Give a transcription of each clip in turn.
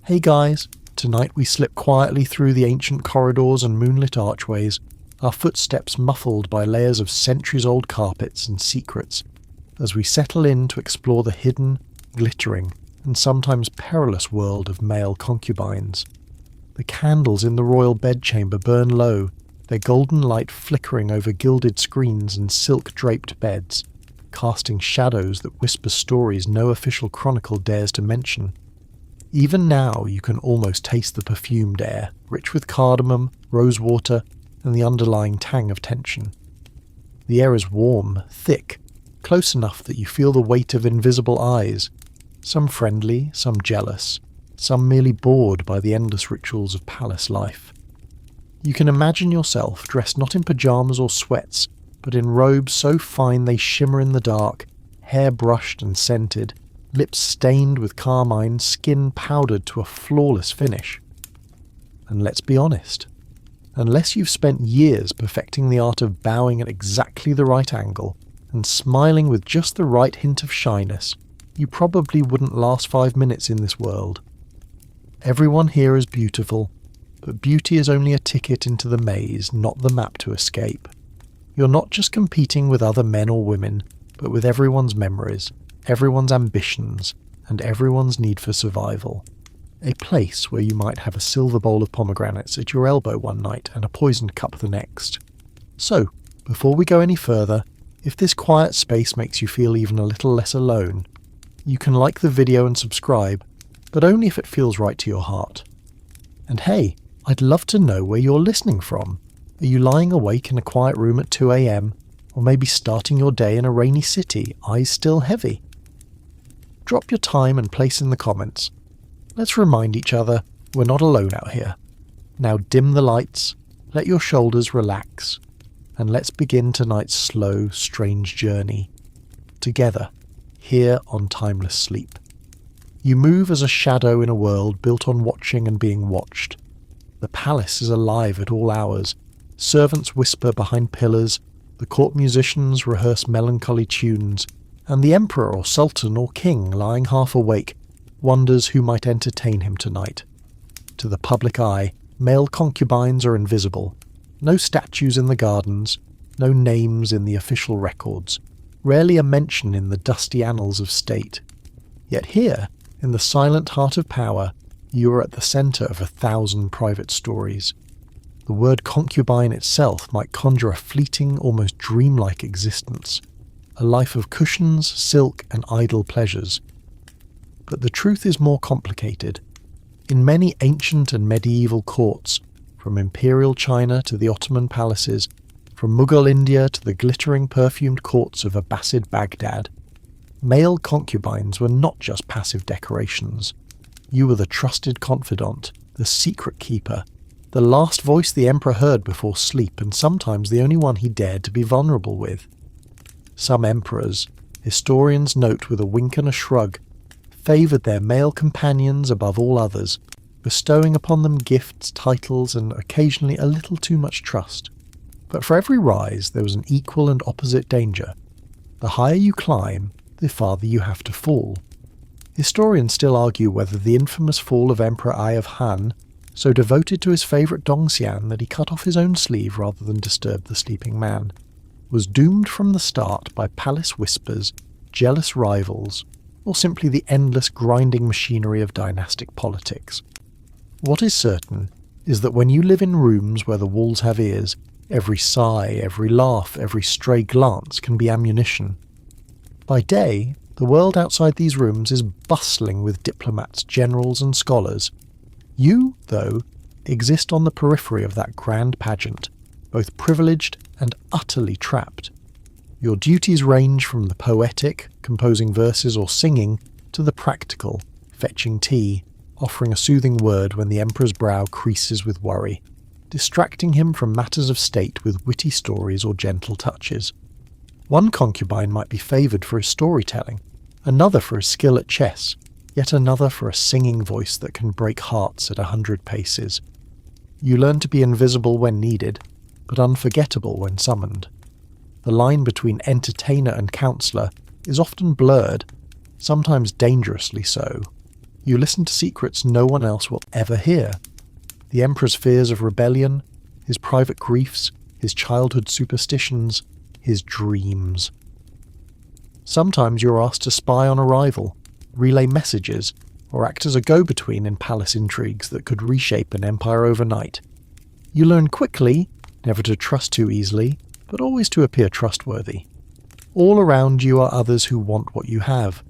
Hey guys, tonight we slip quietly through the ancient corridors and moonlit archways, our footsteps muffled by layers of centuries-old carpets and secrets, as we settle in to explore the hidden, glittering, and sometimes perilous world of male concubines. The candles in the royal bedchamber burn low, their golden light flickering over gilded screens and silk-draped beds, casting shadows that whisper stories no official chronicle dares to mention. Even now you can almost taste the perfumed air, rich with cardamom, rosewater, and the underlying tang of tension. The air is warm, thick, close enough that you feel the weight of invisible eyes, some friendly, some jealous, some merely bored by the endless rituals of palace life. You can imagine yourself dressed not in pyjamas or sweats, but in robes so fine they shimmer in the dark, hair brushed and scented, lips stained with carmine, skin powdered to a flawless finish. And let's be honest, unless you've spent years perfecting the art of bowing at exactly the right angle and smiling with just the right hint of shyness, you probably wouldn't last 5 minutes in this world. Everyone here is beautiful, but beauty is only a ticket into the maze, not the map to escape. You're not just competing with other men or women, but with everyone's memories, everyone's ambitions, and everyone's need for survival. A place where you might have a silver bowl of pomegranates at your elbow one night and a poisoned cup the next. So, before we go any further, if this quiet space makes you feel even a little less alone, you can like the video and subscribe, but only if it feels right to your heart. And hey, I'd love to know where you're listening from. Are you lying awake in a quiet room at 2 a.m, or maybe starting your day in a rainy city, eyes still heavy? Drop your time and place in the comments. Let's remind each other we're not alone out here. Now dim the lights, let your shoulders relax, and let's begin tonight's slow, strange journey. Together, here on Timeless Sleep. You move as a shadow in a world built on watching and being watched. The palace is alive at all hours. Servants whisper behind pillars, the court musicians rehearse melancholy tunes, and the emperor or sultan or king, lying half awake, wonders who might entertain him tonight. To the public eye, male concubines are invisible. No statues in the gardens, no names in the official records, rarely a mention in the dusty annals of state. Yet here, in the silent heart of power, you are at the centre of 1,000 private stories. The word concubine itself might conjure a fleeting, almost dreamlike existence, a life of cushions, silk, and idle pleasures. But the truth is more complicated. In many ancient and medieval courts, from imperial China to the Ottoman palaces, from Mughal India to the glittering perfumed courts of Abbasid Baghdad, male concubines were not just passive decorations. You were the trusted confidant, the secret keeper, the last voice the emperor heard before sleep, and sometimes the only one he dared to be vulnerable with. Some emperors, historians note with a wink and a shrug, favoured their male companions above all others, bestowing upon them gifts, titles, and occasionally a little too much trust. But for every rise there was an equal and opposite danger. The higher you climb, the farther you have to fall. Historians still argue whether the infamous fall of Emperor Ai of Han, so devoted to his favourite Dongxian that he cut off his own sleeve rather than disturb the sleeping man, was doomed from the start by palace whispers, jealous rivals, or simply the endless grinding machinery of dynastic politics. What is certain is that when you live in rooms where the walls have ears, every sigh, every laugh, every stray glance can be ammunition. By day, the world outside these rooms is bustling with diplomats, generals, and scholars. You, though, exist on the periphery of that grand pageant, both privileged and utterly trapped. Your duties range from the poetic, composing verses or singing, to the practical, fetching tea, offering a soothing word when the emperor's brow creases with worry, distracting him from matters of state with witty stories or gentle touches. One concubine might be favoured for his storytelling, another for his skill at chess, yet another for a singing voice that can break hearts at 100 paces. You learn to be invisible when needed, but unforgettable when summoned. The line between entertainer and counsellor is often blurred, sometimes dangerously so. You listen to secrets no one else will ever hear. The emperor's fears of rebellion, his private griefs, his childhood superstitions, his dreams. Sometimes you're asked to spy on a rival, relay messages, or act as a go-between in palace intrigues that could reshape an empire overnight. You learn quickly, never to trust too easily, but always to appear trustworthy. All around you are others who want what you have.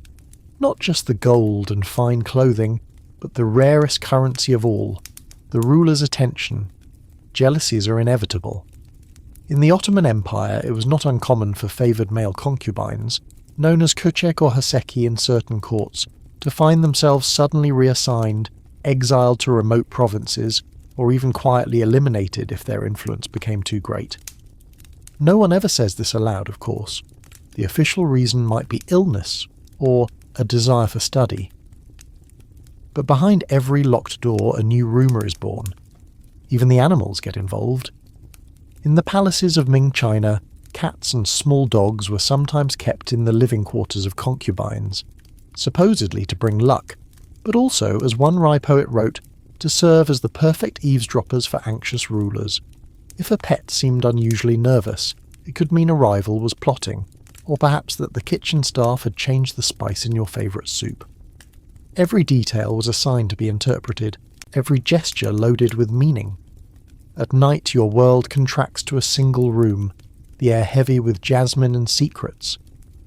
Not just the gold and fine clothing, but the rarest currency of all, the ruler's attention. Jealousies are inevitable. In the Ottoman Empire, it was not uncommon for favoured male concubines, known as kuchek or haseki in certain courts, to find themselves suddenly reassigned, exiled to remote provinces, or even quietly eliminated if their influence became too great. No one ever says this aloud, of course. The official reason might be illness, or a desire for study. But behind every locked door, a new rumour is born. Even the animals get involved. In the palaces of Ming China, cats and small dogs were sometimes kept in the living quarters of concubines, supposedly to bring luck, but also, as one wry poet wrote, to serve as the perfect eavesdroppers for anxious rulers. If a pet seemed unusually nervous, it could mean a rival was plotting, or perhaps that the kitchen staff had changed the spice in your favourite soup. Every detail was assigned to be interpreted, every gesture loaded with meaning. At night your world contracts to a single room, the air heavy with jasmine and secrets.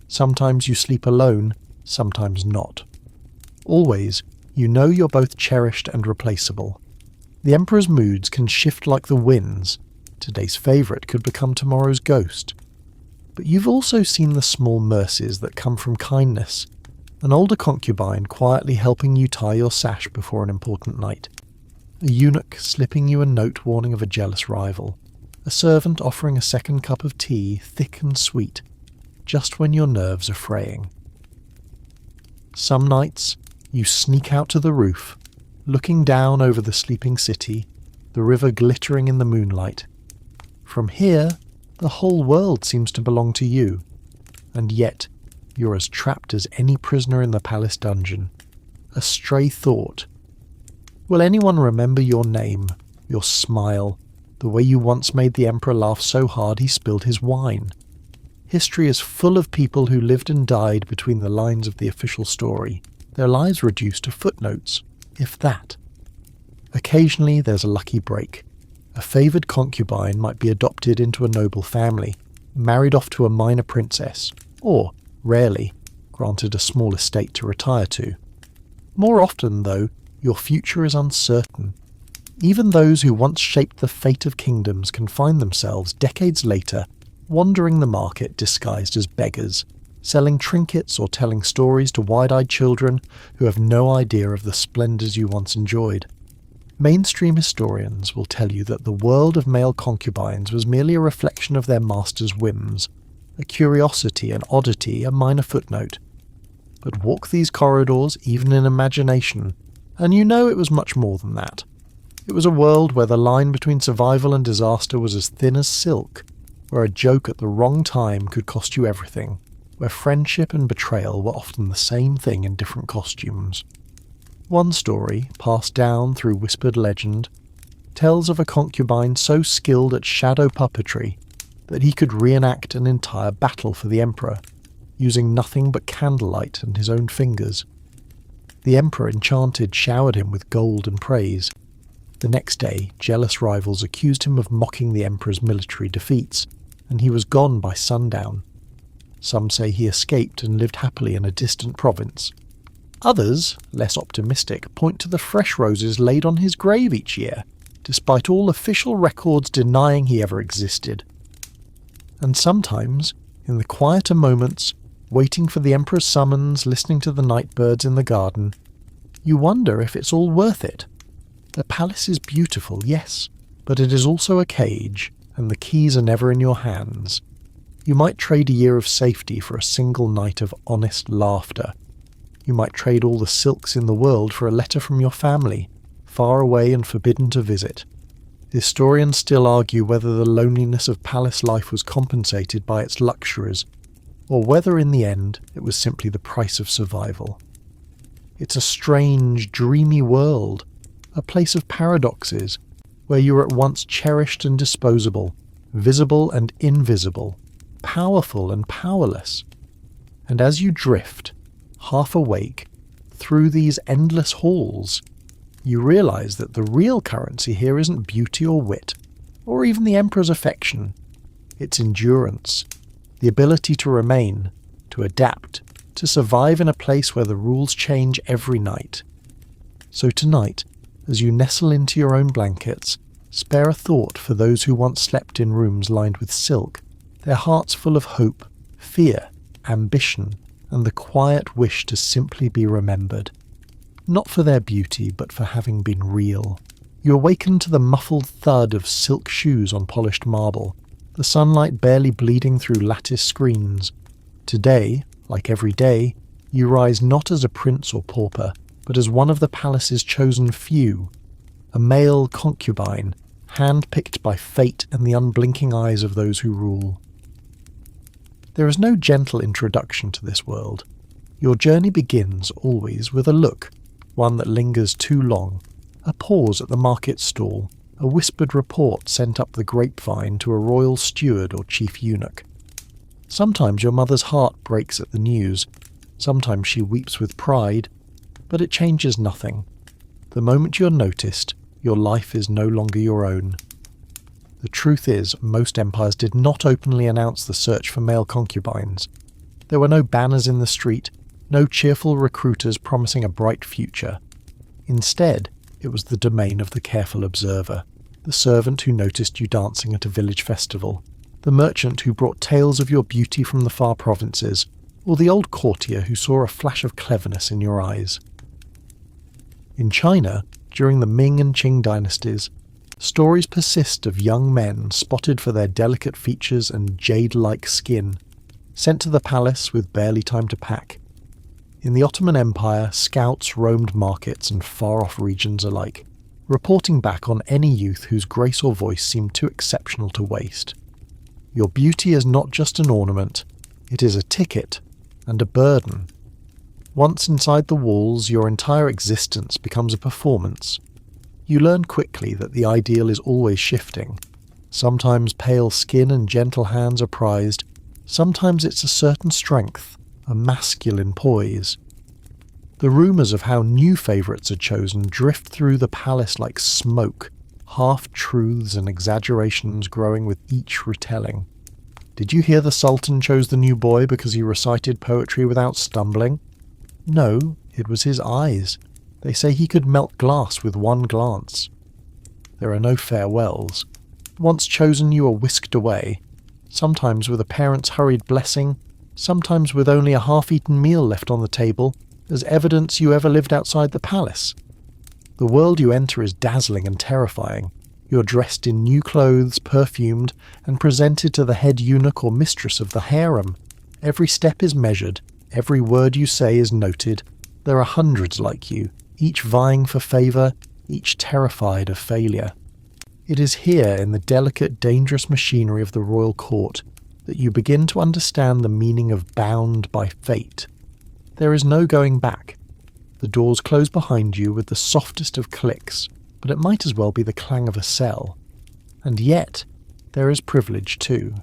Sometimes you sleep alone, sometimes not. Always, you know you're both cherished and replaceable. The Emperor's moods can shift like the winds. Today's favourite could become tomorrow's ghost. But you've also seen the small mercies that come from kindness. An older concubine quietly helping you tie your sash before an important night. A eunuch slipping you a note warning of a jealous rival. A servant offering a second cup of tea, thick and sweet, just when your nerves are fraying. Some nights, you sneak out to the roof, looking down over the sleeping city, the river glittering in the moonlight. From here, the whole world seems to belong to you, and yet you're as trapped as any prisoner in the palace dungeon. A stray thought. Will anyone remember your name, your smile, the way you once made the Emperor laugh so hard he spilled his wine? History is full of people who lived and died between the lines of the official story, their lives reduced to footnotes, if that. Occasionally there's a lucky break. A favoured concubine might be adopted into a noble family, married off to a minor princess, or, rarely, granted a small estate to retire to. More often, though, your future is uncertain. Even those who once shaped the fate of kingdoms can find themselves, decades later, wandering the market disguised as beggars, selling trinkets or telling stories to wide-eyed children who have no idea of the splendours you once enjoyed. Mainstream historians will tell you that the world of male concubines was merely a reflection of their master's whims, a curiosity, an oddity, a minor footnote. But walk these corridors, even in imagination, and you know it was much more than that. It was a world where the line between survival and disaster was as thin as silk, where a joke at the wrong time could cost you everything, where friendship and betrayal were often the same thing in different costumes. One story, passed down through whispered legend, tells of a concubine so skilled at shadow puppetry that he could reenact an entire battle for the emperor, using nothing but candlelight and his own fingers. The emperor, enchanted, showered him with gold and praise. The next day, jealous rivals accused him of mocking the emperor's military defeats, and he was gone by sundown. Some say he escaped and lived happily in a distant province. Others, less optimistic, point to the fresh roses laid on his grave each year, despite all official records denying he ever existed. And sometimes, in the quieter moments, waiting for the emperor's summons, listening to the night birds in the garden, you wonder if it's all worth it. The palace is beautiful, yes, but it is also a cage, and the keys are never in your hands. You might trade a year of safety for a single night of honest laughter. You might trade all the silks in the world for a letter from your family, far away and forbidden to visit. Historians still argue whether the loneliness of palace life was compensated by its luxuries, or whether in the end it was simply the price of survival. It's a strange, dreamy world, a place of paradoxes, where you are at once cherished and disposable, visible and invisible, powerful and powerless. And as you drift, half awake, through these endless halls, you realize that the real currency here isn't beauty or wit, or even the Emperor's affection. It's endurance, the ability to remain, to adapt, to survive in a place where the rules change every night. So tonight, as you nestle into your own blankets, spare a thought for those who once slept in rooms lined with silk, their hearts full of hope, fear, ambition, and the quiet wish to simply be remembered. Not for their beauty, but for having been real. You awaken to the muffled thud of silk shoes on polished marble, the sunlight barely bleeding through lattice screens. Today, like every day, you rise not as a prince or pauper, but as one of the palace's chosen few, a male concubine, hand-picked by fate and the unblinking eyes of those who rule. There is no gentle introduction to this world. Your journey begins always with a look, one that lingers too long, a pause at the market stall, a whispered report sent up the grapevine to a royal steward or chief eunuch. Sometimes your mother's heart breaks at the news, sometimes she weeps with pride, but it changes nothing. The moment you're noticed, your life is no longer your own. The truth is, most empires did not openly announce the search for male concubines. There were no banners in the street, no cheerful recruiters promising a bright future. Instead, it was the domain of the careful observer, the servant who noticed you dancing at a village festival, the merchant who brought tales of your beauty from the far provinces, or the old courtier who saw a flash of cleverness in your eyes. In China, during the Ming and Qing dynasties, stories persist of young men spotted for their delicate features and jade-like skin, sent to the palace with barely time to pack. In the Ottoman Empire, scouts roamed markets and far-off regions alike, reporting back on any youth whose grace or voice seemed too exceptional to waste. Your beauty is not just an ornament, it is a ticket and a burden. Once inside the walls, your entire existence becomes a performance. You learn quickly that the ideal is always shifting. Sometimes pale skin and gentle hands are prized, sometimes it's a certain strength, a masculine poise. The rumours of how new favourites are chosen drift through the palace like smoke, half-truths and exaggerations growing with each retelling. Did you hear the Sultan chose the new boy because he recited poetry without stumbling? No, it was his eyes. They say he could melt glass with one glance. There are no farewells. Once chosen, you are whisked away, sometimes with a parent's hurried blessing, sometimes with only a half-eaten meal left on the table, as evidence you ever lived outside the palace. The world you enter is dazzling and terrifying. You're dressed in new clothes, perfumed, and presented to the head eunuch or mistress of the harem. Every step is measured, every word you say is noted. There are hundreds like you, each vying for favour, each terrified of failure. It is here, in the delicate, dangerous machinery of the royal court, that you begin to understand the meaning of bound by fate. There is no going back. The doors close behind you with the softest of clicks, but it might as well be the clang of a cell. And yet, there is privilege too.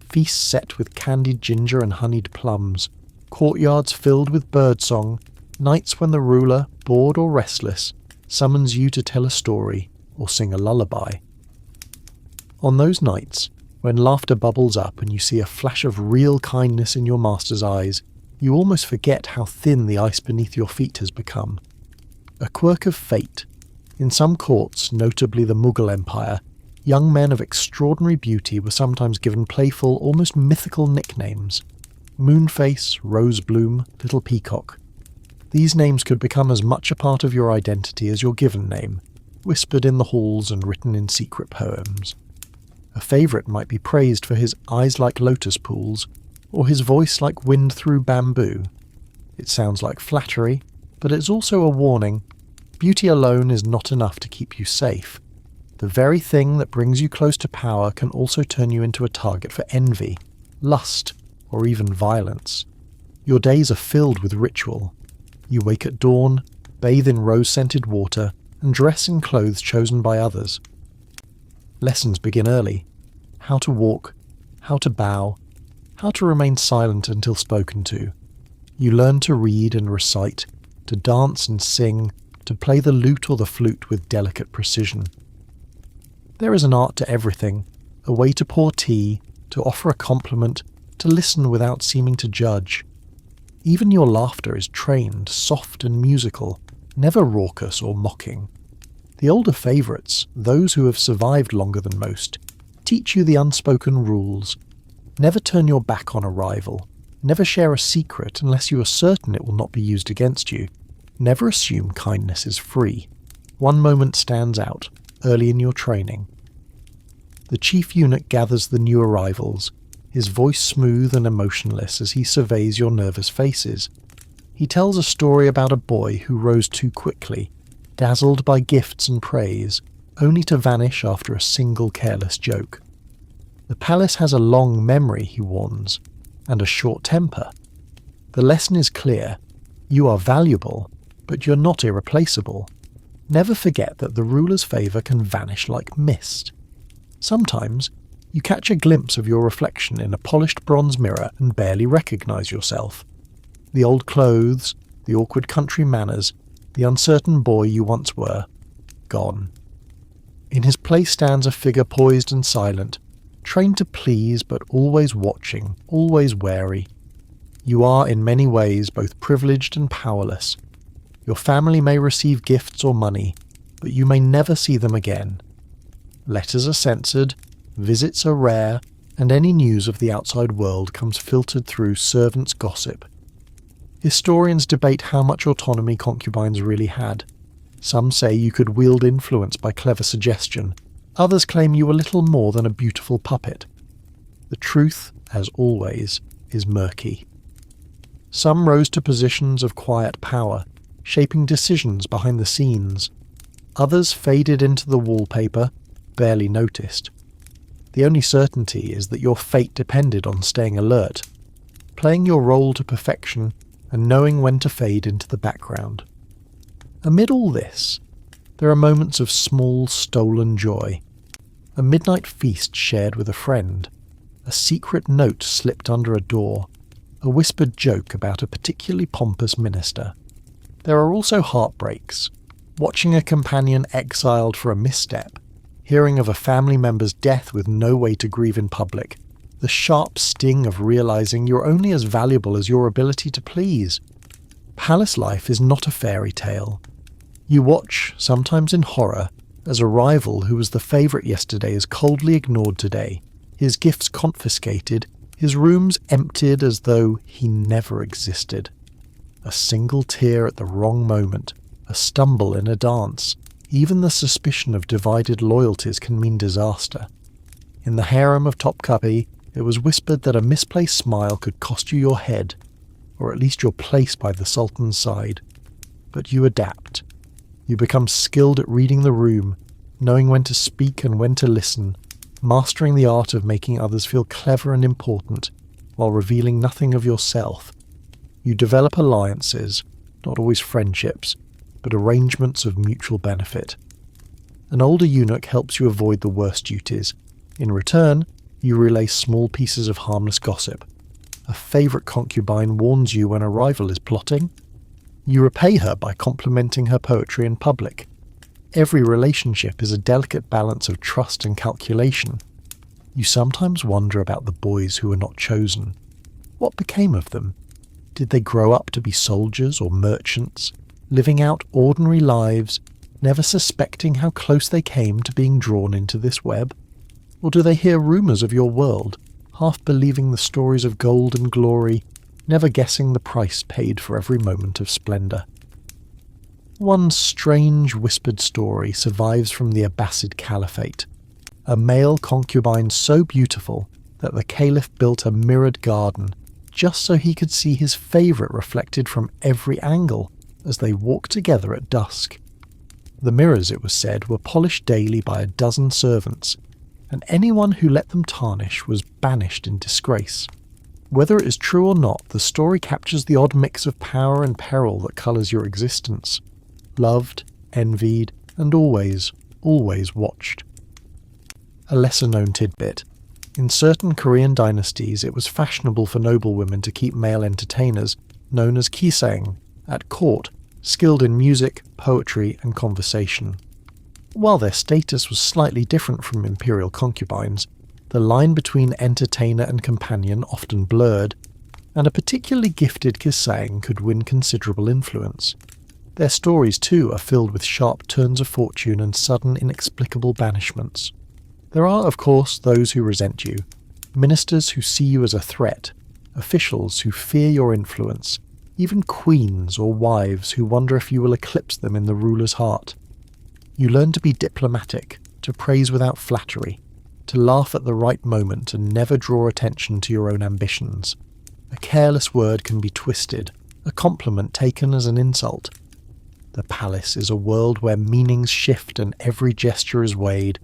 Feasts set with candied ginger and honeyed plums, courtyards filled with birdsong, nights when the ruler, bored or restless, summons you to tell a story or sing a lullaby. On those nights, when laughter bubbles up and you see a flash of real kindness in your master's eyes, you almost forget how thin the ice beneath your feet has become. A quirk of fate. In some courts, notably the Mughal Empire, young men of extraordinary beauty were sometimes given playful, almost mythical nicknames. Moonface, Rosebloom, Little Peacock. These names could become as much a part of your identity as your given name, whispered in the halls and written in secret poems. A favourite might be praised for his eyes like lotus pools, or his voice like wind through bamboo. It sounds like flattery, but it's also a warning. Beauty alone is not enough to keep you safe. The very thing that brings you close to power can also turn you into a target for envy, lust, or even violence. Your days are filled with ritual. You wake at dawn, bathe in rose-scented water, and dress in clothes chosen by others. Lessons begin early. How to walk, how to bow, how to remain silent until spoken to. You learn to read and recite, to dance and sing, to play the lute or the flute with delicate precision. There is an art to everything, a way to pour tea, to offer a compliment, to listen without seeming to judge. Even your laughter is trained, soft and musical, never raucous or mocking. The older favourites, those who have survived longer than most, teach you the unspoken rules. Never turn your back on a rival. Never share a secret unless you are certain it will not be used against you. Never assume kindness is free. One moment stands out, early in your training. The chief eunuch gathers the new arrivals, his voice smooth and emotionless as he surveys your nervous faces. He tells a story about a boy who rose too quickly, dazzled by gifts and praise, only to vanish after a single careless joke. The palace has a long memory, he warns, and a short temper. The lesson is clear. You are valuable, but you're not irreplaceable. Never forget that the ruler's favour can vanish like mist. Sometimes, you catch a glimpse of your reflection in a polished bronze mirror and barely recognise yourself. The old clothes, the awkward country manners, the uncertain boy you once were, gone. In his place stands a figure poised and silent, trained to please but always watching, always wary. You are in many ways both privileged and powerless. Your family may receive gifts or money, but you may never see them again. Letters are censored, visits are rare, and any news of the outside world comes filtered through servants' gossip. Historians debate how much autonomy concubines really had. Some say you could wield influence by clever suggestion. Others claim you were little more than a beautiful puppet. The truth, as always, is murky. Some rose to positions of quiet power, shaping decisions behind the scenes. Others faded into the wallpaper, barely noticed. The only certainty is that your fate depended on staying alert, playing your role to perfection, and knowing when to fade into the background. Amid all this, there are moments of small, stolen joy. A midnight feast shared with a friend, a secret note slipped under a door, a whispered joke about a particularly pompous minister. There are also heartbreaks, watching a companion exiled for a misstep, hearing of a family member's death with no way to grieve in public, the sharp sting of realizing you're only as valuable as your ability to please. Palace life is not a fairy tale. You watch, sometimes in horror, as a rival who was the favourite yesterday is coldly ignored today, his gifts confiscated, his rooms emptied as though he never existed. A single tear at the wrong moment, a stumble in a dance, even the suspicion of divided loyalties can mean disaster. In the harem of Topkapi, it was whispered that a misplaced smile could cost you your head, or at least your place by the sultan's side. But you adapt. You become skilled at reading the room, knowing when to speak and when to listen, mastering the art of making others feel clever and important, while revealing nothing of yourself. You develop alliances, not always friendships, but arrangements of mutual benefit. An older eunuch helps you avoid the worst duties. In return, you relay small pieces of harmless gossip. A favourite concubine warns you when a rival is plotting. You repay her by complimenting her poetry in public. Every relationship is a delicate balance of trust and calculation. You sometimes wonder about the boys who were not chosen. What became of them? Did they grow up to be soldiers or merchants, living out ordinary lives, never suspecting how close they came to being drawn into this web? Or do they hear rumours of your world, half believing the stories of gold and glory, never guessing the price paid for every moment of splendour? One strange whispered story survives from the Abbasid Caliphate. A male concubine so beautiful that the caliph built a mirrored garden just so he could see his favourite reflected from every angle as they walked together at dusk. The mirrors, it was said, were polished daily by a dozen servants, and anyone who let them tarnish was banished in disgrace. Whether it is true or not, the story captures the odd mix of power and peril that colours your existence. Loved, envied, and always, always watched. A lesser-known tidbit. In certain Korean dynasties, it was fashionable for noblewomen to keep male entertainers, known as kisaeng, at court, skilled in music, poetry, and conversation. While their status was slightly different from imperial concubines, the line between entertainer and companion often blurred, and a particularly gifted kisaeng could win considerable influence. Their stories, too, are filled with sharp turns of fortune and sudden, inexplicable banishments. There are, of course, those who resent you, ministers who see you as a threat, officials who fear your influence, even queens or wives who wonder if you will eclipse them in the ruler's heart. You learn to be diplomatic, to praise without flattery, to laugh at the right moment and never draw attention to your own ambitions. A careless word can be twisted, a compliment taken as an insult. The palace is a world where meanings shift and every gesture is weighed.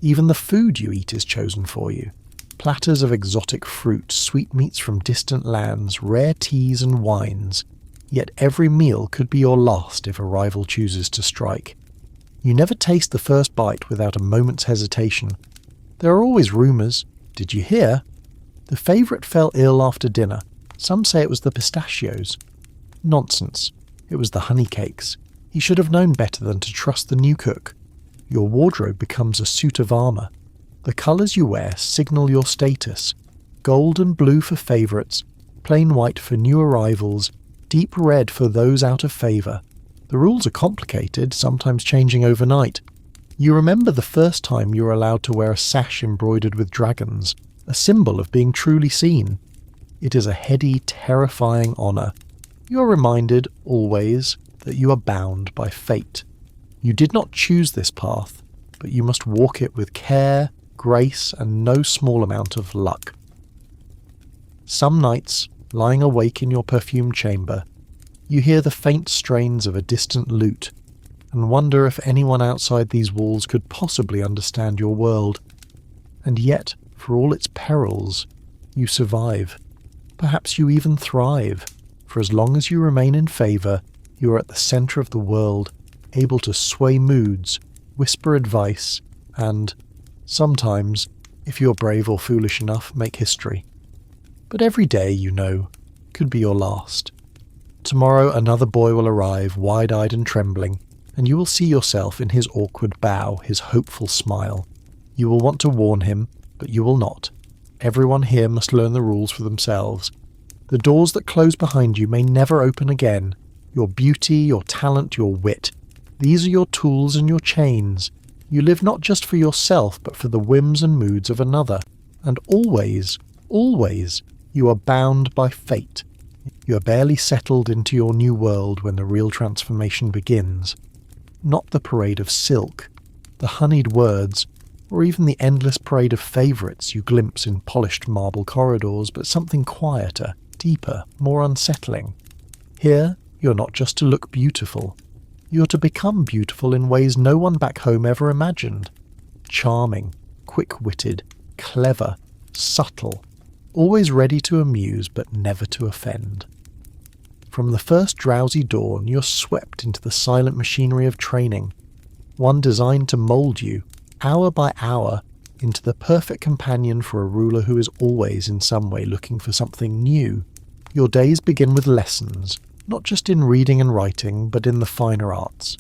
Even the food you eat is chosen for you. Platters of exotic fruit, sweetmeats from distant lands, rare teas and wines. Yet every meal could be your last if a rival chooses to strike. You never taste the first bite without a moment's hesitation. There are always rumours. Did you hear? The favourite fell ill after dinner. Some say it was the pistachios. Nonsense. It was the honey cakes. He should have known better than to trust the new cook. Your wardrobe becomes a suit of armour. The colours you wear signal your status. Gold and blue for favourites, plain white for new arrivals, deep red for those out of favour. The rules are complicated, sometimes changing overnight. You remember the first time you were allowed to wear a sash embroidered with dragons, a symbol of being truly seen. It is a heady, terrifying honour. You are reminded, always, that you are bound by fate. You did not choose this path, but you must walk it with care, grace, and no small amount of luck. Some nights, lying awake in your perfumed chamber, you hear the faint strains of a distant lute, and wonder if anyone outside these walls could possibly understand your world. And yet, for all its perils, you survive. Perhaps you even thrive, for as long as you remain in favour, you are at the centre of the world, able to sway moods, whisper advice, and, sometimes, if you're brave or foolish enough, make history. But every day, you know, could be your last. Tomorrow another boy will arrive, wide-eyed and trembling, and you will see yourself in his awkward bow, his hopeful smile. You will want to warn him, but you will not. Everyone here must learn the rules for themselves. The doors that close behind you may never open again. Your beauty, your talent, your wit. These are your tools and your chains. You live not just for yourself, but for the whims and moods of another. And always, always, you are bound by fate. You are barely settled into your new world when the real transformation begins. Not the parade of silk, the honeyed words, or even the endless parade of favourites you glimpse in polished marble corridors, but something quieter, deeper, more unsettling. Here, you're not just to look beautiful. You're to become beautiful in ways no one back home ever imagined. Charming, quick-witted, clever, subtle, always ready to amuse but never to offend. From the first drowsy dawn, you're swept into the silent machinery of training, one designed to mould you, hour by hour, into the perfect companion for a ruler who is always in some way looking for something new. Your days begin with lessons, not just in reading and writing, but in the finer arts.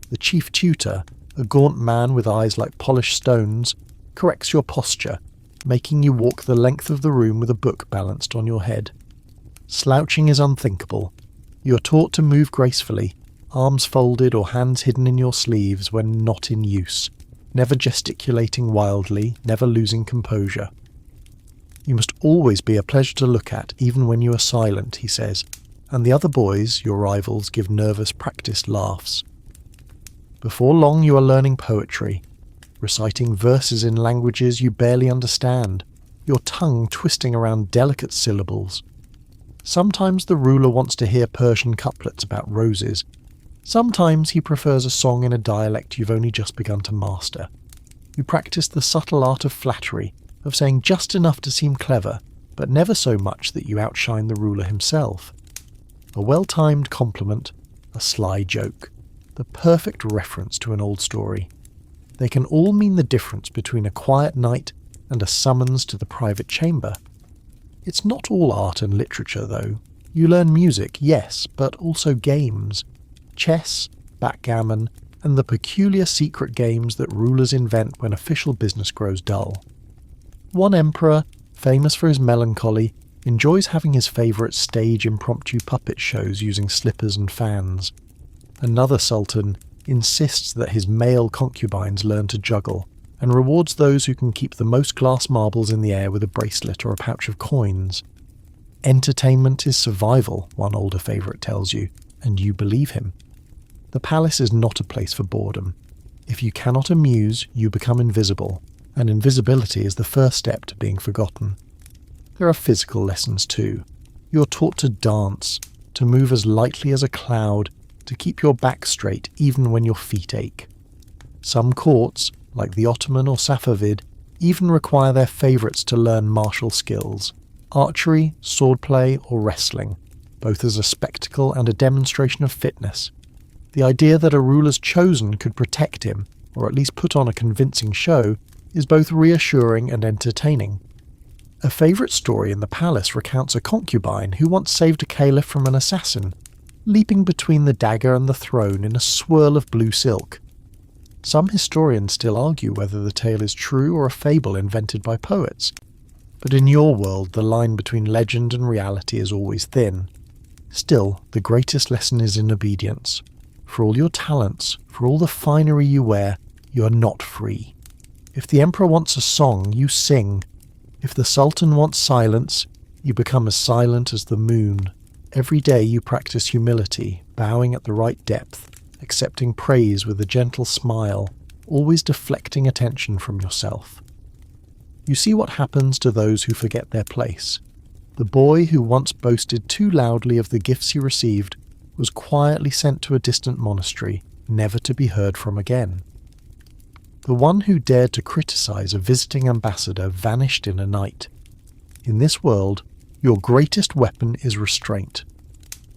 The chief tutor, a gaunt man with eyes like polished stones, corrects your posture, making you walk the length of the room with a book balanced on your head. Slouching is unthinkable. You are taught to move gracefully, arms folded or hands hidden in your sleeves when not in use, never gesticulating wildly, never losing composure. You must always be a pleasure to look at, even when you are silent, he says, and the other boys, your rivals, give nervous, practiced laughs. Before long you are learning poetry, reciting verses in languages you barely understand, your tongue twisting around delicate syllables. Sometimes the ruler wants to hear Persian couplets about roses. Sometimes he prefers a song in a dialect you've only just begun to master. You practice the subtle art of flattery, of saying just enough to seem clever, but never so much that you outshine the ruler himself. A well-timed compliment, a sly joke, the perfect reference to an old story. They can all mean the difference between a quiet night and a summons to the private chamber. It's not all art and literature, though. You learn music, yes, but also games. Chess, backgammon, and the peculiar secret games that rulers invent when official business grows dull. One emperor, famous for his melancholy, enjoys having his favourite stage impromptu puppet shows using slippers and fans. Another sultan insists that his male concubines learn to juggle, and rewards those who can keep the most glass marbles in the air with a bracelet or a pouch of coins. Entertainment is survival, one older favourite tells you, and you believe him. The palace is not a place for boredom. If you cannot amuse, you become invisible, and invisibility is the first step to being forgotten. There are physical lessons too. You're taught to dance, to move as lightly as a cloud, to keep your back straight even when your feet ache. Some courts, like the Ottoman or Safavid, even require their favourites to learn martial skills, archery, swordplay or wrestling, both as a spectacle and a demonstration of fitness. The idea that a ruler's chosen could protect him, or at least put on a convincing show, is both reassuring and entertaining. A favourite story in the palace recounts a concubine who once saved a caliph from an assassin, leaping between the dagger and the throne in a swirl of blue silk. Some historians still argue whether the tale is true or a fable invented by poets, but in your world the line between legend and reality is always thin. Still, the greatest lesson is in obedience. For all your talents, for all the finery you wear, you are not free. If the emperor wants a song, you sing. If the sultan wants silence, you become as silent as the moon. Every day you practice humility, bowing at the right depth, accepting praise with a gentle smile, always deflecting attention from yourself. You see what happens to those who forget their place. The boy who once boasted too loudly of the gifts he received was quietly sent to a distant monastery, never to be heard from again. The one who dared to criticize a visiting ambassador vanished in a night. In this world, your greatest weapon is restraint.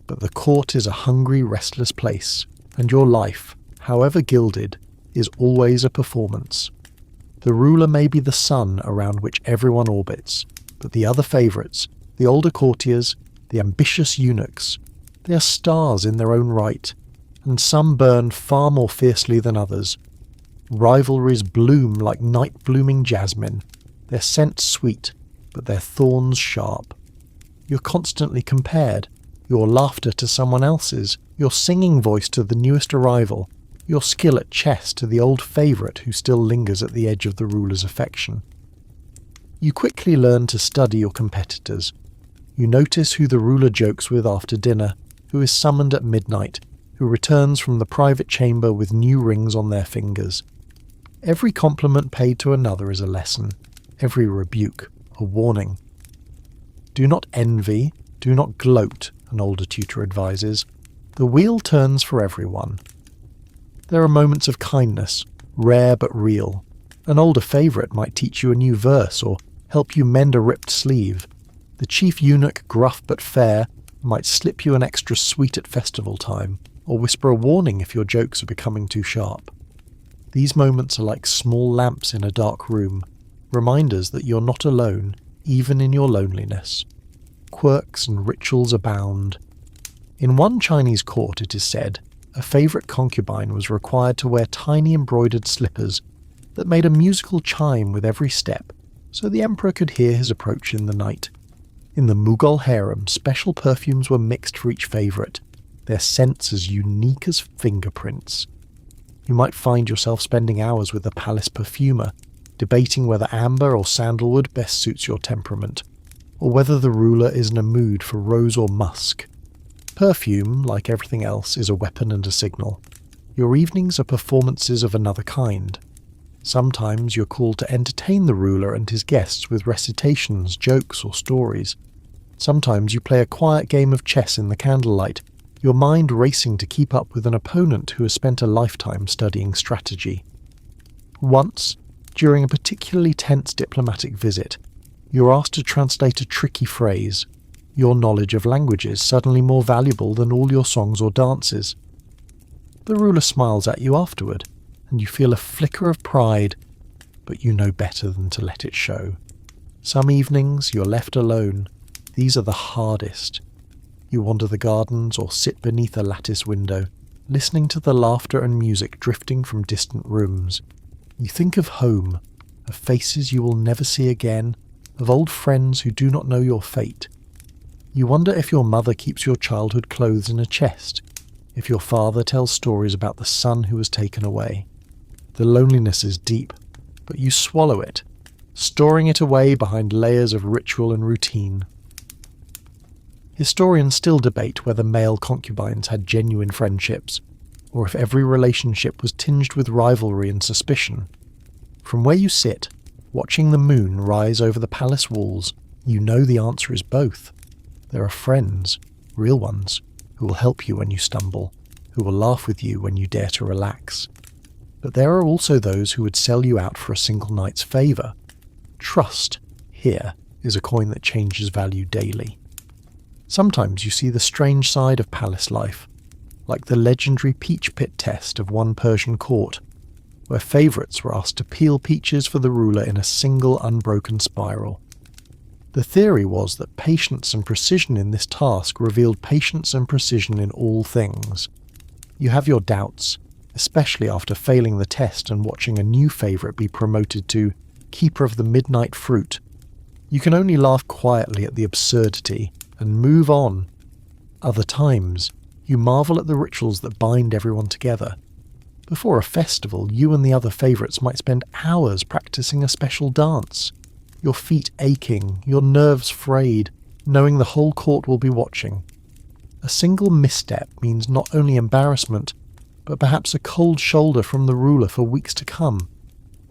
But the court is a hungry, restless place, and your life, however gilded, is always a performance. The ruler may be the sun around which everyone orbits, but the other favourites, the older courtiers, the ambitious eunuchs, they are stars in their own right, and some burn far more fiercely than others. Rivalries bloom like night-blooming jasmine, their scent sweet, but their thorns sharp. You're constantly compared, your laughter to someone else's, your singing voice to the newest arrival, your skill at chess to the old favourite who still lingers at the edge of the ruler's affection. You quickly learn to study your competitors. You notice who the ruler jokes with after dinner, who is summoned at midnight, who returns from the private chamber with new rings on their fingers. Every compliment paid to another is a lesson, every rebuke a warning. Do not envy, do not gloat, an older tutor advises. The wheel turns for everyone. There are moments of kindness, rare but real. An older favourite might teach you a new verse or help you mend a ripped sleeve. The chief eunuch, gruff but fair, might slip you an extra sweet at festival time, or whisper a warning if your jokes are becoming too sharp. These moments are like small lamps in a dark room, reminders that you're not alone, even in your loneliness. Quirks and rituals abound. In one Chinese court, it is said, a favourite concubine was required to wear tiny embroidered slippers that made a musical chime with every step, so the emperor could hear his approach in the night. In the Mughal harem, special perfumes were mixed for each favourite, their scents as unique as fingerprints. You might find yourself spending hours with a palace perfumer, debating whether amber or sandalwood best suits your temperament, or whether the ruler is in a mood for rose or musk. Perfume, like everything else, is a weapon and a signal. Your evenings are performances of another kind. Sometimes you're called to entertain the ruler and his guests with recitations, jokes or stories. Sometimes you play a quiet game of chess in the candlelight, your mind racing to keep up with an opponent who has spent a lifetime studying strategy. Once, during a particularly tense diplomatic visit, You're asked to translate a tricky phrase, your knowledge of languages suddenly more valuable than all your songs or dances. The ruler smiles at you afterward, and you feel a flicker of pride, but you know better than to let it show. Some evenings you're left alone. These are the hardest. You wander the gardens or sit beneath a lattice window, listening to the laughter and music drifting from distant rooms. You think of home, of faces you will never see again, of old friends who do not know your fate. You wonder if your mother keeps your childhood clothes in a chest, if your father tells stories about the son who was taken away. The loneliness is deep, but you swallow it, storing it away behind layers of ritual and routine. Historians still debate whether male concubines had genuine friendships, or if every relationship was tinged with rivalry and suspicion. From where you sit, watching the moon rise over the palace walls, you know the answer is both. There are friends, real ones, who will help you when you stumble, who will laugh with you when you dare to relax. But there are also those who would sell you out for a single night's favour. Trust, here, is a coin that changes value daily. Sometimes you see the strange side of palace life, like the legendary peach pit test of one Persian court, where favourites were asked to peel peaches for the ruler in a single unbroken spiral. The theory was that patience and precision in this task revealed patience and precision in all things. You have your doubts, especially after failing the test and watching a new favourite be promoted to Keeper of the Midnight Fruit. You can only laugh quietly at the absurdity and move on. Other times, you marvel at the rituals that bind everyone together. Before a festival, you and the other favourites might spend hours practicing a special dance, your feet aching, your nerves frayed, knowing the whole court will be watching. A single misstep means not only embarrassment, but perhaps a cold shoulder from the ruler for weeks to come.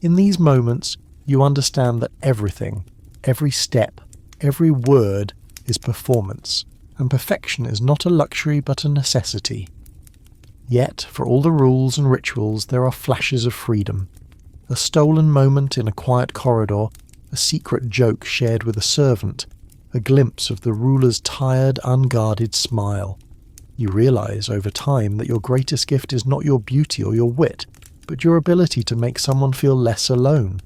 In these moments, you understand that everything, every step, every word is performance, and perfection is not a luxury but a necessity. Yet, for all the rules and rituals, there are flashes of freedom. A stolen moment in a quiet corridor, a secret joke shared with a servant, a glimpse of the ruler's tired, unguarded smile. You realise over time that your greatest gift is not your beauty or your wit, but your ability to make someone feel less alone.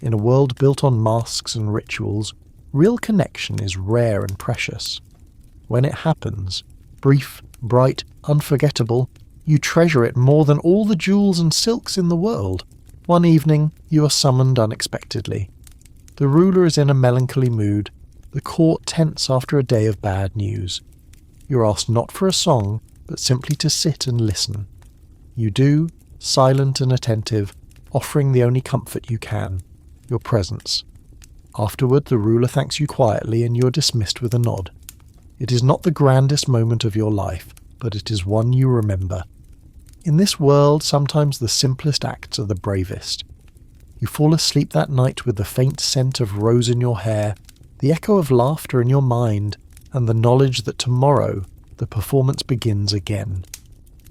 In a world built on masks and rituals, real connection is rare and precious. When it happens, brief, bright, unforgettable, you treasure it more than all the jewels and silks in the world. One evening, you are summoned unexpectedly. The ruler is in a melancholy mood, the court tense after a day of bad news. You're asked not for a song, but simply to sit and listen. You do, silent and attentive, offering the only comfort you can, your presence. Afterward, the ruler thanks you quietly and you're dismissed with a nod. It is not the grandest moment of your life, but it is one you remember. In this world, sometimes the simplest acts are the bravest. You fall asleep that night with the faint scent of rose in your hair, the echo of laughter in your mind, and the knowledge that tomorrow the performance begins again.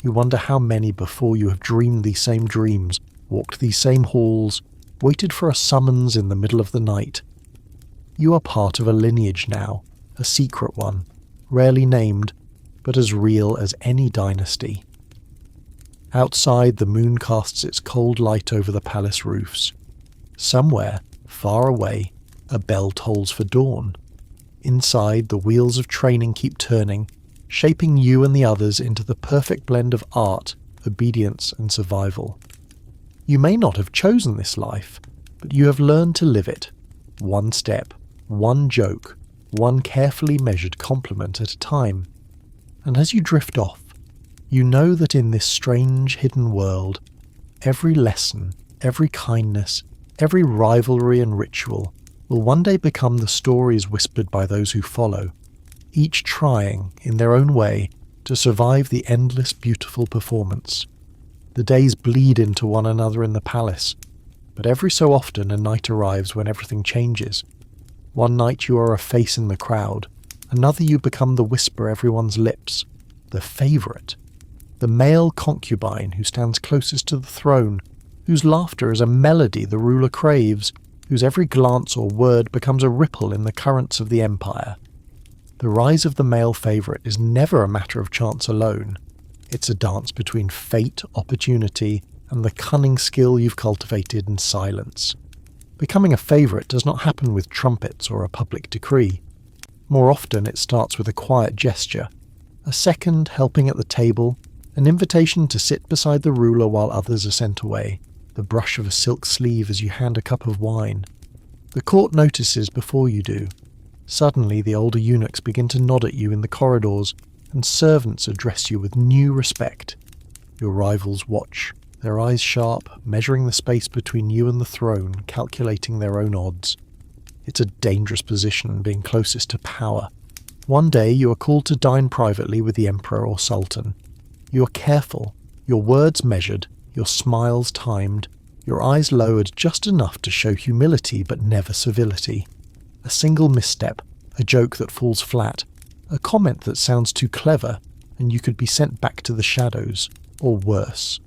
You wonder how many before you have dreamed these same dreams, walked these same halls, waited for a summons in the middle of the night. You are part of a lineage now, a secret one, rarely named, but as real as any dynasty. Outside, the moon casts its cold light over the palace roofs. Somewhere, far away, a bell tolls for dawn. Inside, the wheels of training keep turning, shaping you and the others into the perfect blend of art, obedience, and survival. You may not have chosen this life, but you have learned to live it, one step, one joke, one carefully measured compliment at a time. And as you drift off, you know that in this strange hidden world, every lesson, every kindness, every rivalry and ritual will one day become the stories whispered by those who follow, each trying, in their own way, to survive the endless beautiful performance. The days bleed into one another in the palace, but every so often a night arrives when everything changes. One night you are a face in the crowd, another you become the whisper everyone's lips, the favourite, the male concubine who stands closest to the throne, whose laughter is a melody the ruler craves, whose every glance or word becomes a ripple in the currents of the empire. The rise of the male favourite is never a matter of chance alone. It's a dance between fate, opportunity, and the cunning skill you've cultivated in silence. Becoming a favourite does not happen with trumpets or a public decree. More often it starts with a quiet gesture, a second helping at the table, an invitation to sit beside the ruler while others are sent away, the brush of a silk sleeve as you hand a cup of wine. The court notices before you do. Suddenly the older eunuchs begin to nod at you in the corridors, and servants address you with new respect. Your rivals watch, their eyes sharp, measuring the space between you and the throne, calculating their own odds. It's a dangerous position, being closest to power. One day you are called to dine privately with the emperor or sultan. You are careful, your words measured, your smiles timed, your eyes lowered just enough to show humility but never civility. A single misstep, a joke that falls flat, a comment that sounds too clever, and you could be sent back to the shadows, or worse.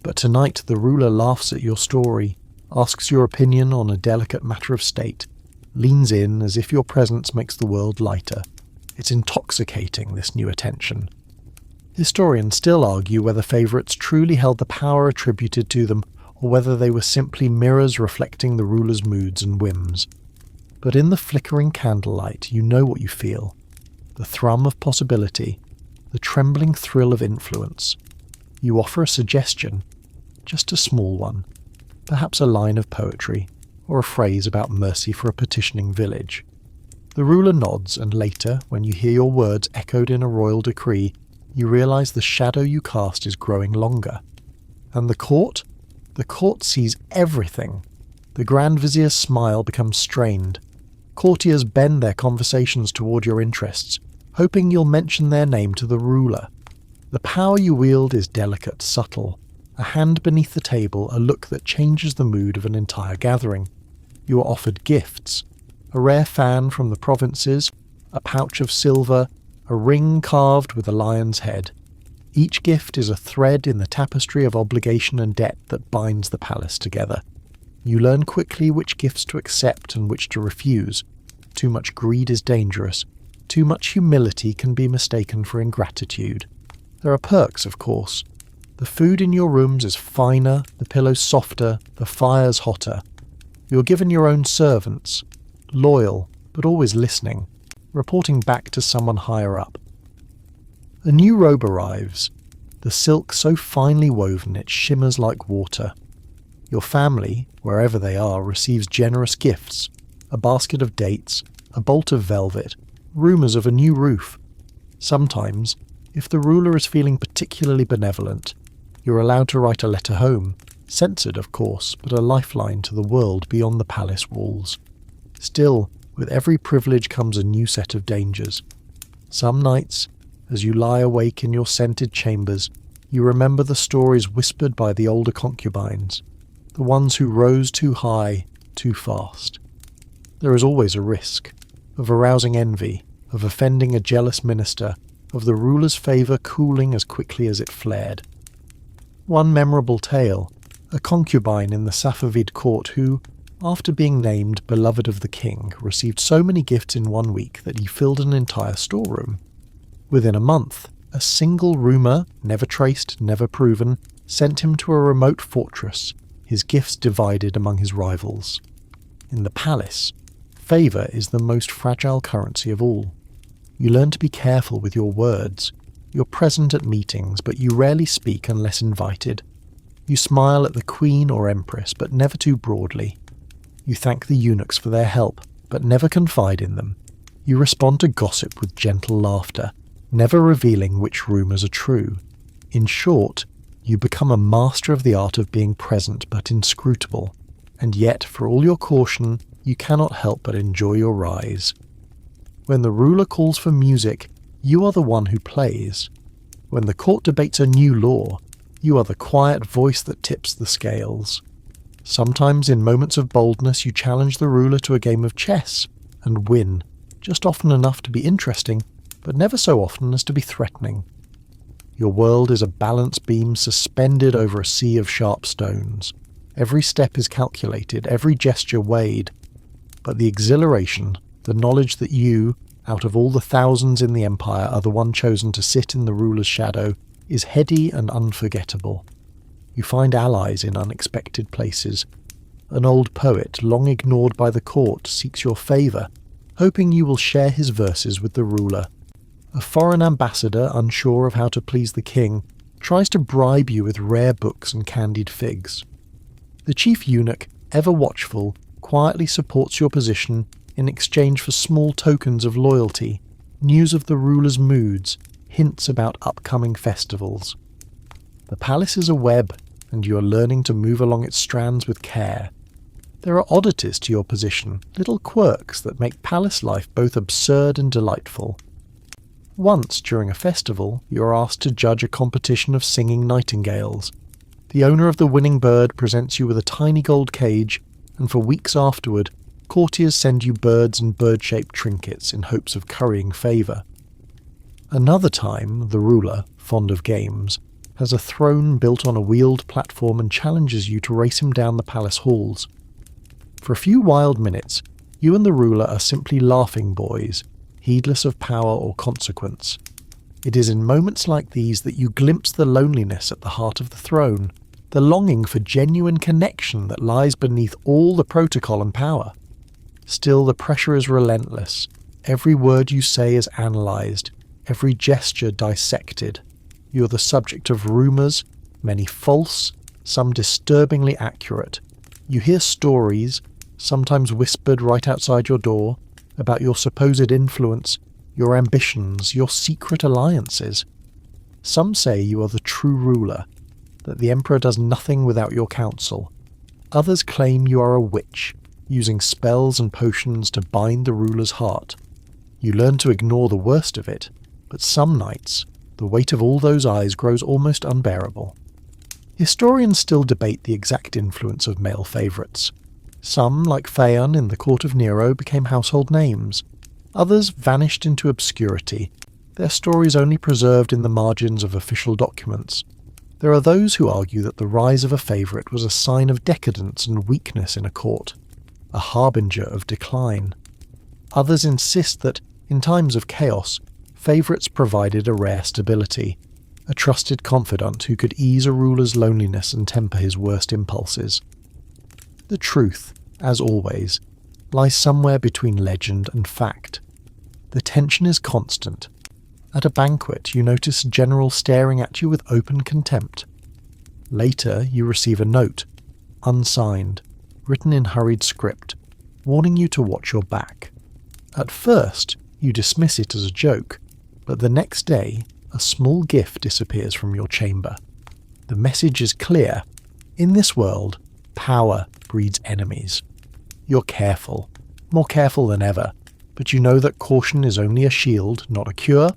But tonight the ruler laughs at your story, asks your opinion on a delicate matter of state, leans in as if your presence makes the world lighter. It's intoxicating, this new attention. Historians still argue whether favourites truly held the power attributed to them, or whether they were simply mirrors reflecting the ruler's moods and whims. But in the flickering candlelight you know what you feel. The thrum of possibility, the trembling thrill of influence. You offer a suggestion, just a small one, perhaps a line of poetry, or a phrase about mercy for a petitioning village. The ruler nods, and later, when you hear your words echoed in a royal decree, you realise the shadow you cast is growing longer. And the court? The court sees everything. The Grand Vizier's smile becomes strained. Courtiers bend their conversations toward your interests, hoping you'll mention their name to the ruler. The power you wield is delicate, subtle. A hand beneath the table, a look that changes the mood of an entire gathering. You are offered gifts. A rare fan from the provinces, a pouch of silver, a ring carved with a lion's head. Each gift is a thread in the tapestry of obligation and debt that binds the palace together. You learn quickly which gifts to accept and which to refuse. Too much greed is dangerous. Too much humility can be mistaken for ingratitude. There are perks, of course. The food in your rooms is finer, the pillows softer, the fires hotter. You're given your own servants, loyal, but always listening, reporting back to someone higher up. A new robe arrives, the silk so finely woven it shimmers like water. Your family, wherever they are, receives generous gifts, a basket of dates, a bolt of velvet, rumours of a new roof. Sometimes, if the ruler is feeling particularly benevolent, you're allowed to write a letter home, censored of course, but a lifeline to the world beyond the palace walls. Still, with every privilege comes a new set of dangers. Some nights, as you lie awake in your scented chambers, you remember the stories whispered by the older concubines, the ones who rose too high, too fast. There is always a risk, of arousing envy, of offending a jealous minister, of the ruler's favour cooling as quickly as it flared. One memorable tale, a concubine in the Safavid court who, after being named beloved of the king, received so many gifts in 1 week that he filled an entire storeroom. Within a month, a single rumour, never traced, never proven, sent him to a remote fortress, his gifts divided among his rivals. In the palace, favour is the most fragile currency of all. You learn to be careful with your words. You're present at meetings, but you rarely speak unless invited. You smile at the queen or empress, but never too broadly. You thank the eunuchs for their help, but never confide in them. You respond to gossip with gentle laughter, never revealing which rumours are true. In short, you become a master of the art of being present but inscrutable, and yet, for all your caution, you cannot help but enjoy your rise. When the ruler calls for music, you are the one who plays. When the court debates a new law, you are the quiet voice that tips the scales. Sometimes in moments of boldness you challenge the ruler to a game of chess, and win, just often enough to be interesting, but never so often as to be threatening. Your world is a balance beam suspended over a sea of sharp stones. Every step is calculated, every gesture weighed. But the exhilaration, the knowledge that you, out of all the thousands in the empire, are the one chosen to sit in the ruler's shadow, is heady and unforgettable. You find allies in unexpected places. An old poet, long ignored by the court, seeks your favour, hoping you will share his verses with the ruler. A foreign ambassador, unsure of how to please the king, tries to bribe you with rare books and candied figs. The chief eunuch, ever watchful, quietly supports your position in exchange for small tokens of loyalty, news of the ruler's moods, hints about upcoming festivals. The palace is a web, and you are learning to move along its strands with care. There are oddities to your position, little quirks that make palace life both absurd and delightful. Once, during a festival, you are asked to judge a competition of singing nightingales. The owner of the winning bird presents you with a tiny gold cage, and for weeks afterward, courtiers send you birds and bird-shaped trinkets in hopes of currying favour. Another time, the ruler, fond of games, has a throne built on a wheeled platform and challenges you to race him down the palace halls. For a few wild minutes, you and the ruler are simply laughing boys, heedless of power or consequence. It is in moments like these that you glimpse the loneliness at the heart of the throne, the longing for genuine connection that lies beneath all the protocol and power. Still, the pressure is relentless. Every word you say is analysed, every gesture dissected. You are the subject of rumours, many false, some disturbingly accurate. You hear stories, sometimes whispered right outside your door, about your supposed influence, your ambitions, your secret alliances. Some say you are the true ruler, that the emperor does nothing without your counsel. Others claim you are a witch, using spells and potions to bind the ruler's heart. You learn to ignore the worst of it, but some nights, the weight of all those eyes grows almost unbearable. Historians still debate the exact influence of male favourites. Some, like Phaon in the court of Nero, became household names. Others vanished into obscurity, their stories only preserved in the margins of official documents. There are those who argue that the rise of a favourite was a sign of decadence and weakness in a court, a harbinger of decline. Others insist that, in times of chaos, favourites provided a rare stability, a trusted confidant who could ease a ruler's loneliness and temper his worst impulses. The truth, as always, lies somewhere between legend and fact. The tension is constant. At a banquet, you notice a general staring at you with open contempt. Later, you receive a note, unsigned, written in hurried script, warning you to watch your back. At first, you dismiss it as a joke, but the next day, a small gift disappears from your chamber. The message is clear. In this world, power breeds enemies. You're careful, more careful than ever, but you know that caution is only a shield, not a cure.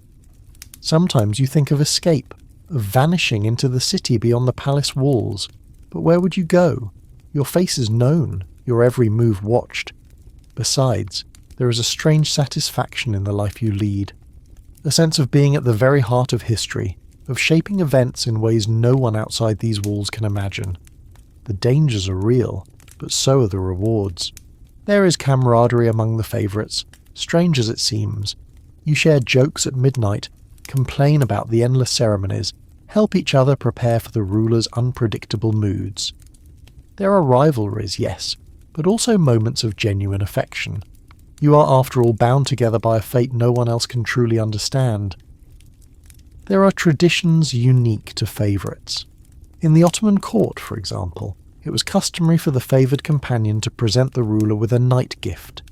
Sometimes you think of escape, of vanishing into the city beyond the palace walls. But where would you go? Your face is known, your every move watched. Besides, there is a strange satisfaction in the life you lead. A sense of being at the very heart of history, of shaping events in ways no one outside these walls can imagine. The dangers are real, but so are the rewards. There is camaraderie among the favourites, strange as it seems. You share jokes at midnight, complain about the endless ceremonies, help each other prepare for the ruler's unpredictable moods. There are rivalries, yes, but also moments of genuine affection. You are, after all, bound together by a fate no one else can truly understand. There are traditions unique to favourites. In the Ottoman court, for example, it was customary for the favoured companion to present the ruler with a night gift.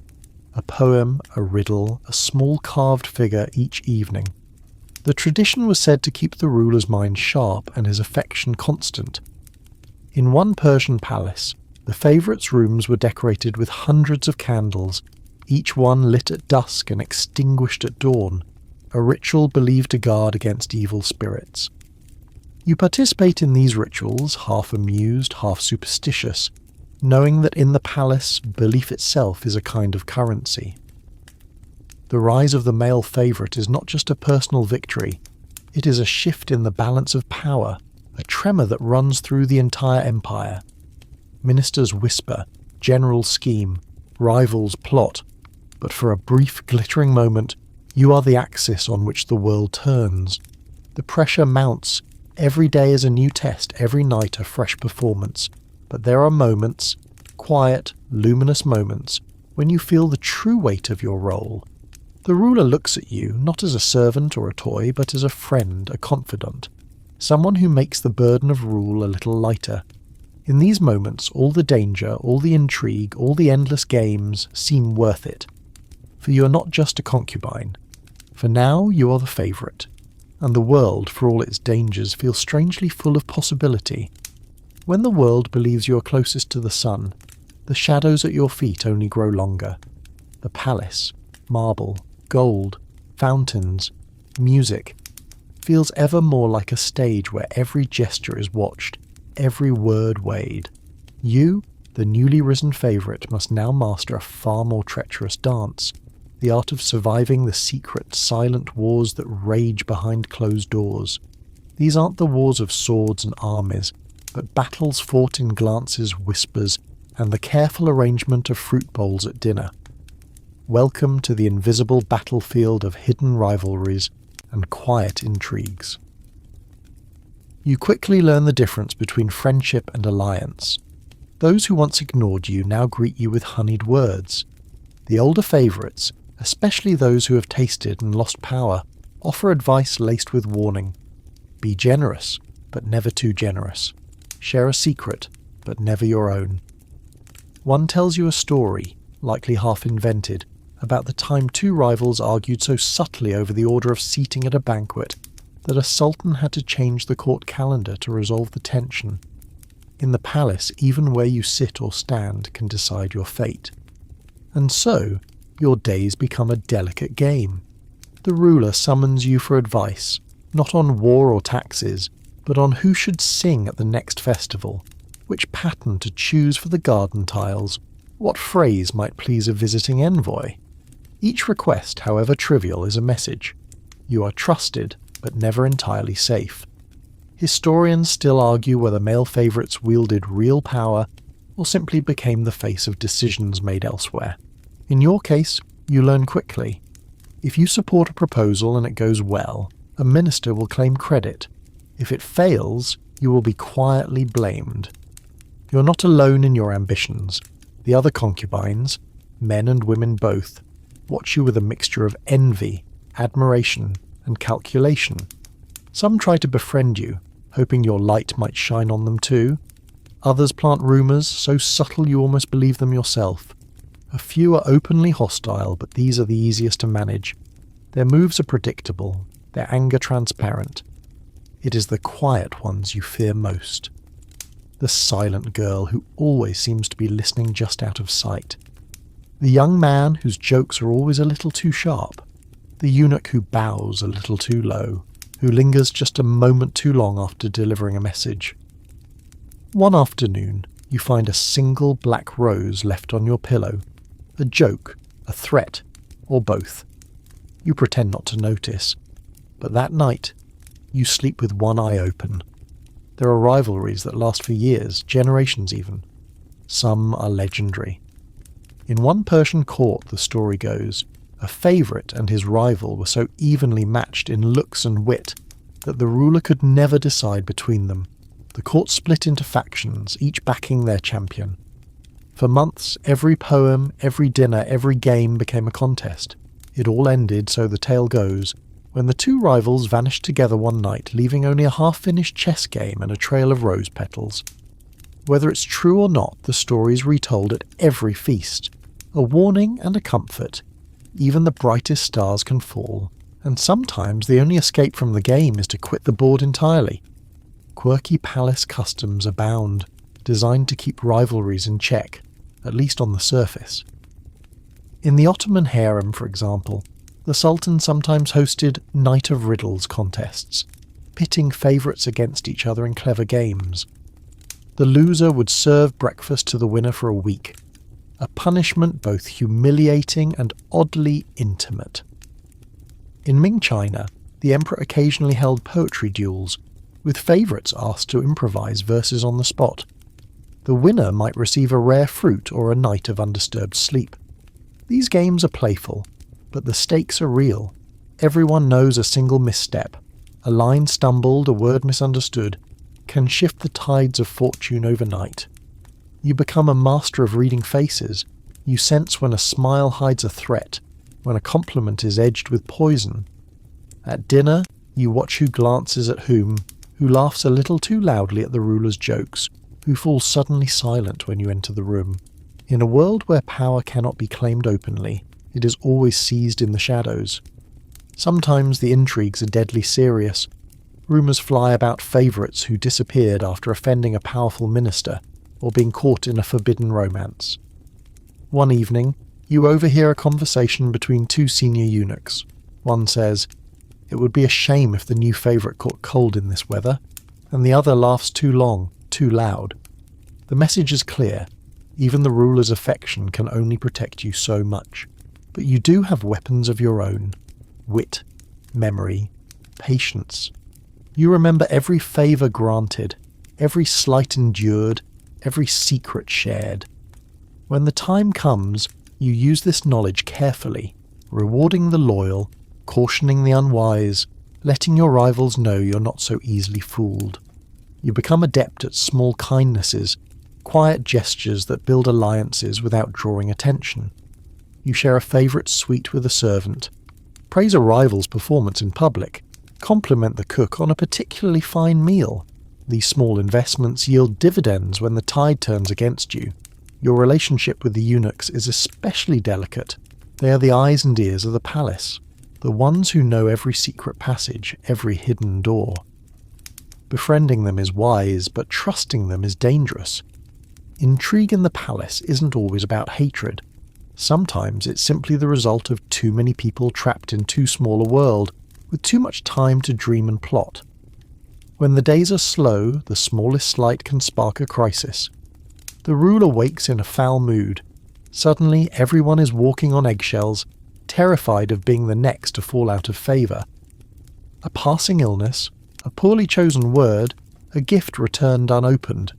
A poem, a riddle, a small carved figure each evening. The tradition was said to keep the ruler's mind sharp and his affection constant. In one Persian palace, the favourites' rooms were decorated with hundreds of candles, each one lit at dusk and extinguished at dawn, a ritual believed to guard against evil spirits. You participate in these rituals, half amused, half superstitious, knowing that in the palace, belief itself is a kind of currency. The rise of the male favourite is not just a personal victory, it is a shift in the balance of power, a tremor that runs through the entire empire. ministers whisper, generals scheme, rivals plot, but for a brief glittering moment, you are the axis on which the world turns. The pressure mounts. Every day is a new test, every night a fresh performance. But there are moments, quiet, luminous moments, when you feel the true weight of your role. The ruler looks at you not as a servant or a toy, but as a friend, a confidant, someone who makes the burden of rule a little lighter. In these moments, all the danger, all the intrigue, all the endless games seem worth it. For you are not just a concubine. For now you are the favourite, and the world, for all its dangers, feels strangely full of possibility. When the world believes you are closest to the sun, the shadows at your feet only grow longer. The palace, marble, gold, fountains, music, feels ever more like a stage where every gesture is watched, every word weighed. You, the newly risen favourite, must now master a far more treacherous dance, the art of surviving the secret, silent wars that rage behind closed doors. These aren't the wars of swords and armies, but battles fought in glances, whispers, and the careful arrangement of fruit bowls at dinner. Welcome to the invisible battlefield of hidden rivalries and quiet intrigues. You quickly learn the difference between friendship and alliance. Those who once ignored you now greet you with honeyed words. The older favourites, especially those who have tasted and lost power, offer advice laced with warning. Be generous, but never too generous. Share a secret, but never your own. One tells you a story, likely half invented, about the time two rivals argued so subtly over the order of seating at a banquet that a sultan had to change the court calendar to resolve the tension. In the palace, even where you sit or stand can decide your fate. And so, your days become a delicate game. The ruler summons you for advice, not on war or taxes, but on who should sing at the next festival, which pattern to choose for the garden tiles, what phrase might please a visiting envoy. Each request, however trivial, is a message. You are trusted, but never entirely safe. Historians still argue whether male favourites wielded real power or simply became the face of decisions made elsewhere. In your case, you learn quickly. If you support a proposal and it goes well, a minister will claim credit. If it fails, you will be quietly blamed. You're not alone in your ambitions. The other concubines, men and women both, watch you with a mixture of envy, admiration, and calculation. Some try to befriend you, hoping your light might shine on them too. Others plant rumours so subtle you almost believe them yourself. A few are openly hostile, but these are the easiest to manage. Their moves are predictable, their anger transparent. It is the quiet ones you fear most. The silent girl who always seems to be listening just out of sight. The young man whose jokes are always a little too sharp. The eunuch who bows a little too low, who lingers just a moment too long after delivering a message. One afternoon, you find a single black rose left on your pillow. A joke, a threat, or both. You pretend not to notice, but that night, you sleep with one eye open. There are rivalries that last for years, generations even. Some are legendary. In one Persian court, the story goes, a favourite and his rival were so evenly matched in looks and wit that the ruler could never decide between them. The court split into factions, each backing their champion. For months, every poem, every dinner, every game became a contest. It all ended, so the tale goes, when the two rivals vanished together one night, leaving only a half-finished chess game and a trail of rose petals. Whether it's true or not, the story is retold at every feast. A warning and a comfort. Even the brightest stars can fall, and sometimes the only escape from the game is to quit the board entirely. Quirky palace customs abound, designed to keep rivalries in check, at least on the surface. In the Ottoman harem, for example, the Sultan sometimes hosted Night of Riddles contests, pitting favourites against each other in clever games. The loser would serve breakfast to the winner for a week, a punishment both humiliating and oddly intimate. In Ming China, the emperor occasionally held poetry duels, with favourites asked to improvise verses on the spot. The winner might receive a rare fruit or a night of undisturbed sleep. These games are playful, but the stakes are real. Everyone knows a single misstep, a line stumbled, a word misunderstood, can shift the tides of fortune overnight. You become a master of reading faces. You sense when a smile hides a threat, when a compliment is edged with poison. At dinner, you watch who glances at whom, who laughs a little too loudly at the ruler's jokes, who falls suddenly silent when you enter the room. In a world where power cannot be claimed openly, it is always seized in the shadows. Sometimes the intrigues are deadly serious. Rumours fly about favourites who disappeared after offending a powerful minister or being caught in a forbidden romance. One evening, you overhear a conversation between two senior eunuchs. One says, "It would be a shame if the new favourite caught cold in this weather," and the other laughs too long, too loud. The message is clear. Even the ruler's affection can only protect you so much. But you do have weapons of your own. Wit, memory, patience. You remember every favour granted, every slight endured, every secret shared. When the time comes, you use this knowledge carefully, rewarding the loyal, cautioning the unwise, letting your rivals know you're not so easily fooled. You become adept at small kindnesses, quiet gestures that build alliances without drawing attention. You share a favourite sweet with a servant, praise a rival's performance in public, compliment the cook on a particularly fine meal. These small investments yield dividends when the tide turns against you. Your relationship with the eunuchs is especially delicate. They are the eyes and ears of the palace, the ones who know every secret passage, every hidden door. Befriending them is wise, but trusting them is dangerous. Intrigue in the palace isn't always about hatred. Sometimes it's simply the result of too many people trapped in too small a world, with too much time to dream and plot. When the days are slow, the smallest slight can spark a crisis. The ruler wakes in a foul mood. Suddenly, everyone is walking on eggshells, terrified of being the next to fall out of favour. A passing illness, a poorly chosen word, a gift returned unopened.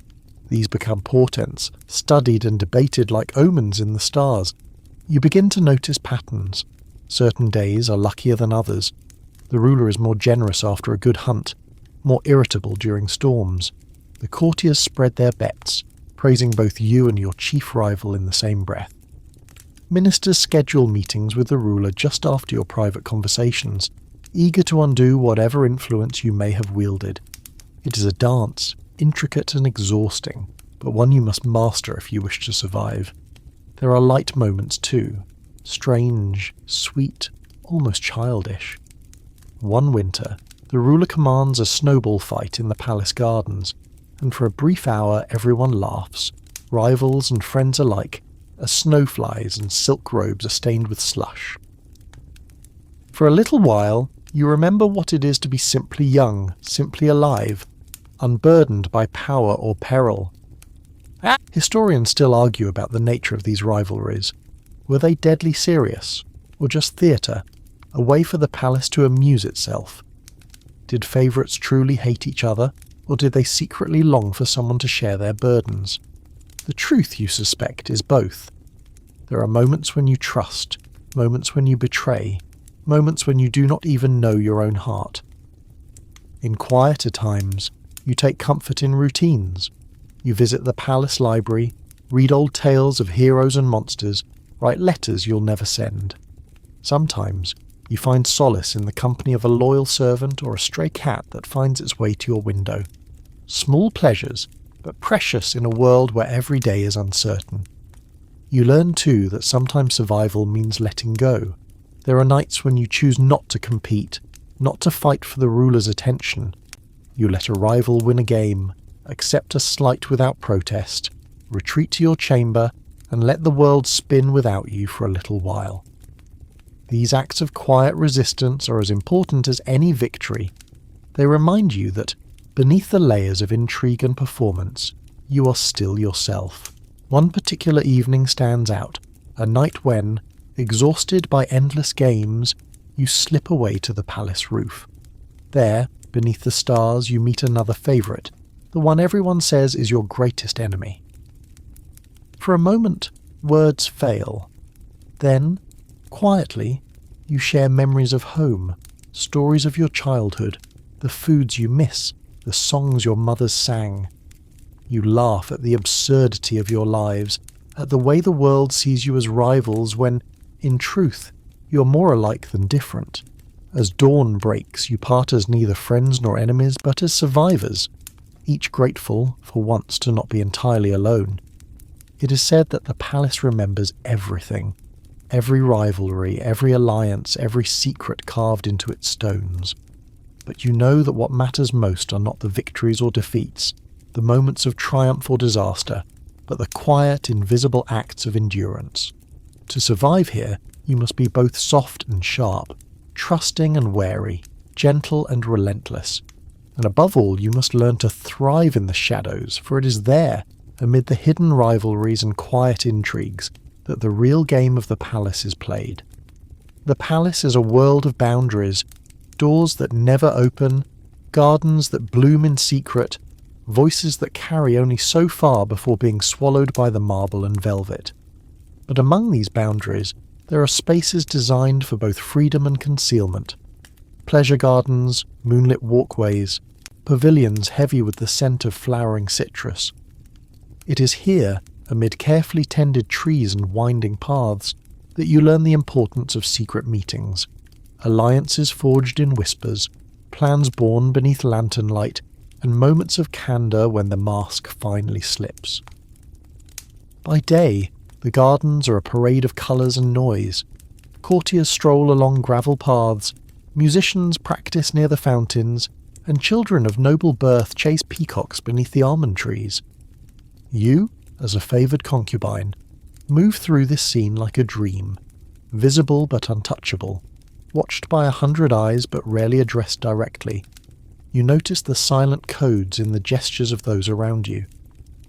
These become portents, studied and debated like omens in the stars. You begin to notice patterns. Certain days are luckier than others. The ruler is more generous after a good hunt, more irritable during storms. The courtiers spread their bets, praising both you and your chief rival in the same breath. Ministers schedule meetings with the ruler just after your private conversations, eager to undo whatever influence you may have wielded. It is a dance, intricate and exhausting, but one you must master if you wish to survive. There are light moments too, strange, sweet, almost childish. One winter, the ruler commands a snowball fight in the palace gardens, and for a brief hour everyone laughs, rivals and friends alike, as snowflies and silk robes are stained with slush. For a little while, you remember what it is to be simply young, simply alive, unburdened by power or peril. Historians still argue about the nature of these rivalries. Were they deadly serious, or just theatre, a way for the palace to amuse itself? Did favourites truly hate each other, or did they secretly long for someone to share their burdens? The truth, you suspect, is both. There are moments when you trust, moments when you betray, moments when you do not even know your own heart. In quieter times, you take comfort in routines. You visit the palace library, read old tales of heroes and monsters, write letters you'll never send. Sometimes, you find solace in the company of a loyal servant or a stray cat that finds its way to your window. Small pleasures, but precious in a world where every day is uncertain. You learn too that sometimes survival means letting go. There are nights when you choose not to compete, not to fight for the ruler's attention. You let a rival win a game, accept a slight without protest, retreat to your chamber, and let the world spin without you for a little while. These acts of quiet resistance are as important as any victory. They remind you that, beneath the layers of intrigue and performance, you are still yourself. One particular evening stands out, a night when, exhausted by endless games, you slip away to the palace roof. There, beneath the stars, you meet another favourite, the one everyone says is your greatest enemy. For a moment, words fail. Then, quietly, you share memories of home, stories of your childhood, the foods you miss, the songs your mothers sang. You laugh at the absurdity of your lives, at the way the world sees you as rivals when, in truth, you're more alike than different. As dawn breaks, you part as neither friends nor enemies, but as survivors, each grateful for once to not be entirely alone. It is said that the palace remembers everything, every rivalry, every alliance, every secret carved into its stones. But you know that what matters most are not the victories or defeats, the moments of triumph or disaster, but the quiet, invisible acts of endurance. To survive here, you must be both soft and sharp, trusting and wary, gentle and relentless. And above all, you must learn to thrive in the shadows, for it is there, amid the hidden rivalries and quiet intrigues, that the real game of the palace is played. The palace is a world of boundaries, doors that never open, gardens that bloom in secret, voices that carry only so far before being swallowed by the marble and velvet. But among these boundaries, there are spaces designed for both freedom and concealment. Pleasure gardens, moonlit walkways, pavilions heavy with the scent of flowering citrus. It is here, amid carefully tended trees and winding paths, that you learn the importance of secret meetings, alliances forged in whispers, plans born beneath lantern light, and moments of candour when the mask finally slips. By day, the gardens are a parade of colours and noise. Courtiers stroll along gravel paths, musicians practice near the fountains, and children of noble birth chase peacocks beneath the almond trees. You, as a favoured concubine, move through this scene like a dream, visible but untouchable, watched by 100 eyes but rarely addressed directly. You notice the silent codes in the gestures of those around you,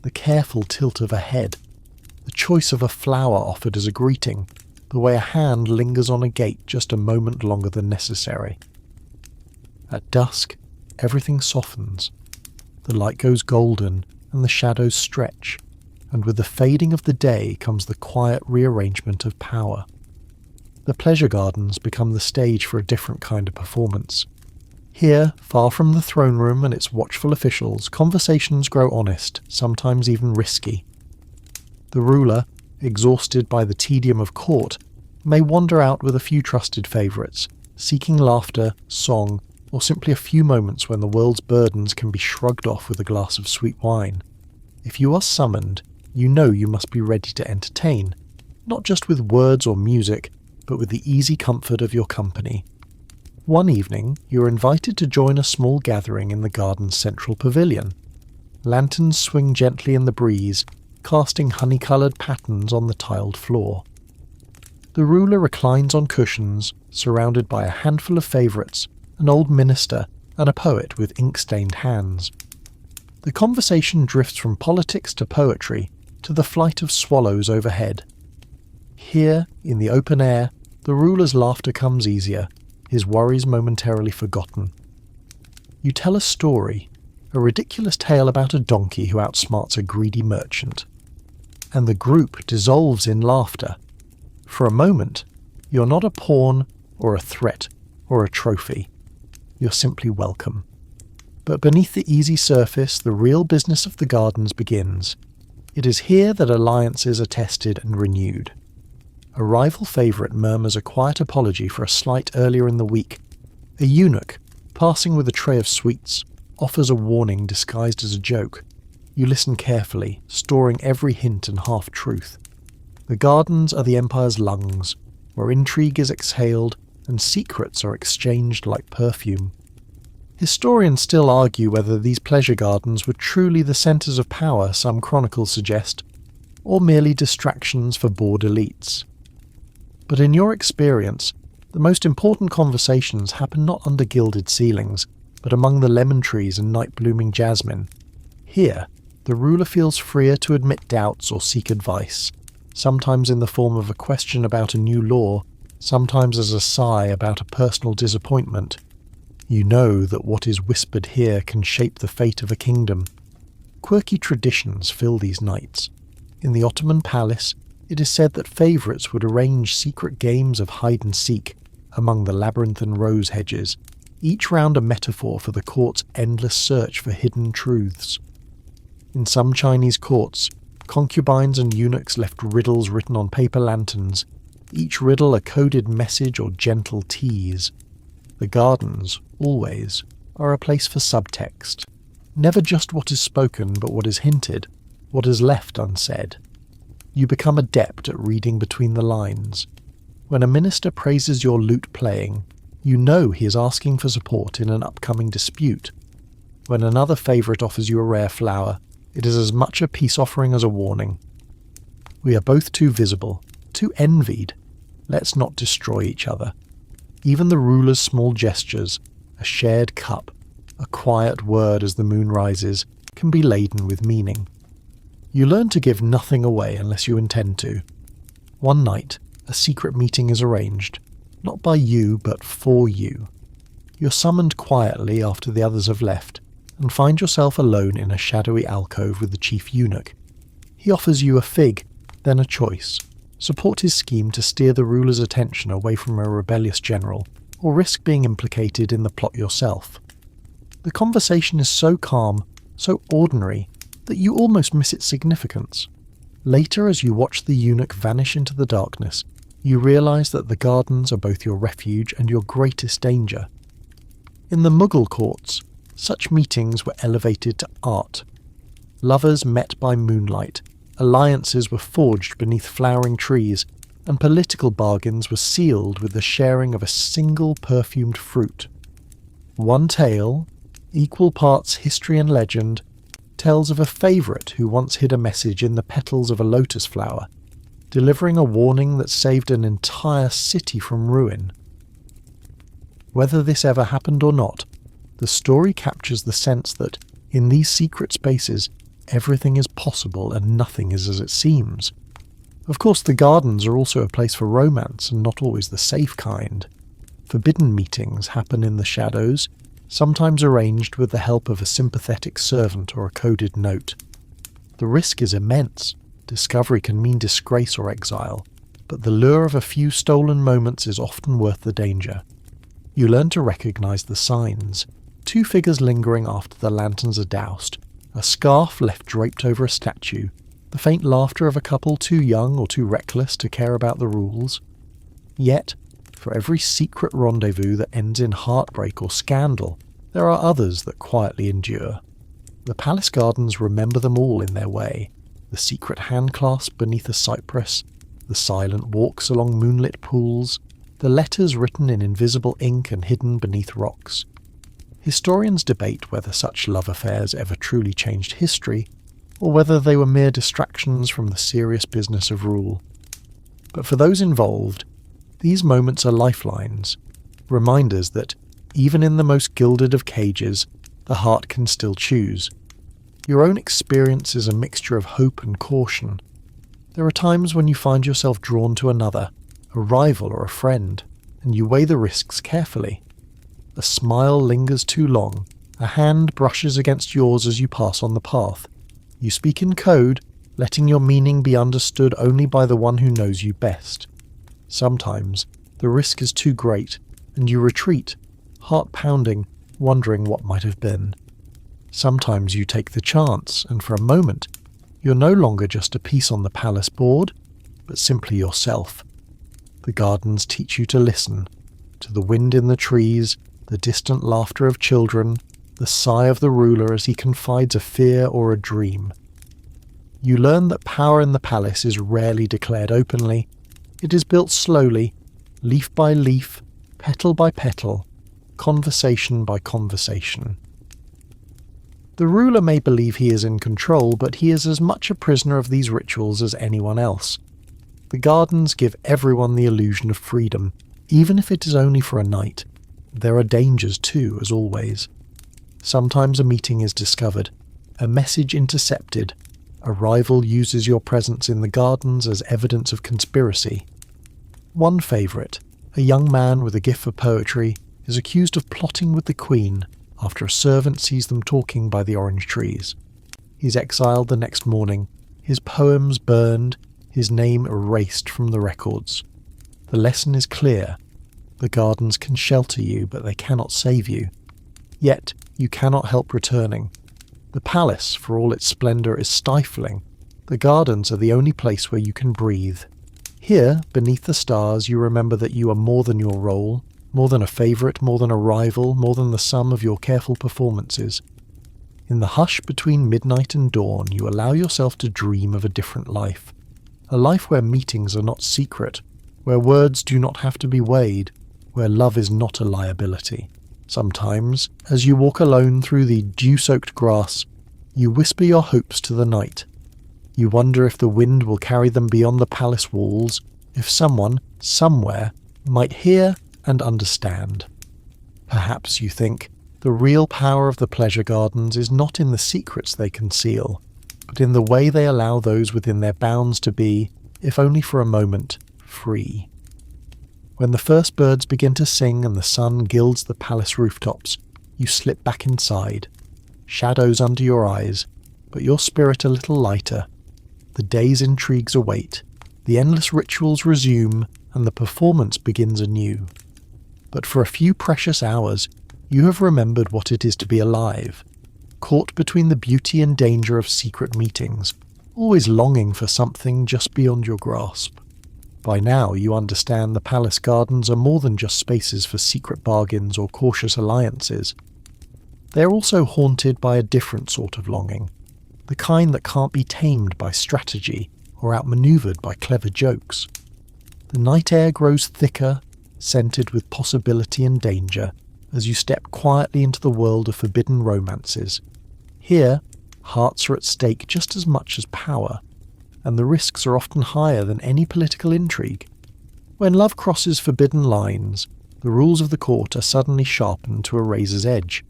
the careful tilt of a head, the choice of a flower offered as a greeting, the way a hand lingers on a gate just a moment longer than necessary. At dusk, everything softens. The light goes golden and the shadows stretch, and with the fading of the day comes the quiet rearrangement of power. The pleasure gardens become the stage for a different kind of performance. Here, far from the throne room and its watchful officials, conversations grow honest, sometimes even risky. The ruler, exhausted by the tedium of court, may wander out with a few trusted favourites, seeking laughter, song, or simply a few moments when the world's burdens can be shrugged off with a glass of sweet wine. If you are summoned, you know you must be ready to entertain, not just with words or music, but with the easy comfort of your company. One evening, you are invited to join a small gathering in the garden's central pavilion. Lanterns swing gently in the breeze, casting honey-coloured patterns on the tiled floor. The ruler reclines on cushions, surrounded by a handful of favourites, an old minister, and a poet with ink-stained hands. The conversation drifts from politics to poetry, to the flight of swallows overhead. Here, in the open air, the ruler's laughter comes easier, his worries momentarily forgotten. You tell a story, a ridiculous tale about a donkey who outsmarts a greedy merchant. And the group dissolves in laughter. For a moment, you're not a pawn, or a threat, or a trophy. You're simply welcome. But beneath the easy surface, the real business of the gardens begins. It is here that alliances are tested and renewed. A rival favourite murmurs a quiet apology for a slight earlier in the week. A eunuch, passing with a tray of sweets, offers a warning disguised as a joke. You listen carefully, storing every hint and half-truth. The gardens are the empire's lungs, where intrigue is exhaled and secrets are exchanged like perfume. Historians still argue whether these pleasure gardens were truly the centres of power some chronicles suggest, or merely distractions for bored elites. But in your experience, the most important conversations happen not under gilded ceilings, but among the lemon trees and night-blooming jasmine. Here, the ruler feels freer to admit doubts or seek advice, sometimes in the form of a question about a new law, sometimes as a sigh about a personal disappointment. You know that what is whispered here can shape the fate of a kingdom. Quirky traditions fill these nights. In the Ottoman palace, it is said that favourites would arrange secret games of hide-and-seek among the labyrinthine rose hedges, each round a metaphor for the court's endless search for hidden truths. In some Chinese courts, concubines and eunuchs left riddles written on paper lanterns, each riddle a coded message or gentle tease. The gardens, always, are a place for subtext. Never just what is spoken, but what is hinted, what is left unsaid. You become adept at reading between the lines. When a minister praises your lute playing, you know he is asking for support in an upcoming dispute. When another favourite offers you a rare flower, it is as much a peace offering as a warning. We are both too visible, too envied. Let's not destroy each other. Even the ruler's small gestures, a shared cup, a quiet word as the moon rises, can be laden with meaning. You learn to give nothing away unless you intend to. One night, a secret meeting is arranged, not by you but for you. You're summoned quietly after the others have left, and find yourself alone in a shadowy alcove with the chief eunuch. He offers you a fig, then a choice. Support his scheme to steer the ruler's attention away from a rebellious general, or risk being implicated in the plot yourself. The conversation is so calm, so ordinary, that you almost miss its significance. Later, as you watch the eunuch vanish into the darkness, you realise that the gardens are both your refuge and your greatest danger. In the Mughal courts, such meetings were elevated to art. Lovers met by moonlight, alliances were forged beneath flowering trees, and political bargains were sealed with the sharing of a single perfumed fruit. One tale, equal parts history and legend, tells of a favourite who once hid a message in the petals of a lotus flower, delivering a warning that saved an entire city from ruin. Whether this ever happened or not, the story captures the sense that, in these secret spaces, everything is possible and nothing is as it seems. Of course, the gardens are also a place for romance, and not always the safe kind. Forbidden meetings happen in the shadows, sometimes arranged with the help of a sympathetic servant or a coded note. The risk is immense. Discovery can mean disgrace or exile, but the lure of a few stolen moments is often worth the danger. You learn to recognise the signs. 2 figures lingering after the lanterns are doused, a scarf left draped over a statue, the faint laughter of a couple too young or too reckless to care about the rules. Yet, for every secret rendezvous that ends in heartbreak or scandal, there are others that quietly endure. The palace gardens remember them all in their way. The secret handclasp beneath a cypress, the silent walks along moonlit pools, the letters written in invisible ink and hidden beneath rocks. Historians debate whether such love affairs ever truly changed history, or whether they were mere distractions from the serious business of rule. But for those involved, these moments are lifelines, reminders that, even in the most gilded of cages, the heart can still choose. Your own experience is a mixture of hope and caution. There are times when you find yourself drawn to another, a rival or a friend, and you weigh the risks carefully. A smile lingers too long, a hand brushes against yours as you pass on the path. You speak in code, letting your meaning be understood only by the one who knows you best. Sometimes, the risk is too great, and you retreat, heart pounding, wondering what might have been. Sometimes you take the chance, and for a moment, you're no longer just a piece on the palace board, but simply yourself. The gardens teach you to listen, to the wind in the trees, the distant laughter of children, the sigh of the ruler as he confides a fear or a dream. You learn that power in the palace is rarely declared openly. It is built slowly, leaf by leaf, petal by petal, conversation by conversation. The ruler may believe he is in control, but he is as much a prisoner of these rituals as anyone else. The gardens give everyone the illusion of freedom, even if it is only for a night. There are dangers too, as always. Sometimes a meeting is discovered, a message intercepted, a rival uses your presence in the gardens as evidence of conspiracy. One favourite, a young man with a gift for poetry, is accused of plotting with the queen after a servant sees them talking by the orange trees. He's exiled the next morning, his poems burned, his name erased from the records. The lesson is clear. The gardens can shelter you, but they cannot save you. Yet, you cannot help returning. The palace, for all its splendour, is stifling. The gardens are the only place where you can breathe. Here, beneath the stars, you remember that you are more than your role, more than a favourite, more than a rival, more than the sum of your careful performances. In the hush between midnight and dawn, you allow yourself to dream of a different life. A life where meetings are not secret, where words do not have to be weighed, where love is not a liability. Sometimes, as you walk alone through the dew-soaked grass, you whisper your hopes to the night. You wonder if the wind will carry them beyond the palace walls, if someone, somewhere, might hear and understand. Perhaps, you think, the real power of the pleasure gardens is not in the secrets they conceal, but in the way they allow those within their bounds to be, if only for a moment, free. When the first birds begin to sing and the sun gilds the palace rooftops, you slip back inside, shadows under your eyes, but your spirit a little lighter. The day's intrigues await, the endless rituals resume, and the performance begins anew. But for a few precious hours, you have remembered what it is to be alive, caught between the beauty and danger of secret meetings, always longing for something just beyond your grasp. By now you understand the palace gardens are more than just spaces for secret bargains or cautious alliances. They are also haunted by a different sort of longing, the kind that can't be tamed by strategy or outmaneuvered by clever jokes. The night air grows thicker, scented with possibility and danger, as you step quietly into the world of forbidden romances. Here, hearts are at stake just as much as power, and the risks are often higher than any political intrigue. When love crosses forbidden lines, the rules of the court are suddenly sharpened to a razor's edge.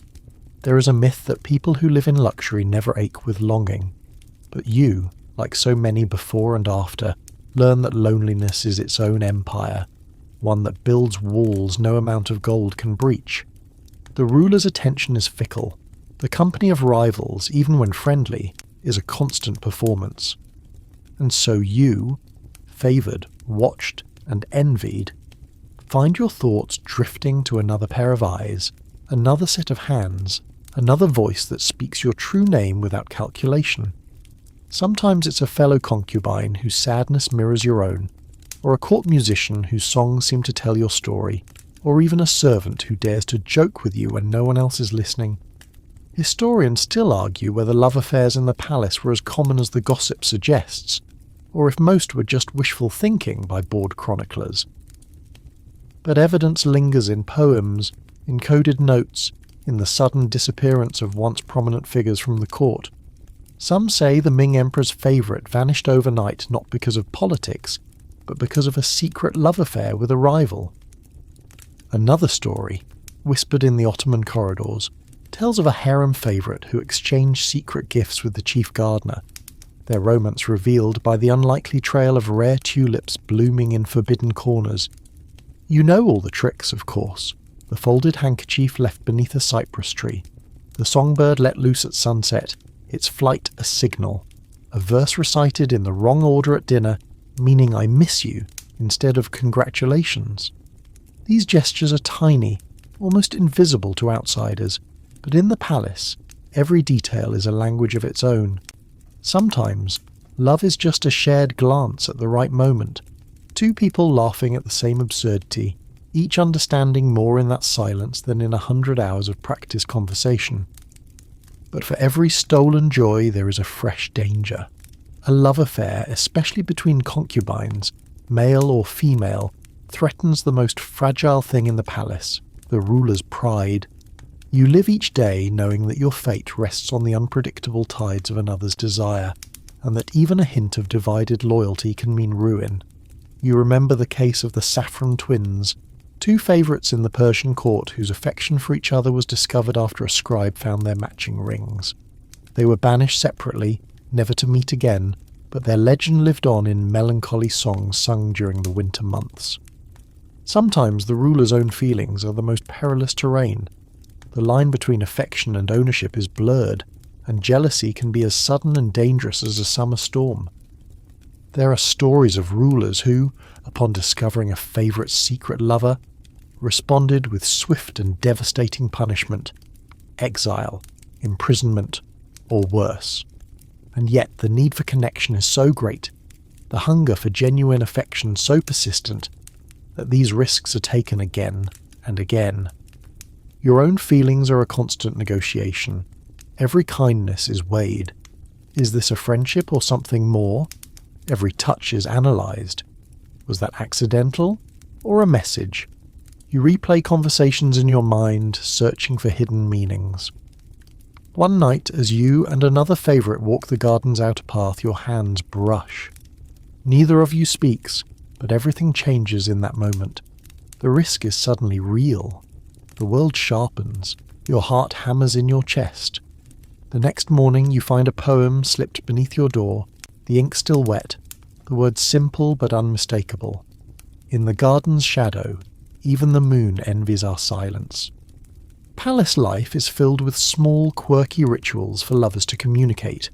There is a myth that people who live in luxury never ache with longing, but you, like so many before and after, learn that loneliness is its own empire, one that builds walls no amount of gold can breach. The ruler's attention is fickle. The company of rivals, even when friendly, is a constant performance. And so you, favoured, watched, and envied, find your thoughts drifting to another pair of eyes, another set of hands, another voice that speaks your true name without calculation. Sometimes it's a fellow concubine whose sadness mirrors your own, or a court musician whose songs seem to tell your story, or even a servant who dares to joke with you when no one else is listening. Historians still argue whether love affairs in the palace were as common as the gossip suggests, or if most were just wishful thinking by bored chroniclers. But evidence lingers in poems, in coded notes, in the sudden disappearance of once prominent figures from the court. Some say the Ming Emperor's favourite vanished overnight not because of politics, but because of a secret love affair with a rival. Another story, whispered in the Ottoman corridors, tells of a harem favourite who exchanged secret gifts with the chief gardener, their romance revealed by the unlikely trail of rare tulips blooming in forbidden corners. You know all the tricks, of course. The folded handkerchief left beneath a cypress tree, the songbird let loose at sunset, its flight a signal, a verse recited in the wrong order at dinner, meaning I miss you, instead of congratulations. These gestures are tiny, almost invisible to outsiders, but in the palace, every detail is a language of its own. Sometimes, love is just a shared glance at the right moment, two people laughing at the same absurdity, each understanding more in that silence than in 100 hours of practiced conversation. But for every stolen joy there is a fresh danger. A love affair, especially between concubines, male or female, threatens the most fragile thing in the palace, the ruler's pride. You live each day knowing that your fate rests on the unpredictable tides of another's desire, and that even a hint of divided loyalty can mean ruin. You remember the case of the Saffron twins, two favourites in the Persian court whose affection for each other was discovered after a scribe found their matching rings. They were banished separately, never to meet again, but their legend lived on in melancholy songs sung during the winter months. Sometimes the ruler's own feelings are the most perilous terrain. The line between affection and ownership is blurred, and jealousy can be as sudden and dangerous as a summer storm. There are stories of rulers who, upon discovering a favourite's secret lover, responded with swift and devastating punishment, exile, imprisonment, or worse. And yet the need for connection is so great, the hunger for genuine affection so persistent, that these risks are taken again and again. Your own feelings are a constant negotiation. Every kindness is weighed. Is this a friendship or something more? Every touch is analysed. Was that accidental or a message? You replay conversations in your mind, searching for hidden meanings. One night, as you and another favourite walk the garden's outer path, your hands brush. Neither of you speaks, but everything changes in that moment. The risk is suddenly real. The world sharpens. Your heart hammers in your chest. The next morning you find a poem slipped beneath your door, the ink still wet, the words simple but unmistakable. In the garden's shadow, even the moon envies our silence. Palace life is filled with small, quirky rituals for lovers to communicate.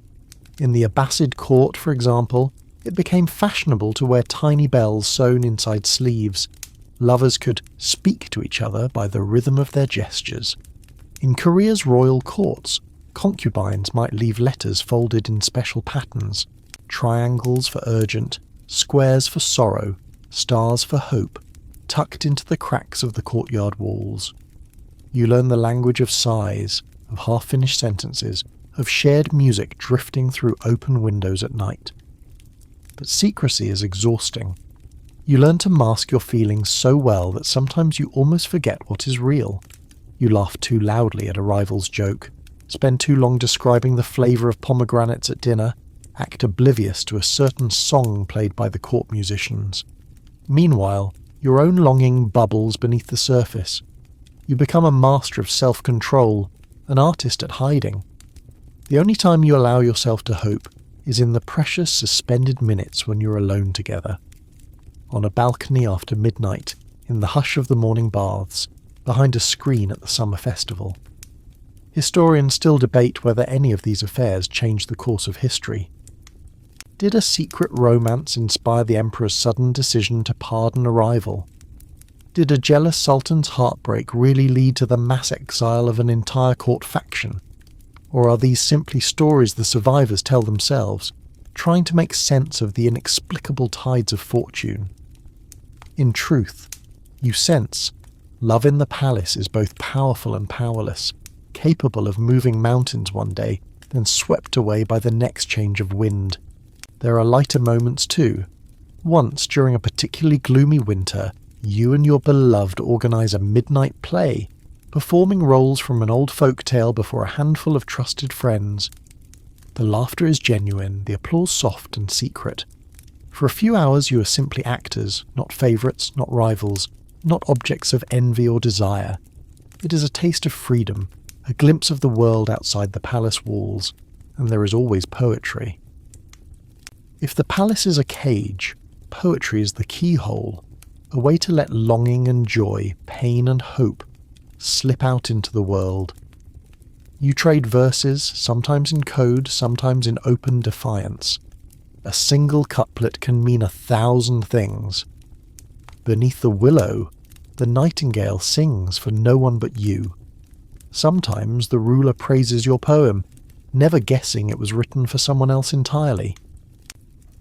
In the Abbasid court, for example, it became fashionable to wear tiny bells sewn inside sleeves. Lovers could speak to each other by the rhythm of their gestures. In Korea's royal courts, concubines might leave letters folded in special patterns, triangles for urgent, squares for sorrow, stars for hope, tucked into the cracks of the courtyard walls. You learn the language of sighs, of half-finished sentences, of shared music drifting through open windows at night. But secrecy is exhausting. You learn to mask your feelings so well that sometimes you almost forget what is real. You laugh too loudly at a rival's joke, spend too long describing the flavour of pomegranates at dinner, act oblivious to a certain song played by the court musicians. Meanwhile, your own longing bubbles beneath the surface. You become a master of self-control, an artist at hiding. The only time you allow yourself to hope is in the precious suspended minutes when you're alone together. On a balcony after midnight, in the hush of the morning baths, behind a screen at the summer festival. Historians still debate whether any of these affairs changed the course of history. Did a secret romance inspire the emperor's sudden decision to pardon a rival? Did a jealous sultan's heartbreak really lead to the mass exile of an entire court faction? Or are these simply stories the survivors tell themselves, trying to make sense of the inexplicable tides of fortune? In truth, you sense, love in the palace is both powerful and powerless, capable of moving mountains one day, then swept away by the next change of wind. There are lighter moments too. Once, during a particularly gloomy winter, you and your beloved organise a midnight play, performing roles from an old folk tale before a handful of trusted friends. The laughter is genuine, the applause soft and secret. For a few hours you are simply actors, not favourites, not rivals, not objects of envy or desire. It is a taste of freedom, a glimpse of the world outside the palace walls, and there is always poetry. If the palace is a cage, poetry is the keyhole, a way to let longing and joy, pain and hope slip out into the world. You trade verses, sometimes in code, sometimes in open defiance. A single couplet can mean 1,000 things. Beneath the willow, the nightingale sings for no one but you. Sometimes the ruler praises your poem, never guessing it was written for someone else entirely.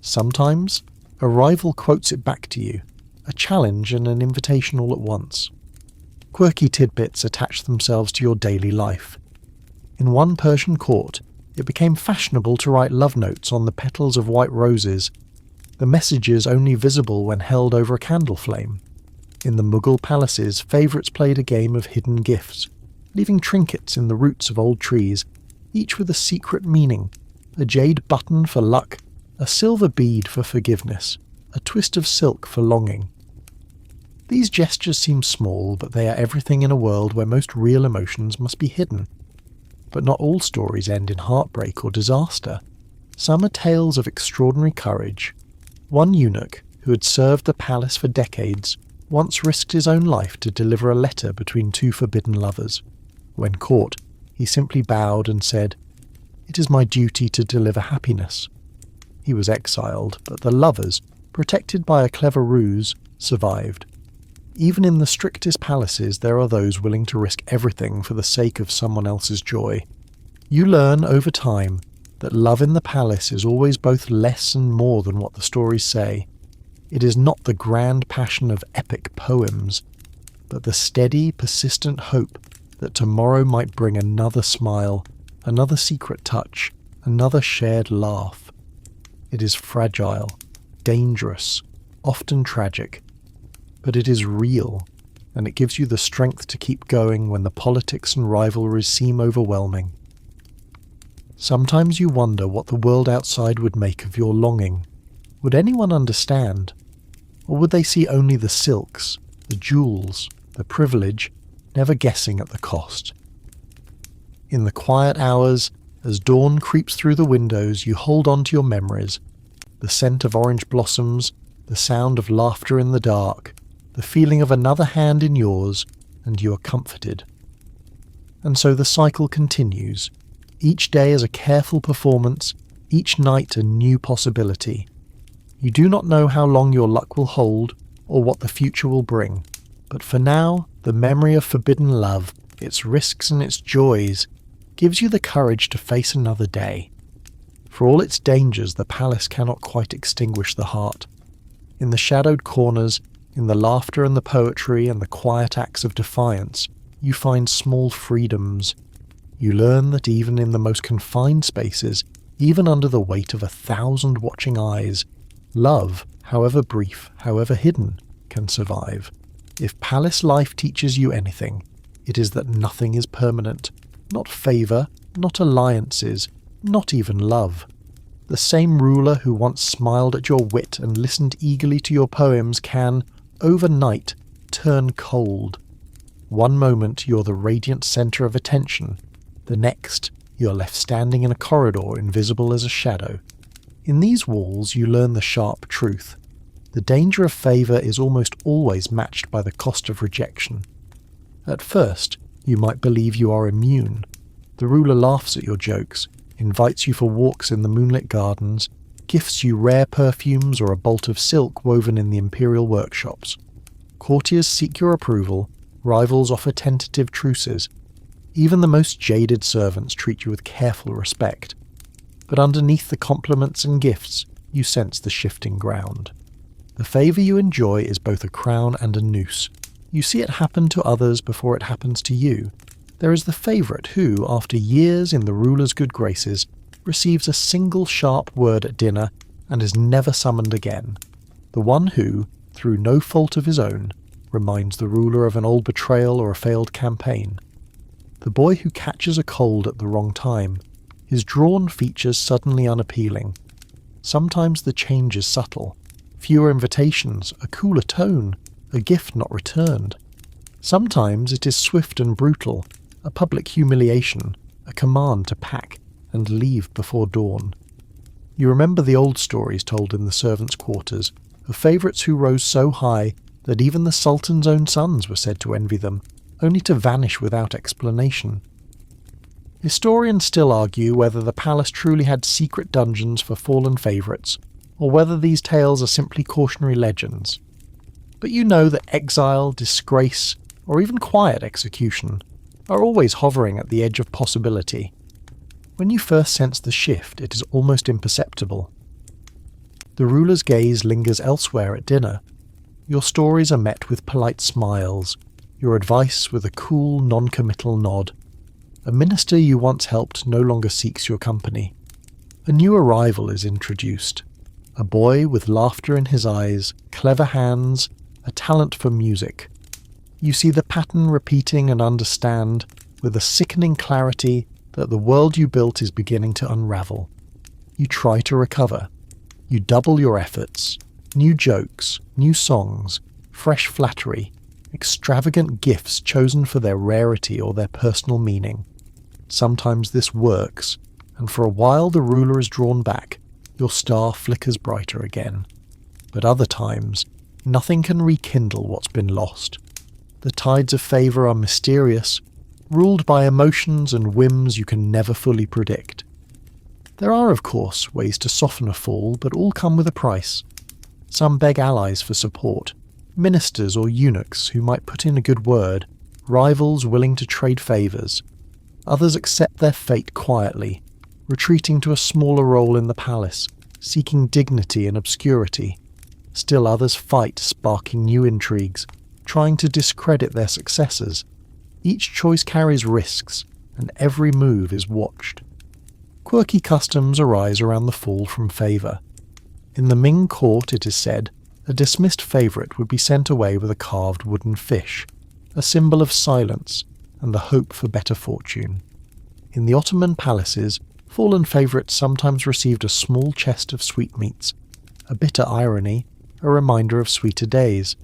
Sometimes a rival quotes it back to you, a challenge and an invitation all at once. Quirky tidbits attach themselves to your daily life. In one Persian court, it became fashionable to write love notes on the petals of white roses, the messages only visible when held over a candle flame. In the Mughal palaces, favourites played a game of hidden gifts, leaving trinkets in the roots of old trees, each with a secret meaning, a jade button for luck, a silver bead for forgiveness, a twist of silk for longing. These gestures seem small, but they are everything in a world where most real emotions must be hidden. But not all stories end in heartbreak or disaster. Some are tales of extraordinary courage. One eunuch, who had served the palace for decades, once risked his own life to deliver a letter between two forbidden lovers. When caught, he simply bowed and said, It is my duty to deliver happiness. He was exiled, but the lovers, protected by a clever ruse, survived. Even in the strictest palaces, there are those willing to risk everything for the sake of someone else's joy. You learn over time that love in the palace is always both less and more than what the stories say. It is not the grand passion of epic poems, but the steady, persistent hope that tomorrow might bring another smile, another secret touch, another shared laugh. It is fragile, dangerous, often tragic, but it is real, and it gives you the strength to keep going when the politics and rivalries seem overwhelming. Sometimes you wonder what the world outside would make of your longing. Would anyone understand? Or would they see only the silks, the jewels, the privilege, never guessing at the cost? In the quiet hours, as dawn creeps through the windows, you hold on to your memories. The scent of orange blossoms, the sound of laughter in the dark, the feeling of another hand in yours, and you are comforted. And so the cycle continues. Each day is a careful performance, each night a new possibility. You do not know how long your luck will hold, or what the future will bring, but for now, the memory of forbidden love, its risks and its joys, gives you the courage to face another day. For all its dangers, the palace cannot quite extinguish the heart. In the shadowed corners, in the laughter and the poetry and the quiet acts of defiance, you find small freedoms. You learn that even in the most confined spaces, even under the weight of 1,000 watching eyes, love, however brief, however hidden, can survive. If palace life teaches you anything, it is that nothing is permanent. Not favour, not alliances, not even love. The same ruler who once smiled at your wit and listened eagerly to your poems can, overnight, turn cold. One moment you're the radiant centre of attention, the next you're left standing in a corridor invisible as a shadow. In these walls you learn the sharp truth. The danger of favour is almost always matched by the cost of rejection. At first, you might believe you are immune. The ruler laughs at your jokes, invites you for walks in the moonlit gardens, gifts you rare perfumes or a bolt of silk woven in the imperial workshops. Courtiers seek your approval, rivals offer tentative truces. Even the most jaded servants treat you with careful respect. But underneath the compliments and gifts, you sense the shifting ground. The favour you enjoy is both a crown and a noose. You see it happen to others before it happens to you. There is the favourite who, after years in the ruler's good graces, receives a single sharp word at dinner and is never summoned again. The one who, through no fault of his own, reminds the ruler of an old betrayal or a failed campaign. The boy who catches a cold at the wrong time, his drawn features suddenly unappealing. Sometimes the change is subtle. Fewer invitations, a cooler tone, a gift not returned. Sometimes it is swift and brutal, a public humiliation, a command to pack and leave before dawn. You remember the old stories told in the servants' quarters of favourites who rose so high that even the sultan's own sons were said to envy them, only to vanish without explanation. Historians still argue whether the palace truly had secret dungeons for fallen favourites, or whether these tales are simply cautionary legends. But you know that exile, disgrace, or even quiet execution are always hovering at the edge of possibility. When you first sense the shift, it is almost imperceptible. The ruler's gaze lingers elsewhere at dinner. Your stories are met with polite smiles, your advice with a cool, non-committal nod. A minister you once helped no longer seeks your company. A new arrival is introduced. A boy with laughter in his eyes, clever hands, a talent for music. You see the pattern repeating and understand, with a sickening clarity, that the world you built is beginning to unravel. You try to recover. You double your efforts. New jokes, new songs, fresh flattery, extravagant gifts chosen for their rarity or their personal meaning. Sometimes this works, and for a while the ruler is drawn back, your star flickers brighter again. But other times, nothing can rekindle what's been lost. The tides of favour are mysterious, ruled by emotions and whims you can never fully predict. There are, of course, ways to soften a fall, but all come with a price. Some beg allies for support, ministers or eunuchs who might put in a good word, rivals willing to trade favours. Others accept their fate quietly, retreating to a smaller role in the palace, seeking dignity in obscurity. Still others fight, sparking new intrigues, trying to discredit their successors. Each choice carries risks, and every move is watched. Quirky customs arise around the fall from favour. In the Ming court, it is said, a dismissed favourite would be sent away with a carved wooden fish, a symbol of silence and the hope for better fortune. In the Ottoman palaces, fallen favourites sometimes received a small chest of sweetmeats, a bitter irony, a reminder of sweeter days.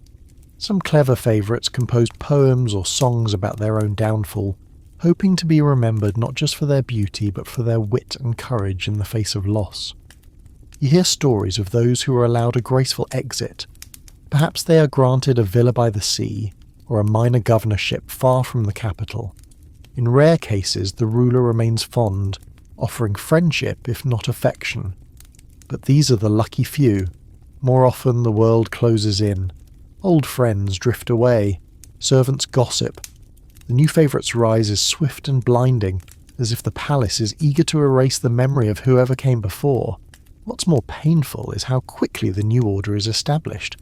Some clever favourites composed poems or songs about their own downfall, hoping to be remembered not just for their beauty but for their wit and courage in the face of loss. You hear stories of those who are allowed a graceful exit. Perhaps they are granted a villa by the sea, or a minor governorship far from the capital. In rare cases, the ruler remains fond, offering friendship if not affection. But these are the lucky few. More often the world closes in. Old friends drift away. Servants gossip. The new favourite's rise is swift and blinding, as if the palace is eager to erase the memory of whoever came before. What's more painful is how quickly the new order is established.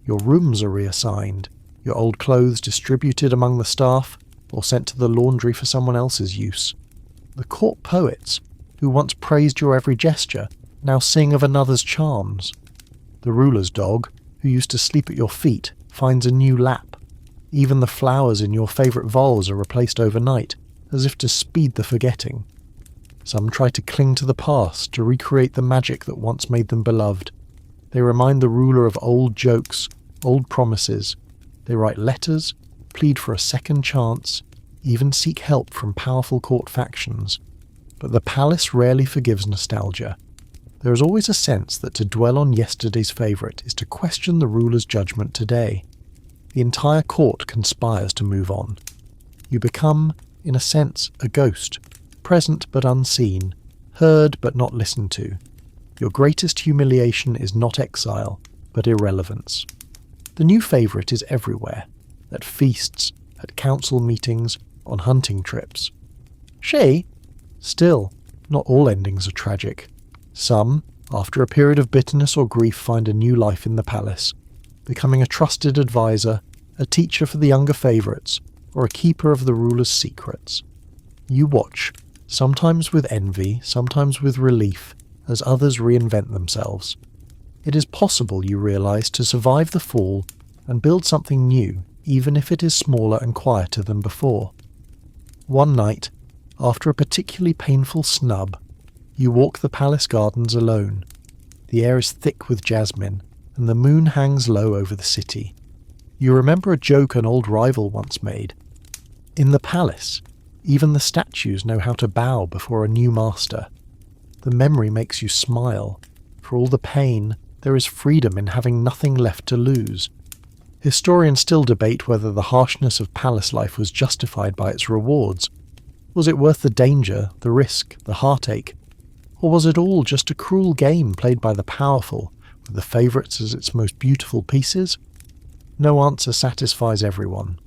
Your rooms are reassigned, your old clothes distributed among the staff, or sent to the laundry for someone else's use. The court poets, who once praised your every gesture, now sing of another's charms. The ruler's dog, who used to sleep at your feet, finds a new lap. Even the flowers in your favourite vase are replaced overnight, as if to speed the forgetting. Some try to cling to the past, to recreate the magic that once made them beloved. They remind the ruler of old jokes, old promises. They write letters, plead for a second chance, even seek help from powerful court factions. But the palace rarely forgives nostalgia. There is always a sense that to dwell on yesterday's favourite is to question the ruler's judgment today. The entire court conspires to move on. You become, in a sense, a ghost, present but unseen, heard but not listened to. Your greatest humiliation is not exile, but irrelevance. The new favourite is everywhere, at feasts, at council meetings, on hunting trips. Still, not all endings are tragic. Some, after a period of bitterness or grief, find a new life in the palace, becoming a trusted advisor, a teacher for the younger favourites, or a keeper of the ruler's secrets. You watch, sometimes with envy, sometimes with relief, as others reinvent themselves. It is possible, you realise, to survive the fall and build something new, even if it is smaller and quieter than before. One night, after a particularly painful snub, you walk the palace gardens alone. The air is thick with jasmine, and the moon hangs low over the city. You remember a joke an old rival once made. In the palace, even the statues know how to bow before a new master. The memory makes you smile. For all the pain, there is freedom in having nothing left to lose. Historians still debate whether the harshness of palace life was justified by its rewards. Was it worth the danger, the risk, the heartache? Or was it all just a cruel game played by the powerful, with the favourites as its most beautiful pieces? No answer satisfies everyone.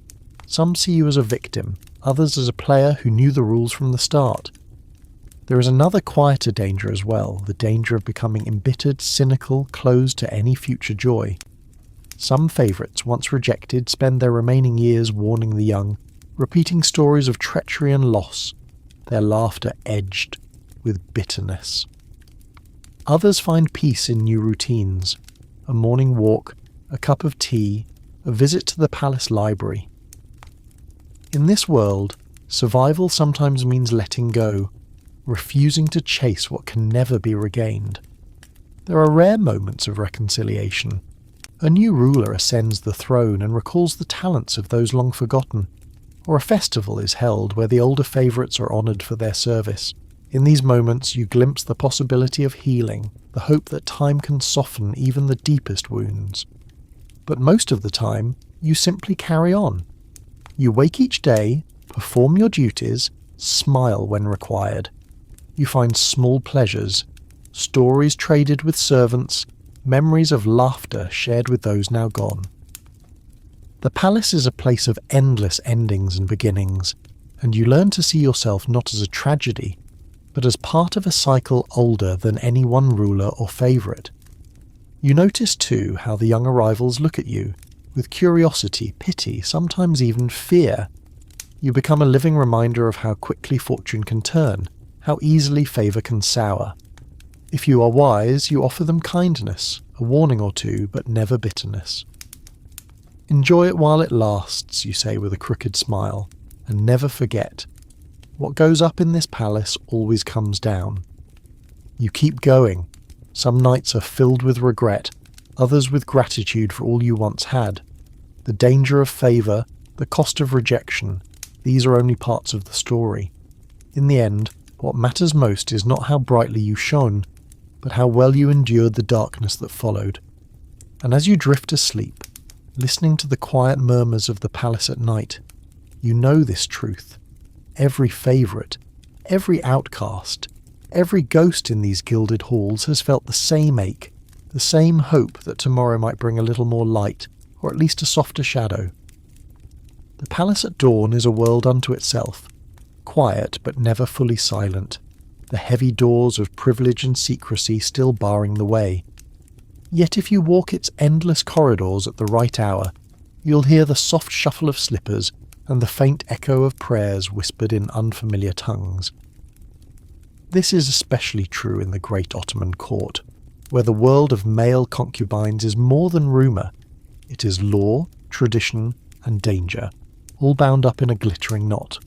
Some see you as a victim, others as a player who knew the rules from the start. There is another quieter danger as well, the danger of becoming embittered, cynical, closed to any future joy. Some favourites, once rejected, spend their remaining years warning the young, repeating stories of treachery and loss, their laughter edged with bitterness. Others find peace in new routines, a morning walk, a cup of tea, a visit to the palace library. In this world, survival sometimes means letting go, refusing to chase what can never be regained. There are rare moments of reconciliation. A new ruler ascends the throne and recalls the talents of those long forgotten, or a festival is held where the older favourites are honoured for their service. In these moments you glimpse the possibility of healing, the hope that time can soften even the deepest wounds. But most of the time, you simply carry on. You wake each day, perform your duties, smile when required. you find small pleasures, stories traded with servants, memories of laughter shared with those now gone. The palace is a place of endless endings and beginnings, and you learn to see yourself not as a tragedy, but as part of a cycle older than any one ruler or favourite. You notice too how the young arrivals look at you, with curiosity, pity, sometimes even fear. You become a living reminder of how quickly fortune can turn, how easily favour can sour. If you are wise, you offer them kindness, a warning or two, but never bitterness. Enjoy it while it lasts, you say with a crooked smile, and never forget. What goes up in this palace always comes down. You keep going. Some nights are filled with regret, others with gratitude for all you once had. The danger of favour, the cost of rejection, these are only parts of the story. In the end, what matters most is not how brightly you shone, but how well you endured the darkness that followed. And as you drift asleep, listening to the quiet murmurs of the palace at night, you know this truth. Every favourite, every outcast, every ghost in these gilded halls has felt the same ache, the same hope that tomorrow might bring a little more light, or at least a softer shadow. The palace at dawn is a world unto itself, quiet but never fully silent, the heavy doors of privilege and secrecy still barring the way. Yet if you walk its endless corridors at the right hour, you'll hear the soft shuffle of slippers and the faint echo of prayers whispered in unfamiliar tongues. This is especially true in the great Ottoman court, where the world of male concubines is more than rumour. It is law, tradition, and danger, all bound up in a glittering knot.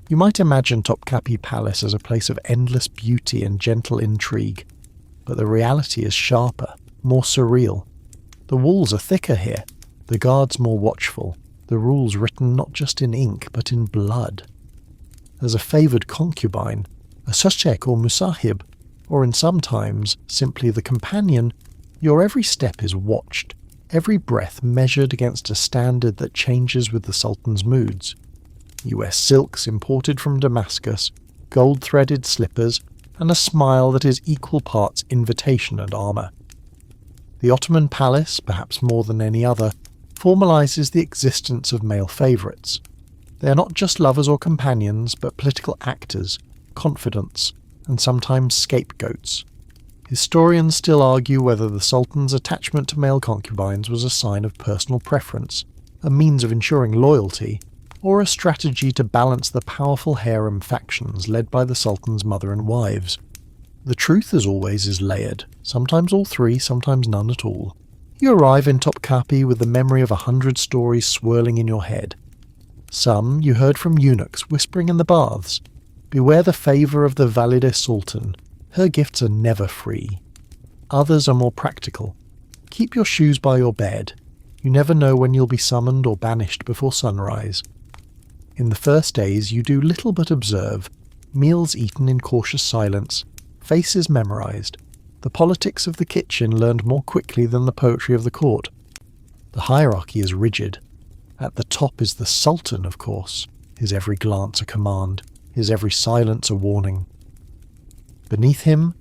You might imagine Topkapi Palace as a place of endless beauty and gentle intrigue, but the reality is sharper, more surreal. The walls are thicker here, the guards more watchful, the rules written not just in ink but in blood. As a favoured concubine, a sashek or musahib, or in some times simply the companion, your every step is watched, every breath measured against a standard that changes with the sultan's moods. You wear silks imported from Damascus, gold-threaded slippers, and a smile that is equal parts invitation and armour. The Ottoman palace, perhaps more than any other, formalises the existence of male favourites. They are not just lovers or companions, but political actors, confidants, and sometimes scapegoats. Historians still argue whether the Sultan's attachment to male concubines was a sign of personal preference, a means of ensuring loyalty, or a strategy to balance the powerful harem factions led by the Sultan's mother and wives. The truth, as always, is layered, sometimes all three, sometimes none at all. You arrive in Topkapi with the memory of 100 stories swirling in your head. Some you heard from eunuchs whispering in the baths. Beware the favour of the valide sultan. Her gifts are never free. Others are more practical. Keep your shoes by your bed. You never know when you'll be summoned or banished before sunrise. In the first days you do little but observe, meals eaten in cautious silence, faces memorised, the politics of the kitchen learned more quickly than the poetry of the court. The hierarchy is rigid. At the top is the sultan, of course, his every glance a command, his every silence a warning. Beneath him,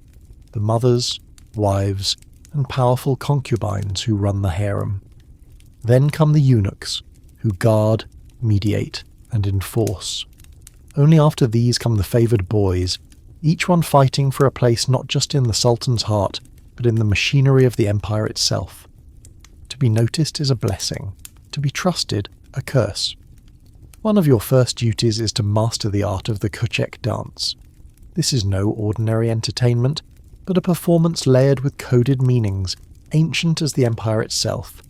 the mothers, wives, and powerful concubines who run the harem. Then come the eunuchs, who guard, mediate, and enforce. Only after these come the favoured boys, each one fighting for a place not just in the Sultan's heart, but in the machinery of the empire itself. To be noticed is a blessing, to be trusted a curse. One of your first duties is to master the art of the Kochek dance. This is no ordinary entertainment, but a performance layered with coded meanings, ancient as the empire itself.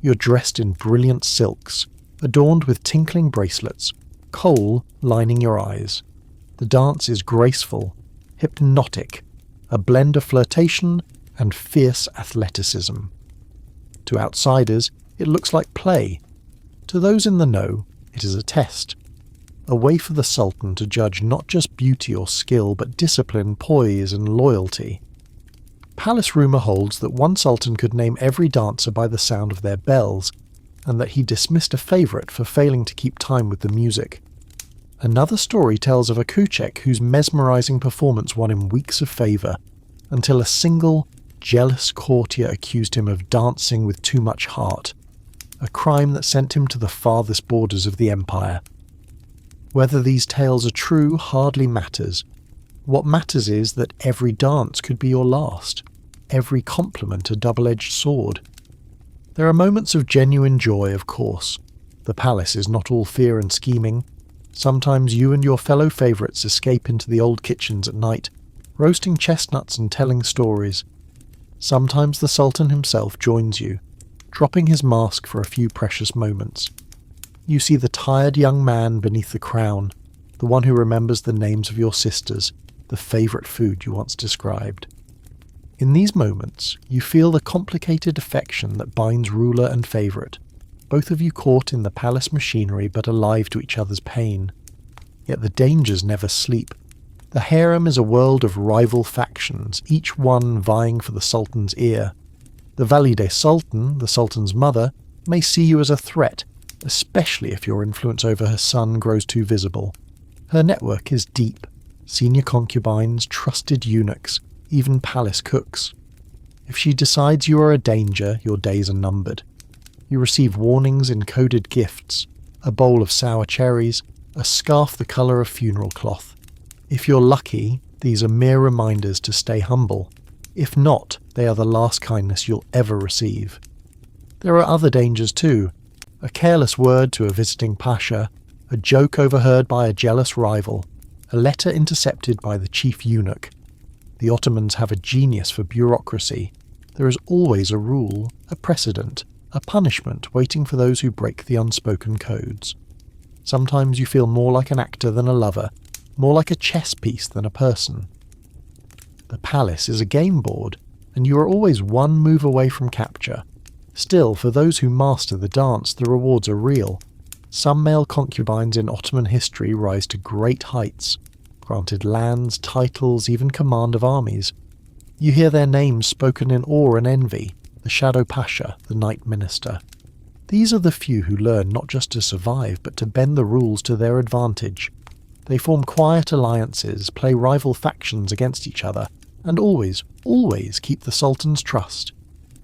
You're dressed in brilliant silks, adorned with tinkling bracelets, kohl lining your eyes. The dance is graceful, hypnotic, a blend of flirtation and fierce athleticism. To outsiders, it looks like play. To those in the know, it is a test. A way for the Sultan to judge not just beauty or skill, but discipline, poise, and loyalty. Palace rumour holds that one Sultan could name every dancer by the sound of their bells, and that he dismissed a favourite for failing to keep time with the music. Another story tells of a Kuchek whose mesmerizing performance won him weeks of favour, until a single, jealous courtier accused him of dancing with too much heart, a crime that sent him to the farthest borders of the empire. Whether these tales are true hardly matters. What matters is that every dance could be your last, every compliment a double-edged sword. There are moments of genuine joy, of course. The palace is not all fear and scheming. Sometimes you and your fellow favourites escape into the old kitchens at night, roasting chestnuts and telling stories. Sometimes the Sultan himself joins you, dropping his mask for a few precious moments. You see the tired young man beneath the crown, the one who remembers the names of your sisters, the favourite food you once described. In these moments, you feel the complicated affection that binds ruler and favourite, both of you caught in the palace machinery but alive to each other's pain. Yet the dangers never sleep. The harem is a world of rival factions, each one vying for the Sultan's ear. The Valide Sultan, the Sultan's mother, may see you as a threat, especially if your influence over her son grows too visible. Her network is deep. Senior concubines, trusted eunuchs, even palace cooks. If she decides you are a danger, your days are numbered. You receive warnings in coded gifts, a bowl of sour cherries, a scarf the colour of funeral cloth. If you're lucky, these are mere reminders to stay humble. If not, they are the last kindness you'll ever receive. There are other dangers too. A careless word to a visiting pasha, a joke overheard by a jealous rival, a letter intercepted by the chief eunuch. The Ottomans have a genius for bureaucracy. There is always a rule, a precedent, a punishment waiting for those who break the unspoken codes. Sometimes you feel more like an actor than a lover, more like a chess piece than a person. The palace is a game board, and you are always one move away from capture. Still, for those who master the dance, the rewards are real. Some male concubines in Ottoman history rise to great heights, granted lands, titles, even command of armies. You hear their names spoken in awe and envy, the Shadow Pasha, the Night Minister. These are the few who learn not just to survive, but to bend the rules to their advantage. They form quiet alliances, play rival factions against each other, and always, always keep the Sultan's trust.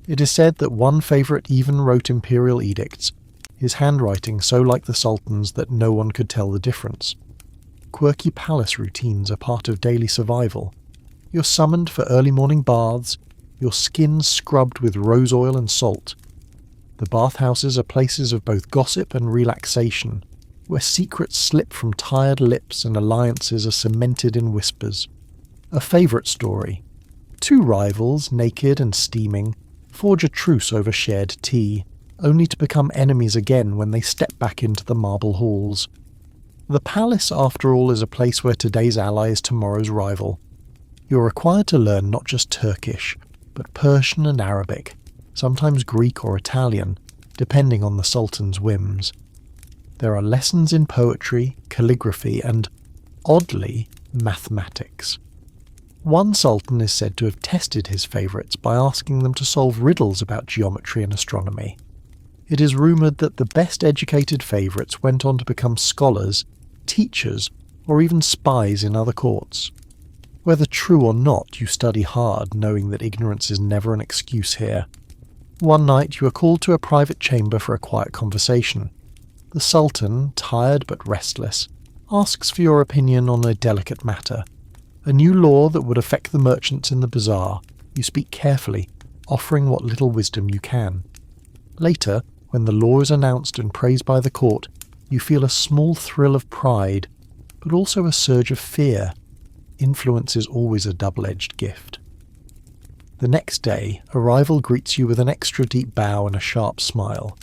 It is said that one favourite even wrote imperial edicts, his handwriting so like the Sultan's that no one could tell the difference. Quirky palace routines are part of daily survival. You're summoned for early morning baths, your skin scrubbed with rose oil and salt. The bathhouses are places of both gossip and relaxation, where secrets slip from tired lips and alliances are cemented in whispers. A favourite story. Two rivals, naked and steaming, forge a truce over shared tea, only to become enemies again when they step back into the marble halls. The palace, after all, is a place where today's ally is tomorrow's rival. You're required to learn not just Turkish, but Persian and Arabic, sometimes Greek or Italian, depending on the Sultan's whims. There are lessons in poetry, calligraphy, and, oddly, mathematics. One Sultan is said to have tested his favourites by asking them to solve riddles about geometry and astronomy. It is rumoured that the best educated favourites went on to become scholars, teachers, or even spies in other courts. Whether true or not, you study hard, knowing that ignorance is never an excuse here. One night you are called to a private chamber for a quiet conversation. The Sultan, tired but restless, asks for your opinion on a delicate matter. A new law that would affect the merchants in the bazaar. You speak carefully, offering what little wisdom you can. Later, when the law is announced and praised by the court, you feel a small thrill of pride, but also a surge of fear. Influence is always a double-edged gift. The next day, a rival greets you with an extra deep bow and a sharp smile.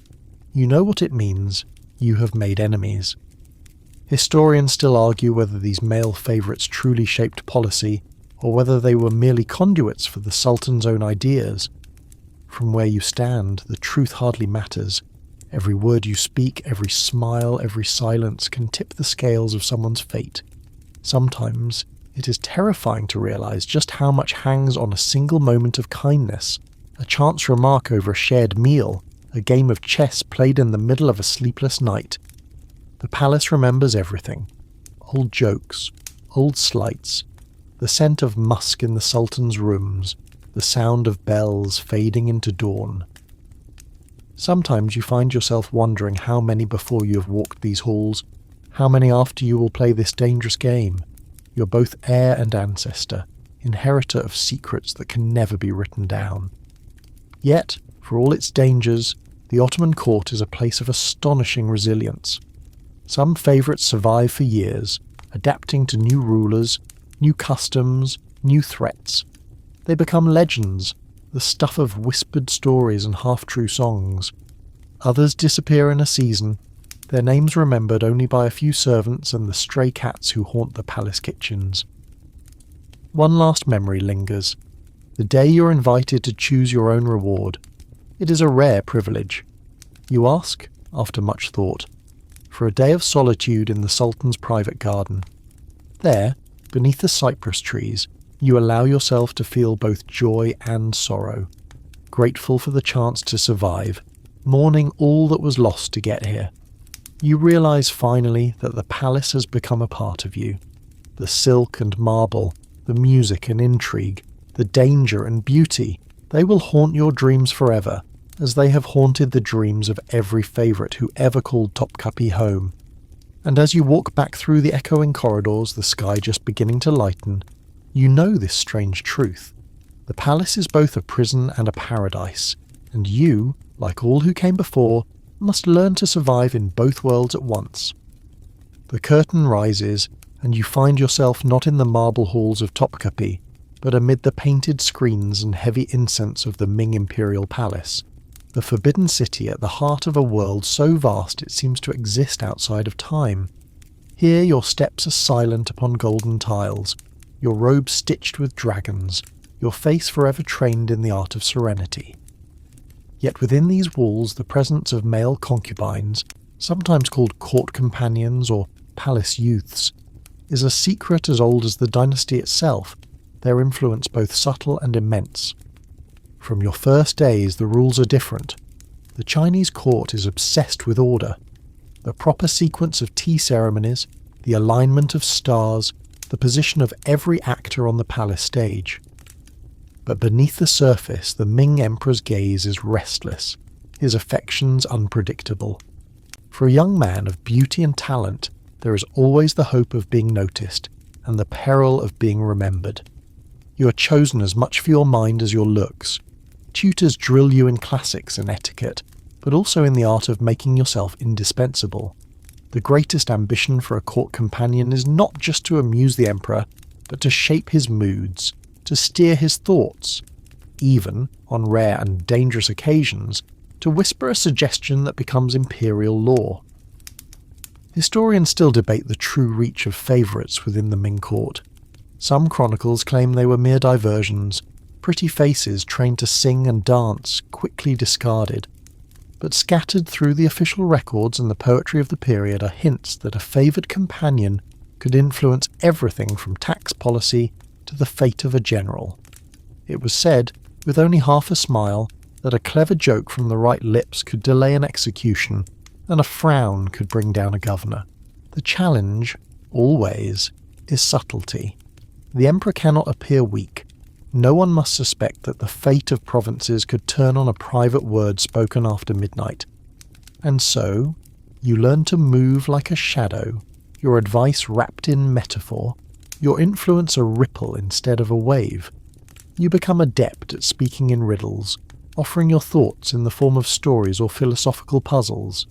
You know what it means. You have made enemies. Historians still argue whether these male favourites truly shaped policy, or whether they were merely conduits for the Sultan's own ideas. From where you stand, the truth hardly matters. Every word you speak, every smile, every silence can tip the scales of someone's fate. Sometimes it is terrifying to realise just how much hangs on a single moment of kindness, a chance remark over a shared meal, a game of chess played in the middle of a sleepless night. The palace remembers everything. old jokes, old slights, the scent of musk in the sultan's rooms, the sound of bells fading into dawn. Sometimes you find yourself wondering how many before you have walked these halls, how many after you will play this dangerous game. You're both heir and ancestor, inheritor of secrets that can never be written down. Yet, for all its dangers, the Ottoman court is a place of astonishing resilience. Some favourites survive for years, adapting to new rulers, new customs, new threats. They become legends, the stuff of whispered stories and half-true songs. Others disappear in a season, their names remembered only by a few servants and the stray cats who haunt the palace kitchens. One last memory lingers. The day you're invited to choose your own reward. It is a rare privilege. You ask, after much thought, for a day of solitude in the Sultan's private garden. There, beneath the cypress trees, you allow yourself to feel both joy and sorrow, grateful for the chance to survive, mourning all that was lost to get here. You realise finally that the palace has become a part of you. The silk and marble, the music and intrigue, the danger and beauty, they will haunt your dreams forever, as they have haunted the dreams of every favourite who ever called Topkapi home. And as you walk back through the echoing corridors, the sky just beginning to lighten, you know this strange truth. The palace is both a prison and a paradise, and you, like all who came before, must learn to survive in both worlds at once. The curtain rises, and you find yourself not in the marble halls of Topkapi, but amid the painted screens and heavy incense of the Ming imperial palace, the forbidden city at the heart of a world so vast it seems to exist outside of time. Here your steps are silent upon golden tiles, your robe stitched with dragons, your face forever trained in the art of serenity. Yet within these walls the presence of male concubines, sometimes called court companions or palace youths, is a secret as old as the dynasty itself, their influence both subtle and immense. From your first days the rules are different. The Chinese court is obsessed with order. The proper sequence of tea ceremonies, the alignment of stars, the position of every actor on the palace stage. But beneath the surface, the Ming emperor's gaze is restless, his affections unpredictable. For a young man of beauty and talent, there is always the hope of being noticed, and the peril of being remembered. You are chosen as much for your mind as your looks. Tutors drill you in classics and etiquette, but also in the art of making yourself indispensable. The greatest ambition for a court companion is not just to amuse the emperor, but to shape his moods, to steer his thoughts, even, on rare and dangerous occasions, to whisper a suggestion that becomes imperial law. Historians still debate the true reach of favourites within the Ming court. Some chronicles claim they were mere diversions, pretty faces trained to sing and dance, quickly discarded. But scattered through the official records and the poetry of the period are hints that a favoured companion could influence everything from tax policy to the fate of a general. It was said, with only half a smile, that a clever joke from the right lips could delay an execution, and a frown could bring down a governor. The challenge, always, is subtlety. The emperor cannot appear weak. No one must suspect that the fate of provinces could turn on a private word spoken after midnight. And so, you learn to move like a shadow, your advice wrapped in metaphor, your influence a ripple instead of a wave. You become adept at speaking in riddles, offering your thoughts in the form of stories or philosophical puzzles.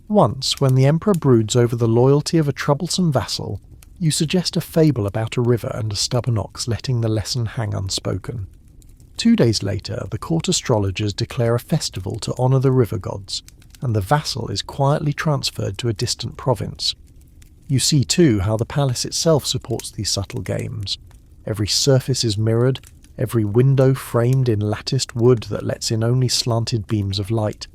Once, when the emperor broods over the loyalty of a troublesome vassal, you suggest a fable about a river and a stubborn ox letting the lesson hang unspoken. 2 days later, the court astrologers declare a festival to honour the river gods, and the vassal is quietly transferred to a distant province. You see too how the palace itself supports these subtle games. Every surface is mirrored, every window framed in latticed wood that lets in only slanted beams of light.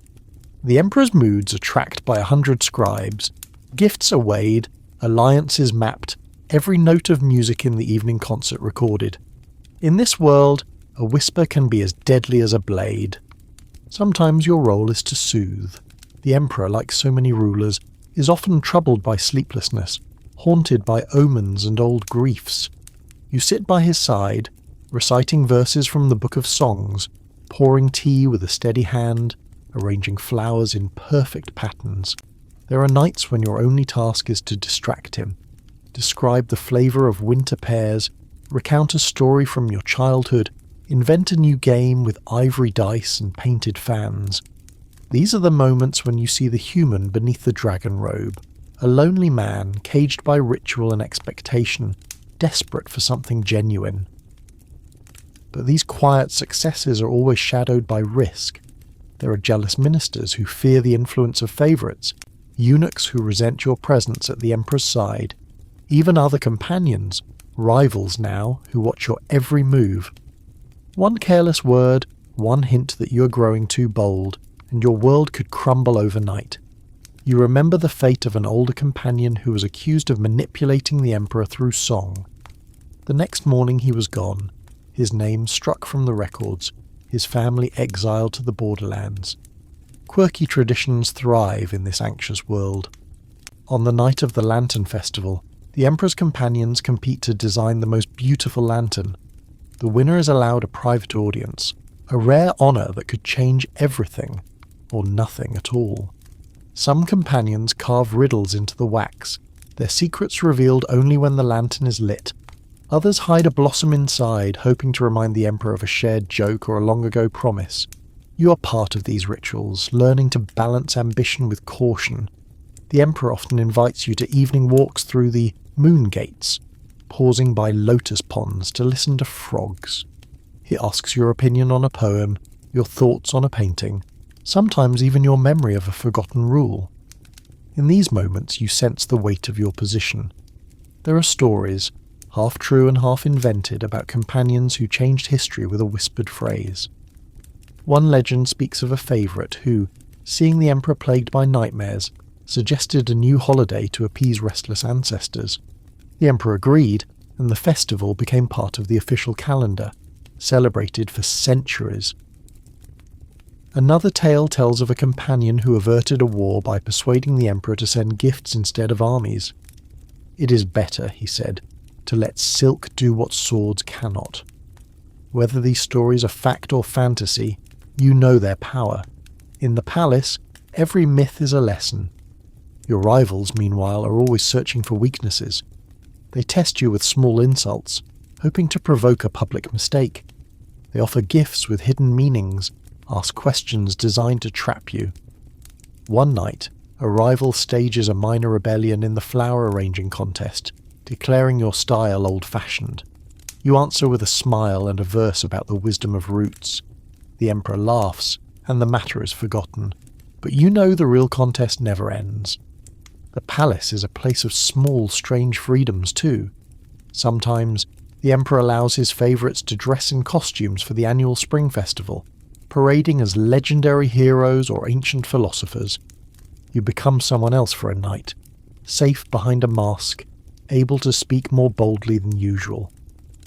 The emperor's moods are tracked by 100 scribes, gifts are weighed, alliances mapped, every note of music in the evening concert recorded. In this world, a whisper can be as deadly as a blade. Sometimes your role is to soothe. The emperor, like so many rulers, is often troubled by sleeplessness, haunted by omens and old griefs. You sit by his side, reciting verses from the Book of Songs, pouring tea with a steady hand, arranging flowers in perfect patterns. There are nights when your only task is to distract him, describe the flavour of winter pears, recount a story from your childhood, invent a new game with ivory dice and painted fans. These are the moments when you see the human beneath the dragon robe, a lonely man caged by ritual and expectation, desperate for something genuine. But these quiet successes are always shadowed by risk. There are jealous ministers who fear the influence of favourites, eunuchs who resent your presence at the emperor's side, even other companions, rivals now, who watch your every move. One careless word, one hint that you are growing too bold, and your world could crumble overnight. You remember the fate of an older companion who was accused of manipulating the emperor through song. The next morning he was gone, his name struck from the records, his family exiled to the borderlands. Quirky traditions thrive in this anxious world. On the night of the Lantern Festival, the Emperor's companions compete to design the most beautiful lantern. The winner is allowed a private audience, a rare honour that could change everything, or nothing at all. Some companions carve riddles into the wax, their secrets revealed only when the lantern is lit. Others hide a blossom inside, hoping to remind the Emperor of a shared joke or a long-ago promise. You are part of these rituals, learning to balance ambition with caution. The Emperor often invites you to evening walks through the moon gates, pausing by lotus ponds to listen to frogs. He asks your opinion on a poem, your thoughts on a painting, sometimes even your memory of a forgotten rule. In these moments you sense the weight of your position. There are stories, half true and half invented, about companions who changed history with a whispered phrase. One legend speaks of a favourite who, seeing the Emperor plagued by nightmares, suggested a new holiday to appease restless ancestors. The Emperor agreed, and the festival became part of the official calendar, celebrated for centuries. Another tale tells of a companion who averted a war by persuading the Emperor to send gifts instead of armies. "It is better," he said, "to let silk do what swords cannot." Whether these stories are fact or fantasy, you know their power. In the palace, every myth is a lesson. Your rivals, meanwhile, are always searching for weaknesses. They test you with small insults, hoping to provoke a public mistake. They offer gifts with hidden meanings, ask questions designed to trap you. One night, a rival stages a minor rebellion in the flower arranging contest, declaring your style old-fashioned. You answer with a smile and a verse about the wisdom of roots. The Emperor laughs, and the matter is forgotten. But you know the real contest never ends. The palace is a place of small, strange freedoms too. Sometimes, the Emperor allows his favourites to dress in costumes for the annual spring festival, parading as legendary heroes or ancient philosophers. You become someone else for a night, safe behind a mask, able to speak more boldly than usual.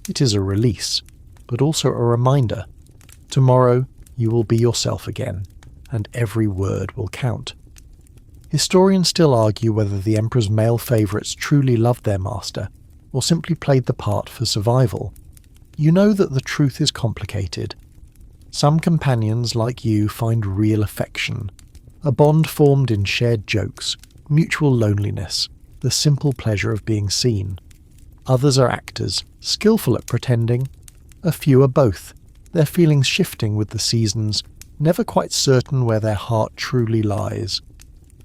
It is a release, but also a reminder. Tomorrow, you will be yourself again, and every word will count. Historians still argue whether the Emperor's male favourites truly loved their master, or simply played the part for survival. You know that the truth is complicated. Some companions, like you, find real affection, a bond formed in shared jokes, mutual loneliness, the simple pleasure of being seen. Others are actors, skillful at pretending. A few are both, their feelings shifting with the seasons, never quite certain where their heart truly lies.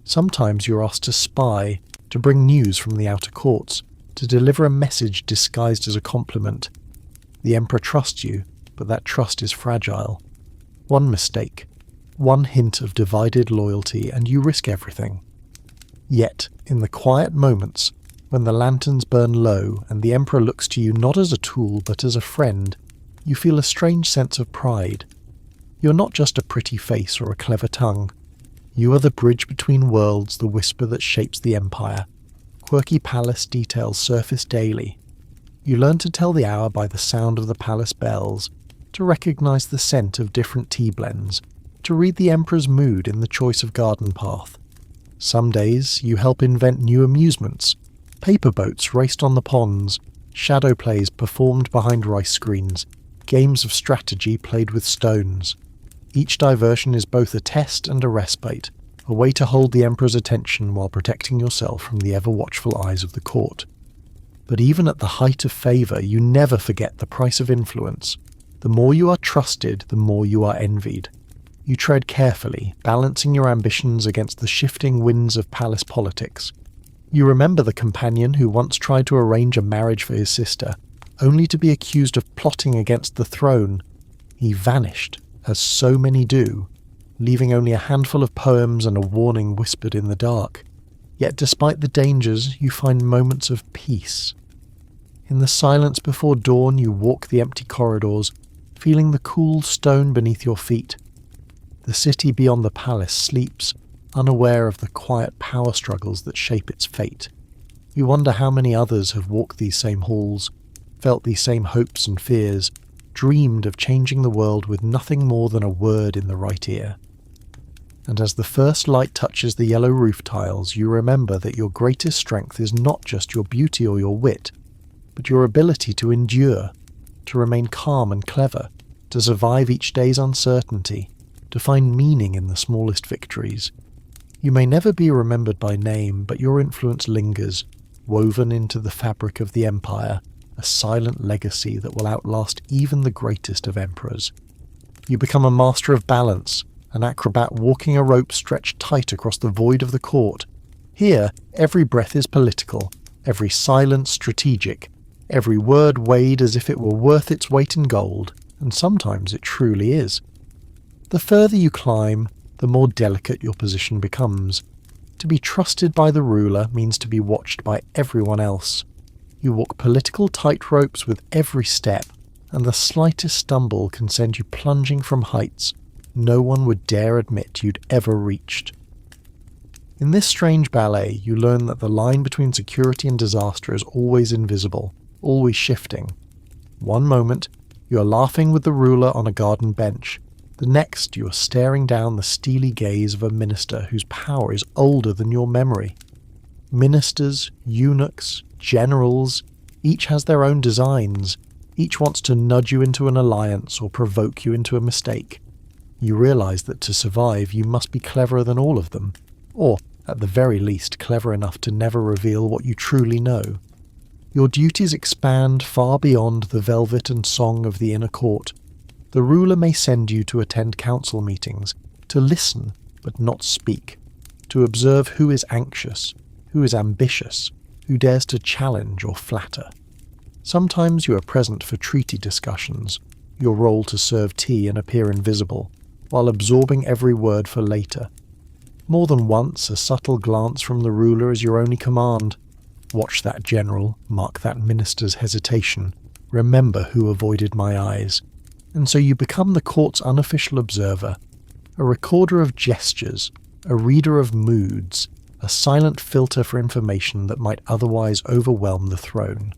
Sometimes you're asked to spy, to bring news from the outer courts, to deliver a message disguised as a compliment. The Emperor trusts you, but that trust is fragile. One mistake, one hint of divided loyalty, and you risk everything. Yet, in the quiet moments, when the lanterns burn low and the Emperor looks to you not as a tool but as a friend, you feel a strange sense of pride. You're not just a pretty face or a clever tongue. You are the bridge between worlds, the whisper that shapes the empire. Quirky palace details surface daily. You learn to tell the hour by the sound of the palace bells, to recognise the scent of different tea blends, to read the Emperor's mood in the choice of garden path. Some days you help invent new amusements, Paper boats raced on the ponds, shadow plays performed behind rice screens, games of strategy played with stones. Each diversion is both a test and a respite, a way to hold the Emperor's attention while protecting yourself from the ever-watchful eyes of the court. But even at the height of favour, you never forget the price of influence. The more you are trusted, the more you are envied. You tread carefully, balancing your ambitions against the shifting winds of palace politics. You remember the companion who once tried to arrange a marriage for his sister, only to be accused of plotting against the throne. He vanished, as so many do, leaving only a handful of poems and a warning whispered in the dark. Yet despite the dangers, you find moments of peace. In the silence before dawn, you walk the empty corridors, feeling the cool stone beneath your feet. The city beyond the palace sleeps, unaware of the quiet power struggles that shape its fate. You wonder how many others have walked these same halls, felt these same hopes and fears, dreamed of changing the world with nothing more than a word in the right ear. And as the first light touches the yellow roof tiles, you remember that your greatest strength is not just your beauty or your wit, but your ability to endure, to remain calm and clever, to survive each day's uncertainty, to find meaning in the smallest victories. You may never be remembered by name, but your influence lingers, woven into the fabric of the empire, a silent legacy that will outlast even the greatest of emperors. You become a master of balance, an acrobat walking a rope stretched tight across the void of the court. Here, every breath is political, every silence strategic, every word weighed as if it were worth its weight in gold, and sometimes it truly is. The further you climb, the more delicate your position becomes. To be trusted by the ruler means to be watched by everyone else. You walk political tightropes with every step, and the slightest stumble can send you plunging from heights no one would dare admit you'd ever reached. In this strange ballet, you learn that the line between security and disaster is always invisible, always shifting. One moment, you are laughing with the ruler on a garden bench. The next, you are staring down the steely gaze of a minister whose power is older than your memory. Ministers, eunuchs, generals, each has their own designs. Each wants to nudge you into an alliance or provoke you into a mistake. You realise that to survive you must be cleverer than all of them, or, at the very least, clever enough to never reveal what you truly know. Your duties expand far beyond the velvet and song of the inner court. The ruler may send you to attend council meetings, to listen but not speak, to observe who is anxious, who is ambitious, who dares to challenge or flatter. Sometimes you are present for treaty discussions, your role to serve tea and appear invisible, while absorbing every word for later. More than once, a subtle glance from the ruler is your only command. Watch that general, mark that minister's hesitation, remember who avoided my eyes. And so you become the court's unofficial observer, a recorder of gestures, a reader of moods, a silent filter for information that might otherwise overwhelm the throne.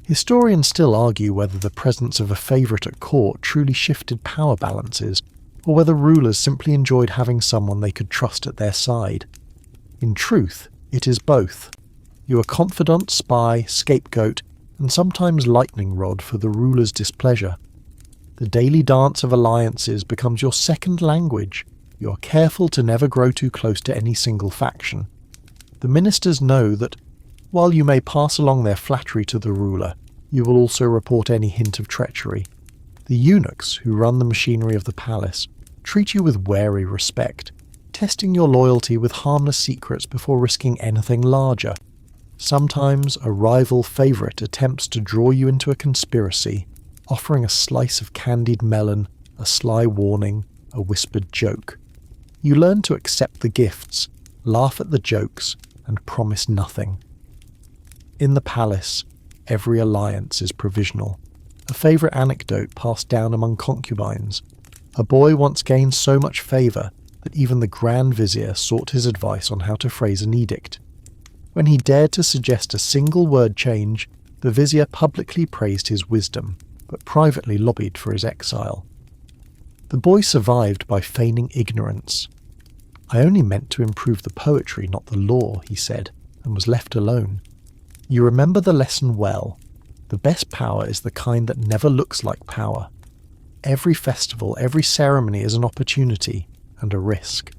Historians still argue whether the presence of a favourite at court truly shifted power balances, or whether rulers simply enjoyed having someone they could trust at their side. In truth, it is both. You are confidant, spy, scapegoat, and sometimes lightning rod for the ruler's displeasure. The daily dance of alliances becomes your second language. You are careful to never grow too close to any single faction. The ministers know that, while you may pass along their flattery to the ruler, you will also report any hint of treachery. The eunuchs, who run the machinery of the palace, treat you with wary respect, testing your loyalty with harmless secrets before risking anything larger. Sometimes a rival favourite attempts to draw you into a conspiracy, offering a slice of candied melon, a sly warning, a whispered joke. You learn to accept the gifts, laugh at the jokes, and promise nothing. In the palace, every alliance is provisional. A favourite anecdote passed down among concubines. A boy once gained so much favour that even the Grand Vizier sought his advice on how to phrase an edict. When he dared to suggest a single word change, the Vizier publicly praised his wisdom, but privately lobbied for his exile. The boy survived by feigning ignorance. "I only meant to improve the poetry, not the law," he said, and was left alone. You remember the lesson well. The best power is the kind that never looks like power. Every festival, every ceremony is an opportunity and a risk.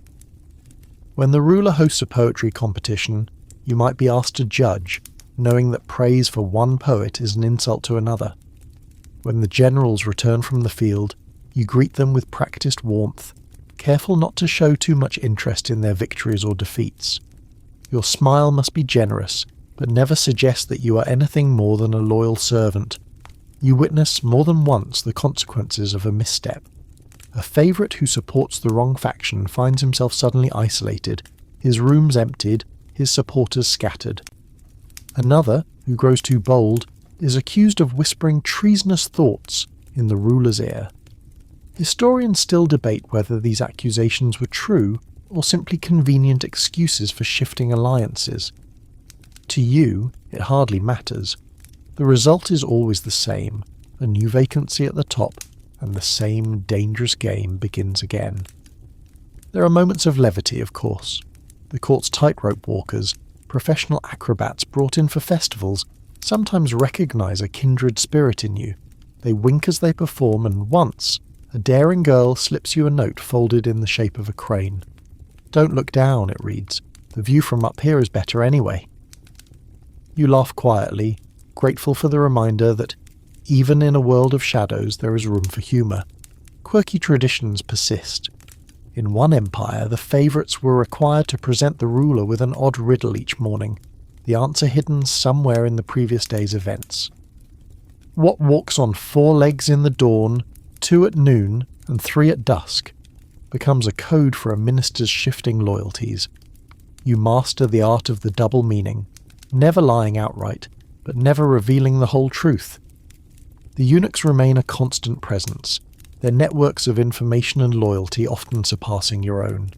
When the ruler hosts a poetry competition, you might be asked to judge, knowing that praise for one poet is an insult to another. When the generals return from the field, you greet them with practiced warmth, careful not to show too much interest in their victories or defeats. Your smile must be generous, but never suggest that you are anything more than a loyal servant. You witness more than once the consequences of a misstep. A favourite who supports the wrong faction finds himself suddenly isolated, his rooms emptied, his supporters scattered. Another, who grows too bold, is accused of whispering treasonous thoughts in the ruler's ear. Historians still debate whether these accusations were true or simply convenient excuses for shifting alliances. To you, it hardly matters. The result is always the same, a new vacancy at the top, and the same dangerous game begins again. There are moments of levity, of course. The court's tightrope walkers, professional acrobats brought in for festivals, sometimes recognise a kindred spirit in you. They wink as they perform, and once, a daring girl slips you a note folded in the shape of a crane. "Don't look down," it reads. "The view from up here is better anyway." You laugh quietly, grateful for the reminder that even in a world of shadows there is room for humour. Quirky traditions persist. In one empire, the favourites were required to present the ruler with an odd riddle each morning, the answer hidden somewhere in the previous day's events. What walks on 4 legs in the dawn, 2 at noon, and 3 at dusk becomes a code for a minister's shifting loyalties. You master the art of the double meaning, never lying outright, but never revealing the whole truth. The eunuchs remain a constant presence, their networks of information and loyalty often surpassing your own.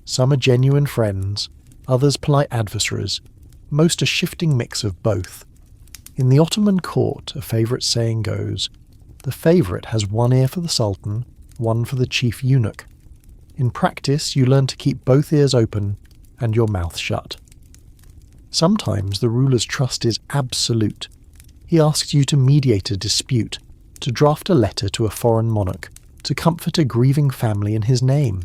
Some are genuine friends, others polite adversaries, most a shifting mix of both. In the Ottoman court, a favourite saying goes, "The favourite has one ear for the sultan, one for the chief eunuch." In practice, you learn to keep both ears open and your mouth shut. Sometimes the ruler's trust is absolute. He asks you to mediate a dispute, to draft a letter to a foreign monarch, to comfort a grieving family in his name.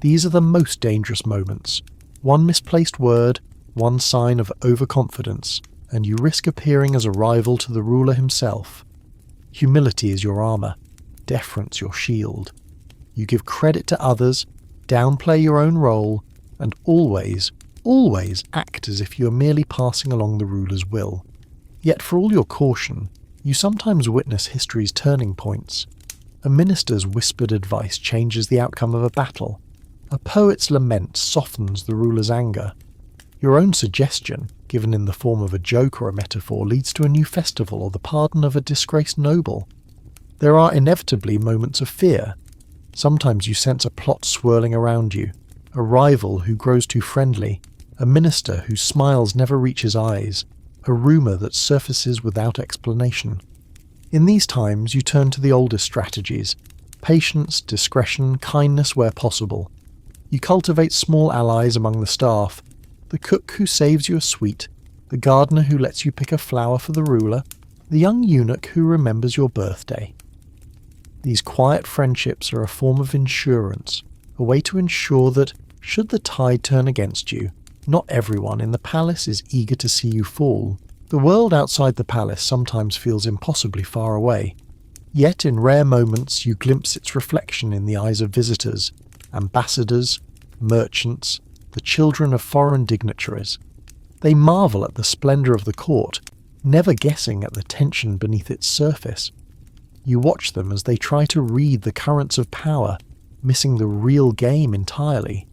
These are the most dangerous moments. One misplaced word, one sign of overconfidence, and you risk appearing as a rival to the ruler himself. Humility is your armour, deference your shield. You give credit to others, downplay your own role, and always act as if you are merely passing along the ruler's will. Yet for all your caution, you sometimes witness history's turning points. A minister's whispered advice changes the outcome of a battle. A poet's lament softens the ruler's anger. Your own suggestion, given in the form of a joke or a metaphor, leads to a new festival or the pardon of a disgraced noble. There are inevitably moments of fear. Sometimes you sense a plot swirling around you, a rival who grows too friendly, a minister whose smiles never reach his eyes, a rumour that surfaces without explanation. In these times you turn to the oldest strategies: patience, discretion, kindness where possible. You cultivate small allies among the staff, the cook who saves you a sweet, the gardener who lets you pick a flower for the ruler, the young eunuch who remembers your birthday. These quiet friendships are a form of insurance, a way to ensure that, should the tide turn against you, not everyone in the palace is eager to see you fall. The world outside the palace sometimes feels impossibly far away. Yet in rare moments you glimpse its reflection in the eyes of visitors, ambassadors, merchants, the children of foreign dignitaries. They marvel at the splendour of the court, never guessing at the tension beneath its surface. You watch them as they try to read the currents of power, missing the real game entirely.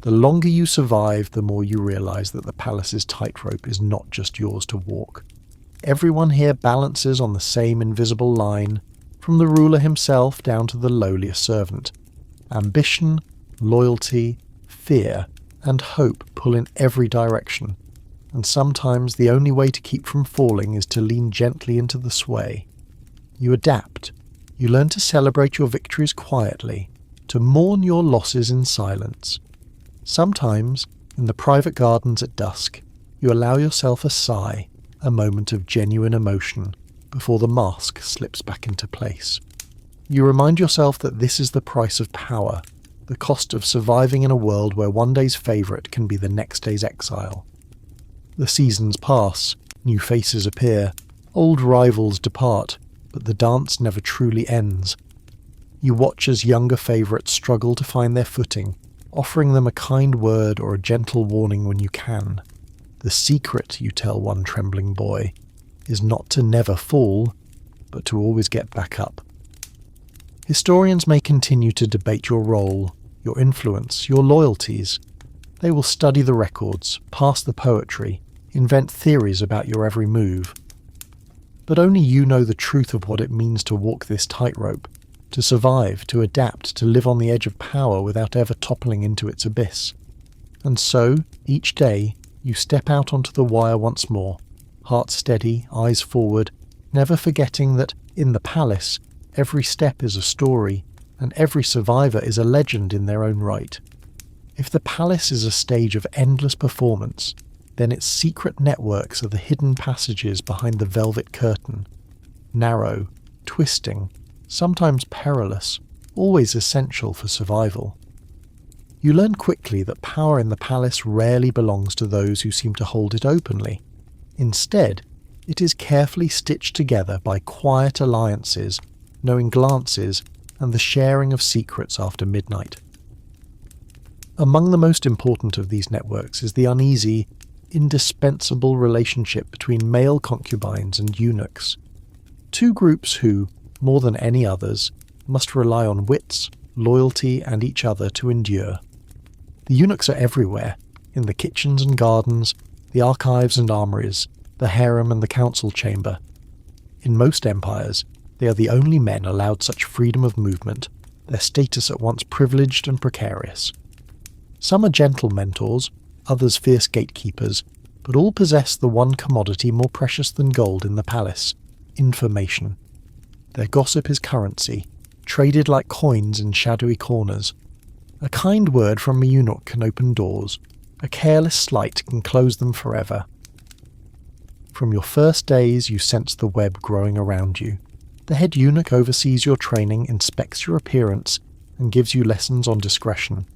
The longer you survive, the more you realise that the palace's tightrope is not just yours to walk. Everyone here balances on the same invisible line, from the ruler himself down to the lowliest servant. Ambition, loyalty, fear, and hope pull in every direction, and sometimes the only way to keep from falling is to lean gently into the sway. You adapt. You learn to celebrate your victories quietly, to mourn your losses in silence. Sometimes, in the private gardens at dusk, you allow yourself a sigh, a moment of genuine emotion, before the mask slips back into place. You remind yourself that this is the price of power, the cost of surviving in a world where one day's favourite can be the next day's exile. The seasons pass, new faces appear, old rivals depart, but the dance never truly ends. You watch as younger favourites struggle to find their footing, offering them a kind word or a gentle warning when you can. The secret, you tell one trembling boy, is not to never fall, but to always get back up. Historians may continue to debate your role, your influence, your loyalties. They will study the records, pass the poetry, invent theories about your every move. But only you know the truth of what it means to walk this tightrope, to survive, to adapt, to live on the edge of power without ever toppling into its abyss. And so, each day, you step out onto the wire once more, heart steady, eyes forward, never forgetting that, in the palace, every step is a story, and every survivor is a legend in their own right. If the palace is a stage of endless performance, then its secret networks are the hidden passages behind the velvet curtain. Narrow, twisting, sometimes perilous, always essential for survival. You learn quickly that power in the palace rarely belongs to those who seem to hold it openly. Instead, it is carefully stitched together by quiet alliances, knowing glances, and the sharing of secrets after midnight. Among the most important of these networks is the uneasy, indispensable relationship between male concubines and eunuchs. Two groups who, more than any others, must rely on wits, loyalty, and each other to endure. The eunuchs are everywhere, in the kitchens and gardens, the archives and armories, the harem and the council chamber. In most empires, they are the only men allowed such freedom of movement, their status at once privileged and precarious. Some are gentle mentors, others fierce gatekeepers, but all possess the one commodity more precious than gold in the palace: information. Their gossip is currency, traded like coins in shadowy corners. A kind word from a eunuch can open doors, a careless slight can close them forever. From your first days you sense the web growing around you. The head eunuch oversees your training, inspects your appearance, and gives you lessons on discretion.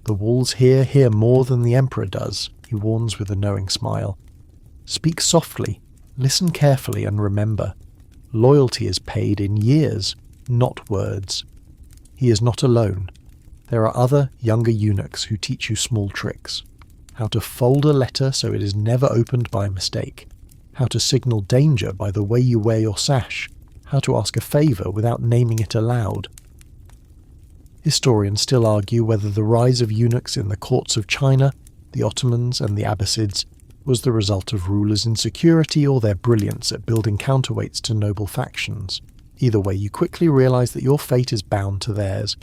The walls here hear more than the emperor does, he warns with a knowing smile. Speak softly, listen carefully, and remember, loyalty is paid in years, not words. He is not alone. There are other, younger eunuchs who teach you small tricks. How to fold a letter so it is never opened by mistake. How to signal danger by the way you wear your sash. How to ask a favour without naming it aloud. Historians still argue whether the rise of eunuchs in the courts of China, the Ottomans and the Abbasids, was the result of rulers' insecurity or their brilliance at building counterweights to noble factions. Either way, you quickly realise that your fate is bound to theirs.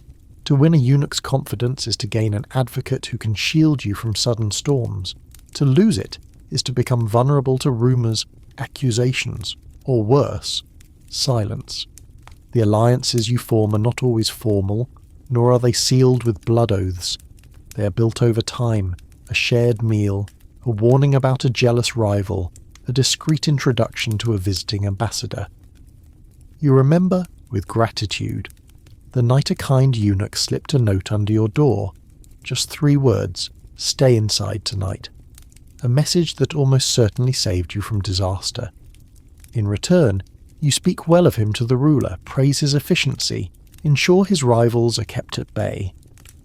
To win a eunuch's confidence is to gain an advocate who can shield you from sudden storms. To lose it is to become vulnerable to rumours, accusations, or worse, silence. The alliances you form are not always formal, nor are they sealed with blood oaths. They are built over time, a shared meal, a warning about a jealous rival, a discreet introduction to a visiting ambassador. You remember, with gratitude, the night a kind eunuch slipped a note under your door. Just 3 words: stay inside tonight. A message that almost certainly saved you from disaster. In return, you speak well of him to the ruler, praise his efficiency, ensure his rivals are kept at bay.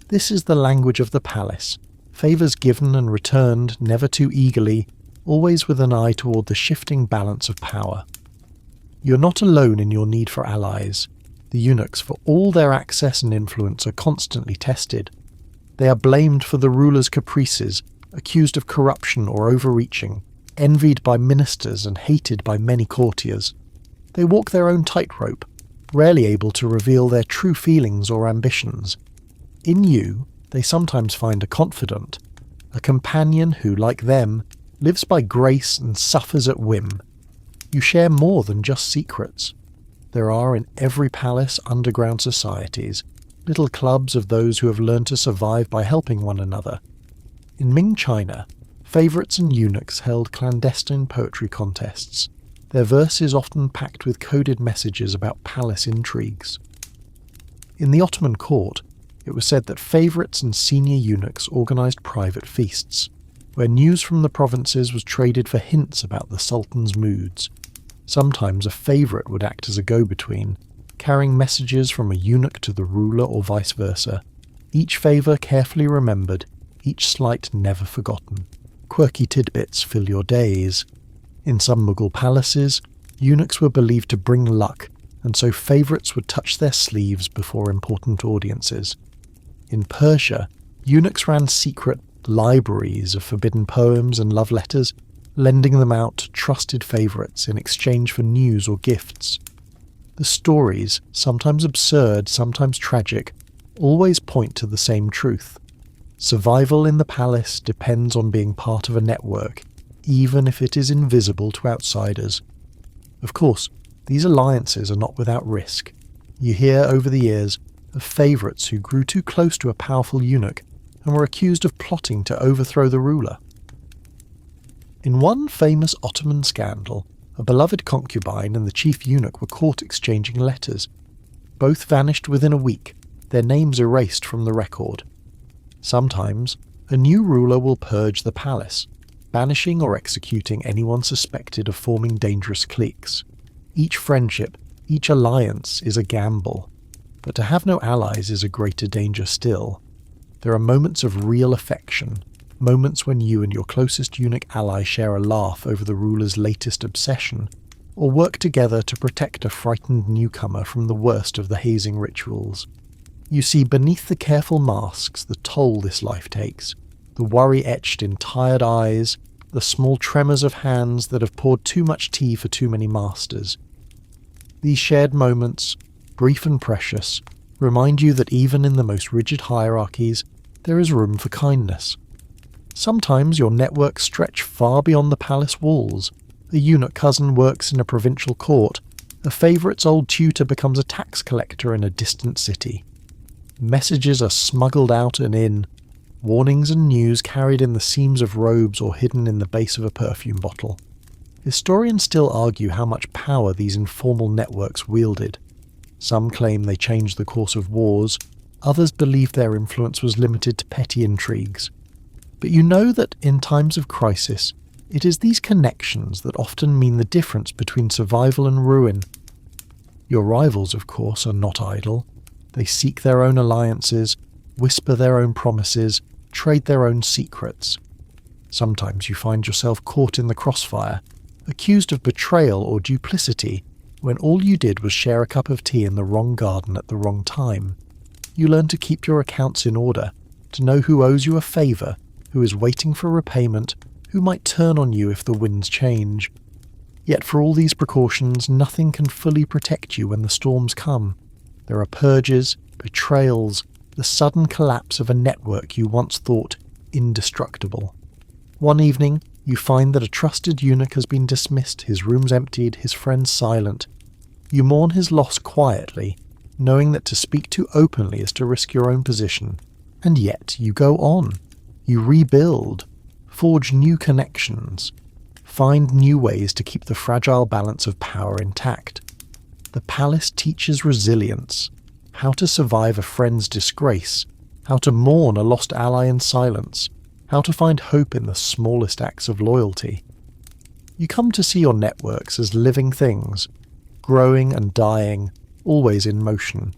This is the language of the palace, favours given and returned never too eagerly, always with an eye toward the shifting balance of power. You're not alone in your need for allies. The eunuchs, for all their access and influence, are constantly tested. They are blamed for the ruler's caprices, accused of corruption or overreaching, envied by ministers and hated by many courtiers. They walk their own tightrope, rarely able to reveal their true feelings or ambitions. In you, they sometimes find a confidant, a companion who, like them, lives by grace and suffers at whim. You share more than just secrets. There are in every palace underground societies, little clubs of those who have learned to survive by helping one another. In Ming China, Favourites and eunuchs held clandestine poetry contests, their verses often packed with coded messages about palace intrigues. In the Ottoman court, it was said that favourites and senior eunuchs organised private feasts, where news from the provinces was traded for hints about the sultan's moods. Sometimes a favourite would act as a go-between, carrying messages from a eunuch to the ruler or vice versa, each favour carefully remembered, each slight never forgotten. Quirky tidbits fill your days. In some Mughal palaces, eunuchs were believed to bring luck, and so favourites would touch their sleeves before important audiences. In Persia, eunuchs ran secret libraries of forbidden poems and love letters, lending them out to trusted favourites in exchange for news or gifts. The stories, sometimes absurd, sometimes tragic, always point to the same truth. Survival in the palace depends on being part of a network, even if it is invisible to outsiders. Of course, these alliances are not without risk. You hear over the years of favourites who grew too close to a powerful eunuch and were accused of plotting to overthrow the ruler. In one famous Ottoman scandal, a beloved concubine and the chief eunuch were caught exchanging letters. Both vanished within a week, their names erased from the record. Sometimes, a new ruler will purge the palace, banishing or executing anyone suspected of forming dangerous cliques. Each friendship, each alliance is a gamble, but to have no allies is a greater danger still. There are moments of real affection, moments when you and your closest eunuch ally share a laugh over the ruler's latest obsession, or work together to protect a frightened newcomer from the worst of the hazing rituals. You see beneath the careful masks the toll this life takes, the worry etched in tired eyes, the small tremors of hands that have poured too much tea for too many masters. These shared moments, brief and precious, remind you that even in the most rigid hierarchies, there is room for kindness. Sometimes your networks stretch far beyond the palace walls. A eunuch cousin works in a provincial court. A favourite's old tutor becomes a tax collector in a distant city. Messages are smuggled out and in, warnings and news carried in the seams of robes or hidden in the base of a perfume bottle. Historians still argue how much power these informal networks wielded. Some claim they changed the course of wars, others believe their influence was limited to petty intrigues. But you know that in times of crisis, it is these connections that often mean the difference between survival and ruin. Your rivals, of course, are not idle. They seek their own alliances, whisper their own promises, trade their own secrets. Sometimes you find yourself caught in the crossfire, accused of betrayal or duplicity, when all you did was share a cup of tea in the wrong garden at the wrong time. You learn to keep your accounts in order, to know who owes you a favour, who is waiting for repayment, who might turn on you if the winds change. Yet for all these precautions, nothing can fully protect you when the storms come. There are purges, betrayals, the sudden collapse of a network you once thought indestructible. One evening, you find that a trusted eunuch has been dismissed, his rooms emptied, his friends silent. You mourn his loss quietly, knowing that to speak too openly is to risk your own position. And yet you go on. You rebuild, forge new connections, find new ways to keep the fragile balance of power intact. The palace teaches resilience, how to survive a friend's disgrace, how to mourn a lost ally in silence, how to find hope in the smallest acts of loyalty. You come to see your networks as living things, growing and dying, always in motion.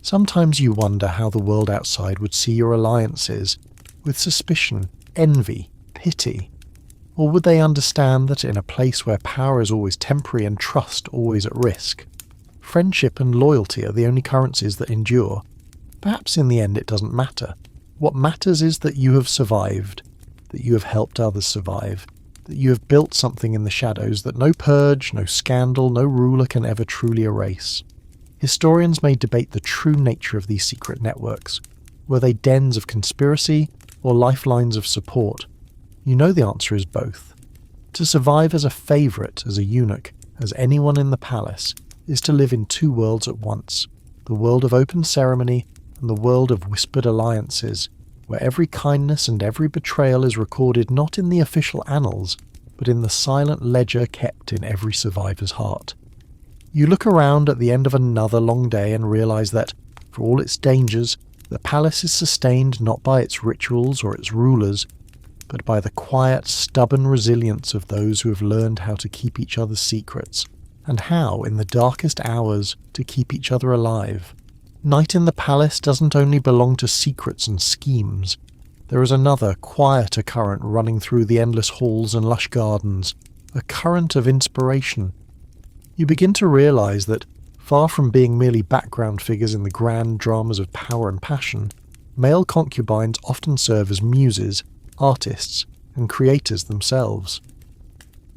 Sometimes you wonder how the world outside would see your alliances, with suspicion, envy, pity. Or would they understand that in a place where power is always temporary and trust always at risk, friendship and loyalty are the only currencies that endure? Perhaps in the end it doesn't matter. What matters is that you have survived, that you have helped others survive, that you have built something in the shadows that no purge, no scandal, no ruler can ever truly erase. Historians may debate the true nature of these secret networks. Were they dens of conspiracy or lifelines of support? You know the answer is both. To survive as a favourite, as a eunuch, as anyone in the palace, is to live in two worlds at once, the world of open ceremony and the world of whispered alliances, where every kindness and every betrayal is recorded not in the official annals, but in the silent ledger kept in every survivor's heart. You look around at the end of another long day and realise that, for all its dangers, the palace is sustained not by its rituals or its rulers, but by the quiet, stubborn resilience of those who have learned how to keep each other's secrets, and how, in the darkest hours, to keep each other alive. Night in the palace doesn't only belong to secrets and schemes. There is another, quieter current running through the endless halls and lush gardens, a current of inspiration. You begin to realise that, far from being merely background figures in the grand dramas of power and passion, male concubines often serve as muses, artists, and creators themselves.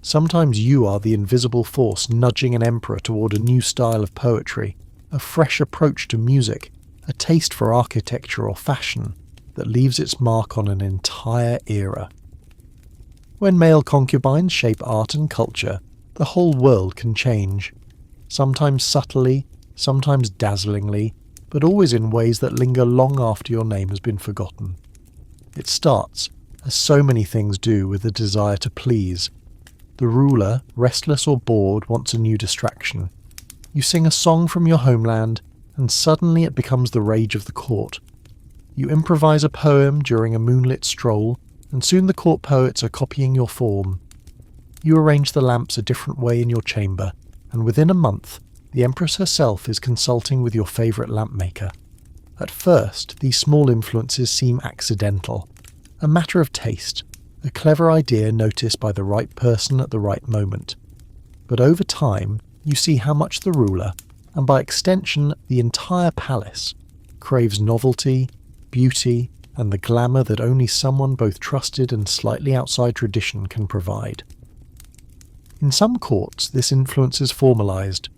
Sometimes you are the invisible force nudging an emperor toward a new style of poetry, a fresh approach to music, a taste for architecture or fashion that leaves its mark on an entire era. When male concubines shape art and culture, the whole world can change. Sometimes subtly, sometimes dazzlingly, but always in ways that linger long after your name has been forgotten. It starts, as so many things do, with a desire to please. The ruler, restless or bored, wants a new distraction. You sing a song from your homeland, and suddenly it becomes the rage of the court. You improvise a poem during a moonlit stroll, and soon the court poets are copying your form. You arrange the lamps a different way in your chamber, and within a month, the Empress herself is consulting with your favourite lampmaker. At first, these small influences seem accidental, a matter of taste, a clever idea noticed by the right person at the right moment. But over time, you see how much the ruler, and by extension the entire palace, craves novelty, beauty, and the glamour that only someone both trusted and slightly outside tradition can provide. In some courts, this influence is formalised.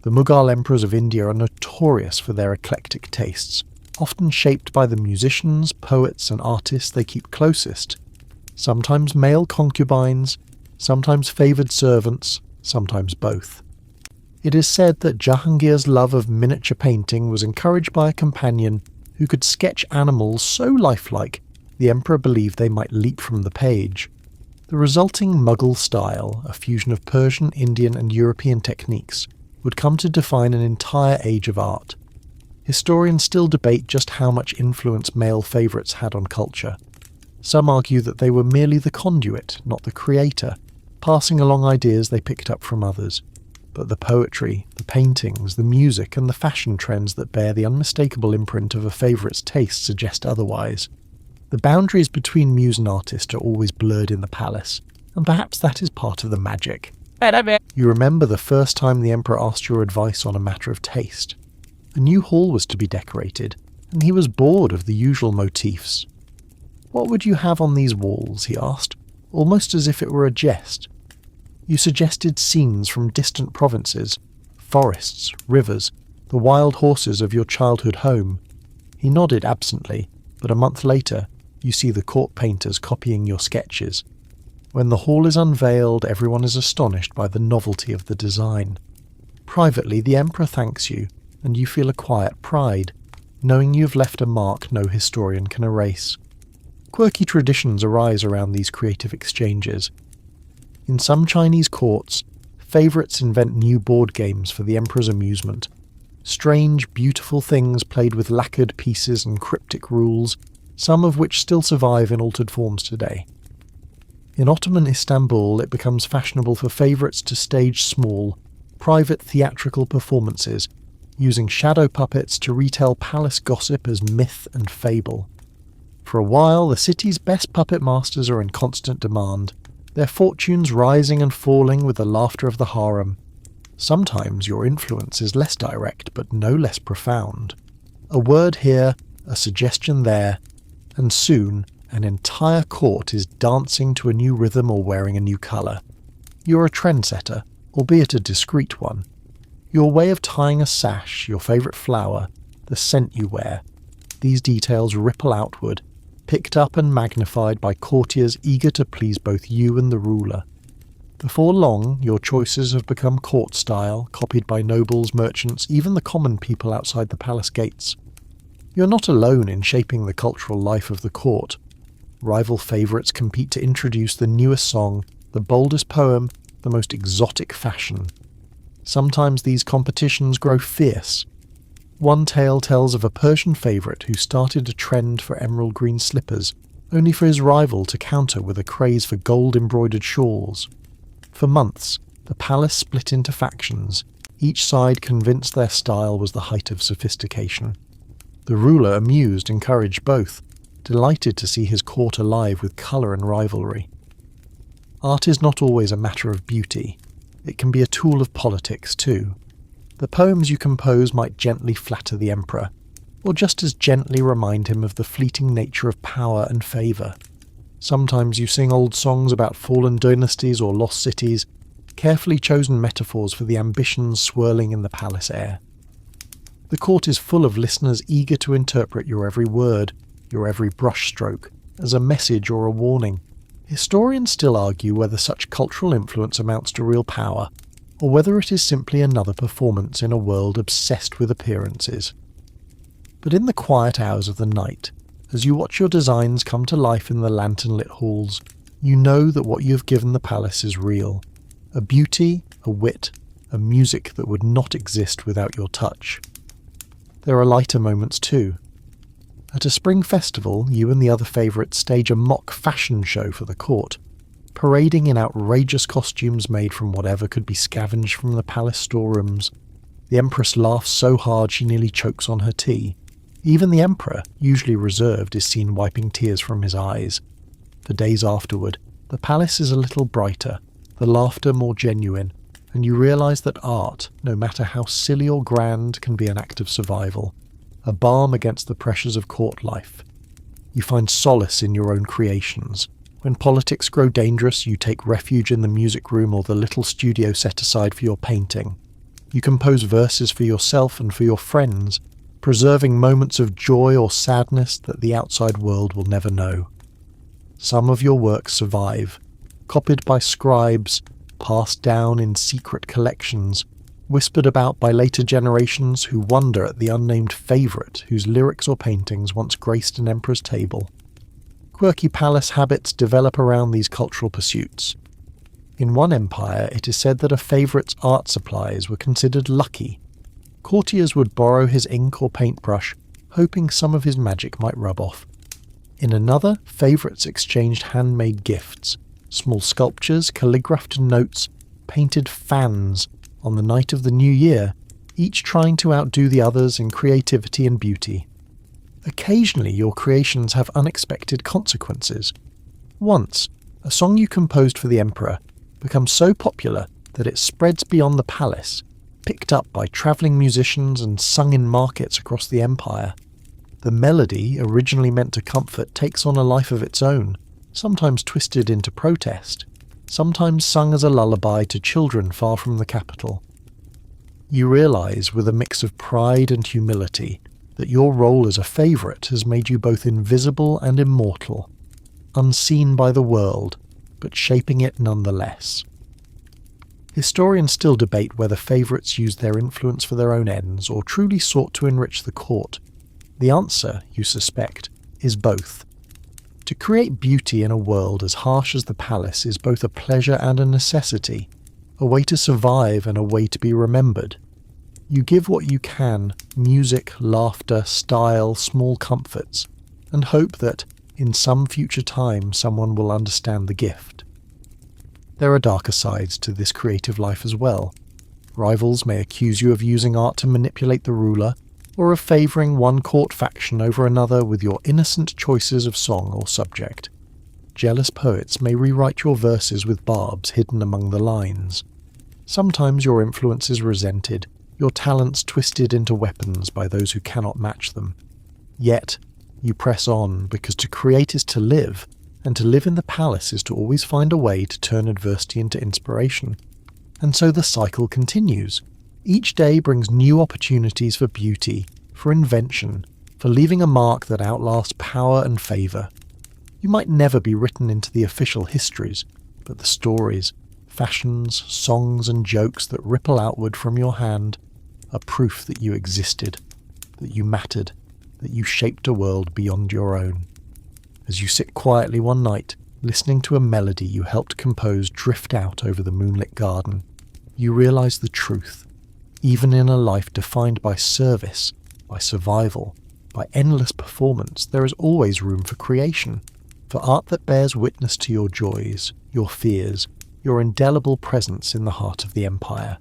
The Mughal emperors of India are notorious for their eclectic tastes, often shaped by the musicians, poets, and artists they keep closest. Sometimes male concubines, sometimes favoured servants, sometimes both. It is said that Jahangir's love of miniature painting was encouraged by a companion who could sketch animals so lifelike the emperor believed they might leap from the page. The resulting Mughal style, a fusion of Persian, Indian and European techniques, would come to define an entire age of art. Historians still debate just how much influence male favourites had on culture. Some argue that they were merely the conduit, not the creator, passing along ideas they picked up from others. But the poetry, the paintings, the music and the fashion trends that bear the unmistakable imprint of a favourite's taste suggest otherwise. The boundaries between muse and artist are always blurred in the palace, and perhaps that is part of the magic. You remember the first time the emperor asked your advice on a matter of taste. A new hall was to be decorated, and he was bored of the usual motifs. "What would you have on these walls?" he asked, almost as if it were a jest. You suggested scenes from distant provinces, forests, rivers, the wild horses of your childhood home. He nodded absently, but a month later, you see the court painters copying your sketches. When the hall is unveiled, everyone is astonished by the novelty of the design. Privately, the emperor thanks you, and you feel a quiet pride, knowing you've left a mark no historian can erase. Quirky traditions arise around these creative exchanges. In some Chinese courts, favourites invent new board games for the emperor's amusement. Strange, beautiful things played with lacquered pieces and cryptic rules, some of which still survive in altered forms today. In Ottoman Istanbul, it becomes fashionable for favourites to stage small, private theatrical performances, using shadow puppets to retell palace gossip as myth and fable. For a while, the city's best puppet masters are in constant demand, their fortunes rising and falling with the laughter of the harem. Sometimes your influence is less direct, but no less profound. A word here, a suggestion there, and soon an entire court is dancing to a new rhythm or wearing a new colour. You're a trendsetter, albeit a discreet one. Your way of tying a sash, your favourite flower, the scent you wear, these details ripple outward, picked up and magnified by courtiers eager to please both you and the ruler. Before long, your choices have become court style, copied by nobles, merchants, even the common people outside the palace gates. You're not alone in shaping the cultural life of the court. Rival favourites compete to introduce the newest song, the boldest poem, the most exotic fashion. Sometimes these competitions grow fierce. One tale tells of a Persian favourite who started a trend for emerald green slippers, only for his rival to counter with a craze for gold-embroidered shawls. For months, the palace split into factions, each side convinced their style was the height of sophistication. The ruler, amused, encouraged both, delighted to see his court alive with colour and rivalry. Art is not always a matter of beauty. It can be a tool of politics too. The poems you compose might gently flatter the emperor, or just as gently remind him of the fleeting nature of power and favour. Sometimes you sing old songs about fallen dynasties or lost cities, carefully chosen metaphors for the ambitions swirling in the palace air. The court is full of listeners eager to interpret your every word, your every brushstroke, as a message or a warning. Historians still argue whether such cultural influence amounts to real power, or whether it is simply another performance in a world obsessed with appearances. But in the quiet hours of the night, as you watch your designs come to life in the lantern-lit halls, you know that what you have given the palace is real. A beauty, a wit, a music that would not exist without your touch. There are lighter moments too. At a spring festival, you and the other favourites stage a mock fashion show for the court, parading in outrageous costumes made from whatever could be scavenged from the palace storerooms. The empress laughs so hard she nearly chokes on her tea. Even the emperor, usually reserved, is seen wiping tears from his eyes. For days afterward, the palace is a little brighter, the laughter more genuine, and you realise that art, no matter how silly or grand, can be an act of survival, a balm against the pressures of court life. You find solace in your own creations. When politics grow dangerous, you take refuge in the music room or the little studio set aside for your painting. You compose verses for yourself and for your friends, preserving moments of joy or sadness that the outside world will never know. Some of your works survive, copied by scribes, passed down in secret collections, whispered about by later generations who wonder at the unnamed favourite whose lyrics or paintings once graced an emperor's table. Quirky palace habits develop around these cultural pursuits. In one empire, it is said that a favourite's art supplies were considered lucky. Courtiers would borrow his ink or paintbrush, hoping some of his magic might rub off. In another, favourites exchanged handmade gifts, small sculptures, calligraphed notes, painted fans on the night of the new year, each trying to outdo the others in creativity and beauty. Occasionally your creations have unexpected consequences. Once, a song you composed for the emperor becomes so popular that it spreads beyond the palace, picked up by travelling musicians and sung in markets across the empire. The melody, originally meant to comfort, takes on a life of its own, sometimes twisted into protest, sometimes sung as a lullaby to children far from the capital. You realise, with a mix of pride and humility, that your role as a favourite has made you both invisible and immortal, unseen by the world, but shaping it nonetheless. Historians still debate whether favourites used their influence for their own ends or truly sought to enrich the court. The answer, you suspect, is both. To create beauty in a world as harsh as the palace is both a pleasure and a necessity, a way to survive and a way to be remembered. You give what you can, music, laughter, style, small comforts, and hope that, in some future time, someone will understand the gift. There are darker sides to this creative life as well. Rivals may accuse you of using art to manipulate the ruler, or of favouring one court faction over another with your innocent choices of song or subject. Jealous poets may rewrite your verses with barbs hidden among the lines. Sometimes your influence is resented, your talents twisted into weapons by those who cannot match them. Yet, you press on, because to create is to live, and to live in the palace is to always find a way to turn adversity into inspiration. And so the cycle continues. Each day brings new opportunities for beauty, for invention, for leaving a mark that outlasts power and favour. You might never be written into the official histories, but the stories, fashions, songs and jokes that ripple outward from your hand are proof that you existed, that you mattered, that you shaped a world beyond your own. As you sit quietly one night, listening to a melody you helped compose drift out over the moonlit garden, you realize the truth. Even in a life defined by service, by survival, by endless performance, there is always room for creation, for art that bears witness to your joys, your fears, your indelible presence in the heart of the empire.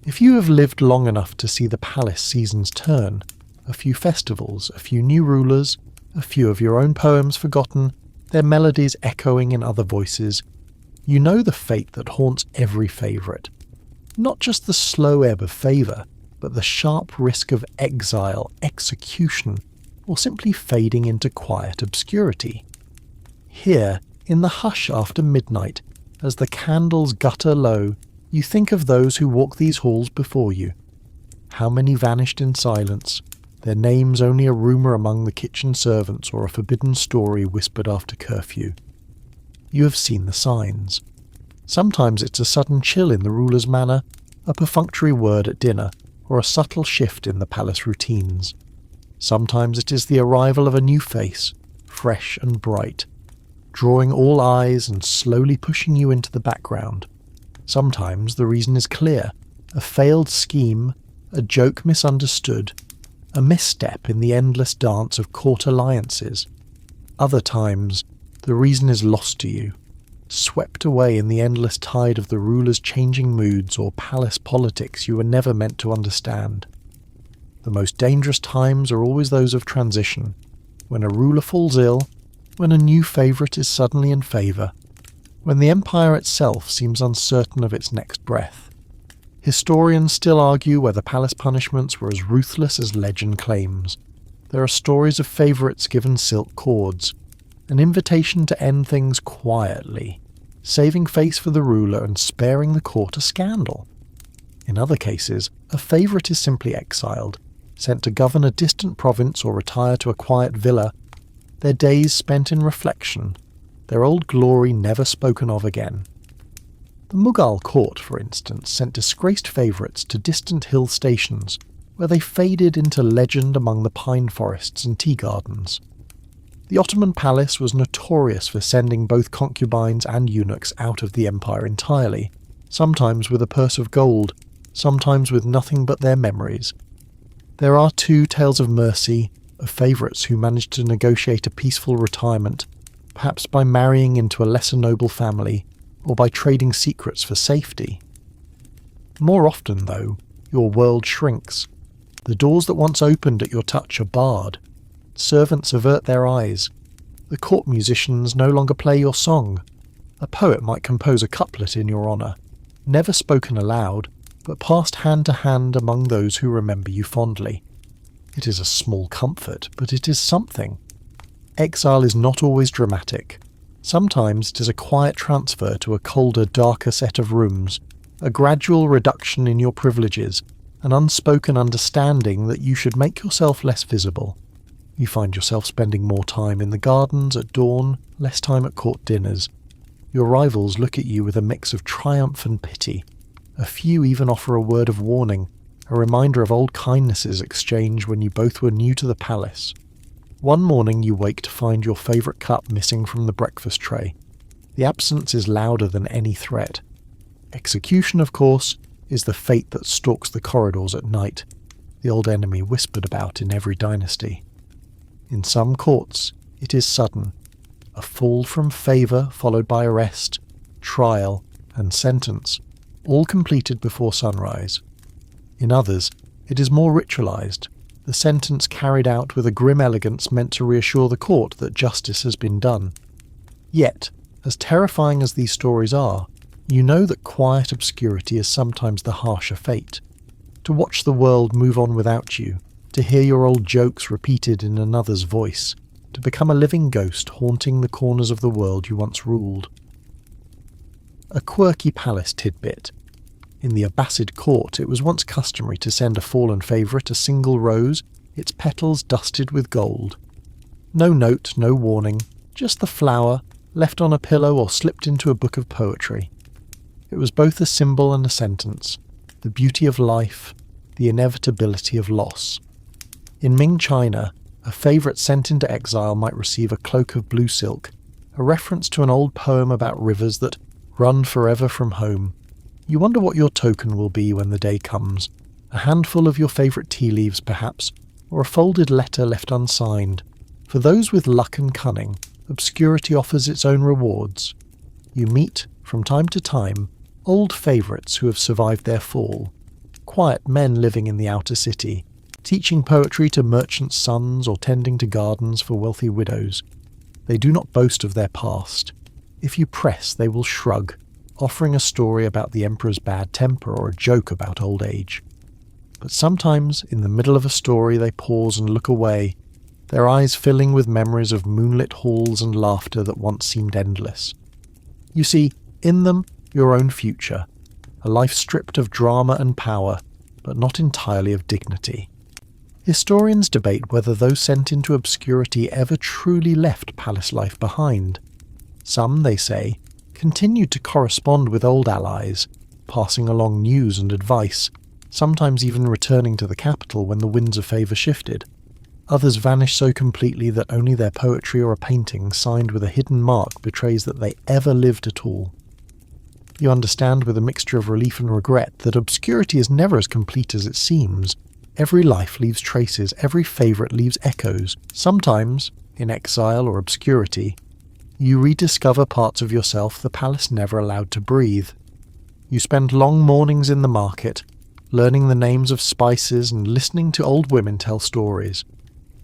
If you have lived long enough to see the palace seasons turn, a few festivals, a few new rulers, a few of your own poems forgotten, their melodies echoing in other voices, you know the fate that haunts every favourite. Not just the slow ebb of favour, but the sharp risk of exile, execution, or simply fading into quiet obscurity. Here, in the hush after midnight, as the candles gutter low, you think of those who walk these halls before you. How many vanished in silence, their names only a rumour among the kitchen servants or a forbidden story whispered after curfew. You have seen the signs. Sometimes it's a sudden chill in the ruler's manner, a perfunctory word at dinner, or a subtle shift in the palace routines. Sometimes it is the arrival of a new face, fresh and bright, drawing all eyes and slowly pushing you into the background. Sometimes the reason is clear, a failed scheme, a joke misunderstood, a misstep in the endless dance of court alliances. Other times, the reason is lost to you, swept away in the endless tide of the ruler's changing moods or palace politics you were never meant to understand. The most dangerous times are always those of transition, when a ruler falls ill, when a new favourite is suddenly in favour, when the empire itself seems uncertain of its next breath. Historians still argue whether palace punishments were as ruthless as legend claims. There are stories of favourites given silk cords, an invitation to end things quietly, saving face for the ruler and sparing the court a scandal. In other cases, a favourite is simply exiled, sent to govern a distant province or retire to a quiet villa, their days spent in reflection, their old glory never spoken of again. The Mughal court, for instance, sent disgraced favourites to distant hill stations, where they faded into legend among the pine forests and tea gardens. The Ottoman palace was notorious for sending both concubines and eunuchs out of the empire entirely, sometimes with a purse of gold, sometimes with nothing but their memories. There are too tales of mercy, of favourites who managed to negotiate a peaceful retirement, perhaps by marrying into a lesser noble family, or by trading secrets for safety. More often, though, your world shrinks. The doors that once opened at your touch are barred. Servants avert their eyes. The court musicians no longer play your song. A poet might compose a couplet in your honour, never spoken aloud, but passed hand to hand among those who remember you fondly. It is a small comfort, but it is something. Exile is not always dramatic. Sometimes it is a quiet transfer to a colder, darker set of rooms, a gradual reduction in your privileges, an unspoken understanding that you should make yourself less visible. You find yourself spending more time in the gardens at dawn, less time at court dinners. Your rivals look at you with a mix of triumph and pity. A few even offer a word of warning, a reminder of old kindnesses exchanged when you both were new to the palace. One morning you wake to find your favourite cup missing from the breakfast tray. The absence is louder than any threat. Execution, of course, is the fate that stalks the corridors at night, the old enemy whispered about in every dynasty. In some courts, it is sudden, a fall from favour followed by arrest, trial, and sentence, all completed before sunrise. In others, it is more ritualised, the sentence carried out with a grim elegance meant to reassure the court that justice has been done. Yet, as terrifying as these stories are, you know that quiet obscurity is sometimes the harsher fate. To watch the world move on without you, to hear your old jokes repeated in another's voice, to become a living ghost haunting the corners of the world you once ruled. A quirky palace tidbit. In the Abbasid court, it was once customary to send a fallen favourite a single rose, its petals dusted with gold. No note, no warning, just the flower, left on a pillow or slipped into a book of poetry. It was both a symbol and a sentence, the beauty of life, the inevitability of loss. In Ming China, A favourite sent into exile might receive a cloak of blue silk, a reference to an old poem about rivers that run forever from home. You wonder what your token will be when the day comes. A handful of your favourite tea leaves, perhaps, or a folded letter left unsigned. For those with luck and cunning, obscurity offers its own rewards. You meet, from time to time, old favourites who have survived their fall. Quiet men living in the outer city, teaching poetry to merchants' sons or tending to gardens for wealthy widows. They do not boast of their past. If you press, they will shrug, offering a story about the emperor's bad temper or a joke about old age. But sometimes, in the middle of a story, they pause and look away, their eyes filling with memories of moonlit halls and laughter that once seemed endless. You see, in them, your own future, a life stripped of drama and power, but not entirely of dignity. Historians debate whether those sent into obscurity ever truly left palace life behind. Some, they say, continued to correspond with old allies, passing along news and advice, sometimes even returning to the capital when the winds of favour shifted. Others vanish so completely that only their poetry or a painting signed with a hidden mark betrays that they ever lived at all. You understand with a mixture of relief and regret that obscurity is never as complete as it seems. Every life leaves traces, every favourite leaves echoes. Sometimes, in exile or obscurity, you rediscover parts of yourself the palace never allowed to breathe. You spend long mornings in the market, learning the names of spices and listening to old women tell stories.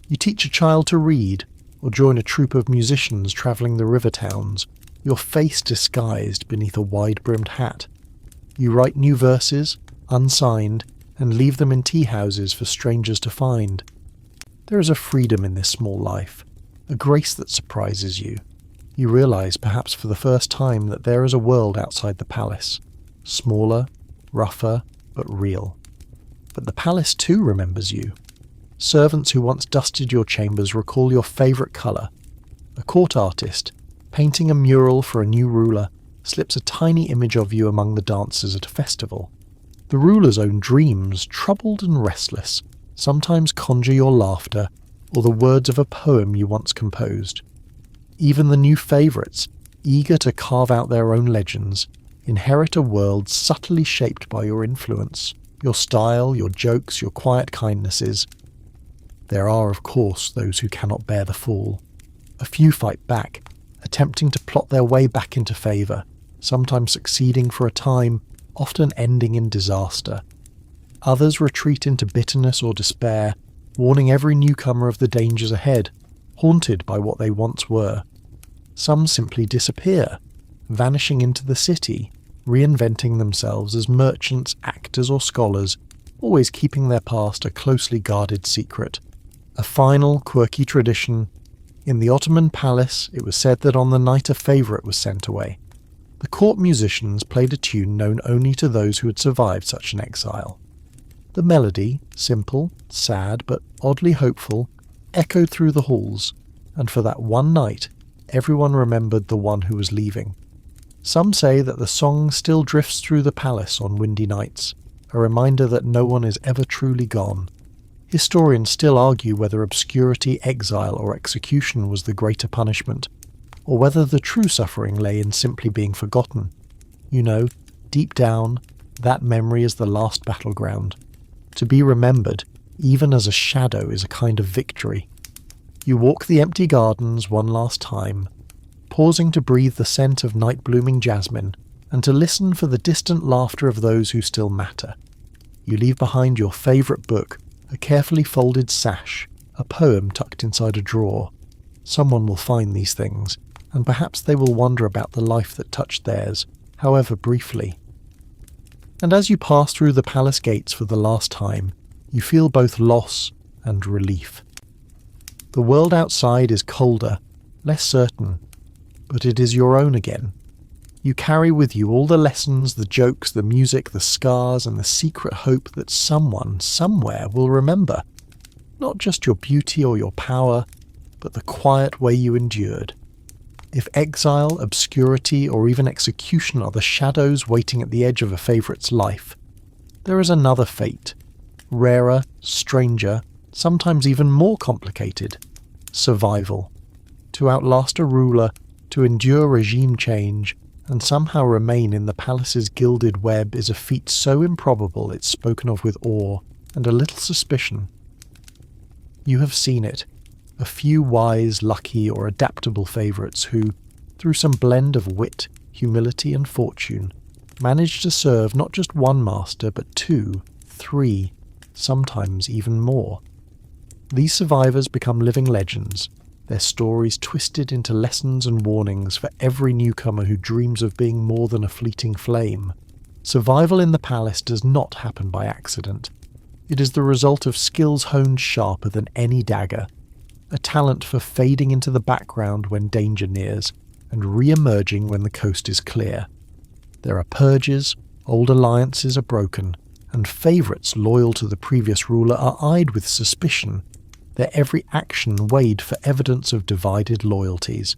You teach a child to read, or join a troupe of musicians travelling the river towns, your face disguised beneath a wide-brimmed hat. You write new verses, unsigned, and leave them in tea-houses for strangers to find. There is a freedom in this small life, a grace that surprises you. You realise, perhaps for the first time, that there is a world outside the palace, smaller, rougher, but real. But the palace too remembers you. Servants who once dusted your chambers recall your favourite colour. A court artist, painting a mural for a new ruler, slips a tiny image of you among the dancers at a festival. The ruler's own dreams, troubled and restless, sometimes conjure your laughter or the words of a poem you once composed. Even the new favourites, eager to carve out their own legends, inherit a world subtly shaped by your influence, your style, your jokes, your quiet kindnesses. There are, of course, those who cannot bear the fall. A few fight back, attempting to plot their way back into favour, sometimes succeeding for a time, often ending in disaster. Others retreat into bitterness or despair, warning every newcomer of the dangers ahead, haunted by what they once were. Some simply disappear, vanishing into the city, reinventing themselves as merchants, actors or scholars, always keeping their past a closely guarded secret. A final, quirky tradition. In the Ottoman palace, it was said that on the night a favourite was sent away, the court musicians played a tune known only to those who had survived such an exile. The melody, simple, sad, but oddly hopeful, echoed through the halls, and for that one night, everyone remembered the one who was leaving. Some say that the song still drifts through the palace on windy nights, a reminder that no one is ever truly gone. Historians still argue whether obscurity, exile, or execution was the greater punishment, or whether the true suffering lay in simply being forgotten. You know, deep down, that memory is the last battleground. To be remembered, even as a shadow, is a kind of victory. You walk the empty gardens one last time, pausing to breathe the scent of night-blooming jasmine, and to listen for the distant laughter of those who still matter. You leave behind your favourite book, a carefully folded sash, a poem tucked inside a drawer. Someone will find these things, and perhaps they will wonder about the life that touched theirs, however briefly. And as you pass through the palace gates for the last time, you feel both loss and relief. The world outside is colder, less certain, but it is your own again. You carry with you all the lessons, the jokes, the music, the scars, and the secret hope that someone, somewhere, will remember. Not just your beauty or your power, but the quiet way you endured. If exile, obscurity, or even execution are the shadows waiting at the edge of a favourite's life, there is another fate, rarer, stranger, sometimes even more complicated: survival. To outlast a ruler, to endure regime change, and somehow remain in the palace's gilded web is a feat so improbable it's spoken of with awe and a little suspicion. You have seen it, a few wise, lucky, or adaptable favourites who, through some blend of wit, humility and fortune, manage to serve not just one master but 2, 3, sometimes even more. These survivors become living legends, their stories twisted into lessons and warnings for every newcomer who dreams of being more than a fleeting flame. Survival in the palace does not happen by accident. It is the result of skills honed sharper than any dagger, a talent for fading into the background when danger nears, and re-emerging when the coast is clear. There are purges, old alliances are broken, and favourites loyal to the previous ruler are eyed with suspicion, their every action weighed for evidence of divided loyalties.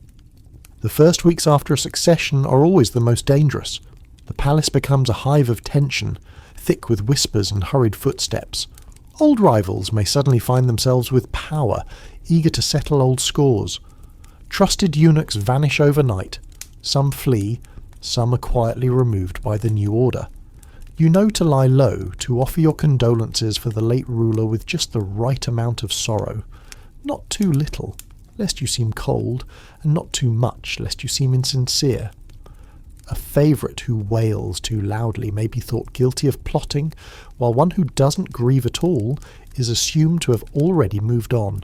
The first weeks after a succession are always the most dangerous. The palace becomes a hive of tension, thick with whispers and hurried footsteps. Old rivals may suddenly find themselves with power, eager to settle old scores. Trusted eunuchs vanish overnight. Some flee, some are quietly removed by the new order. You know to lie low, to offer your condolences for the late ruler with just the right amount of sorrow. Not too little, lest you seem cold, and not too much, lest you seem insincere. A favourite who wails too loudly may be thought guilty of plotting, while one who doesn't grieve at all is assumed to have already moved on.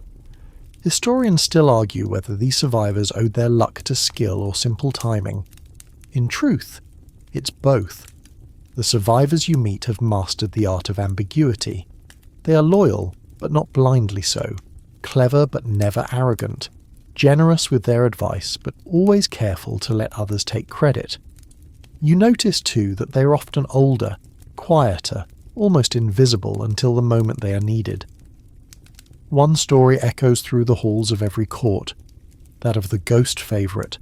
Historians still argue whether these survivors owed their luck to skill or simple timing. In truth, it's both. The survivors you meet have mastered the art of ambiguity. They are loyal, but not blindly so, clever but never arrogant, generous with their advice, but always careful to let others take credit. You notice too that they are often older, quieter, almost invisible until the moment they are needed. One story echoes through the halls of every court, that of the ghost favourite,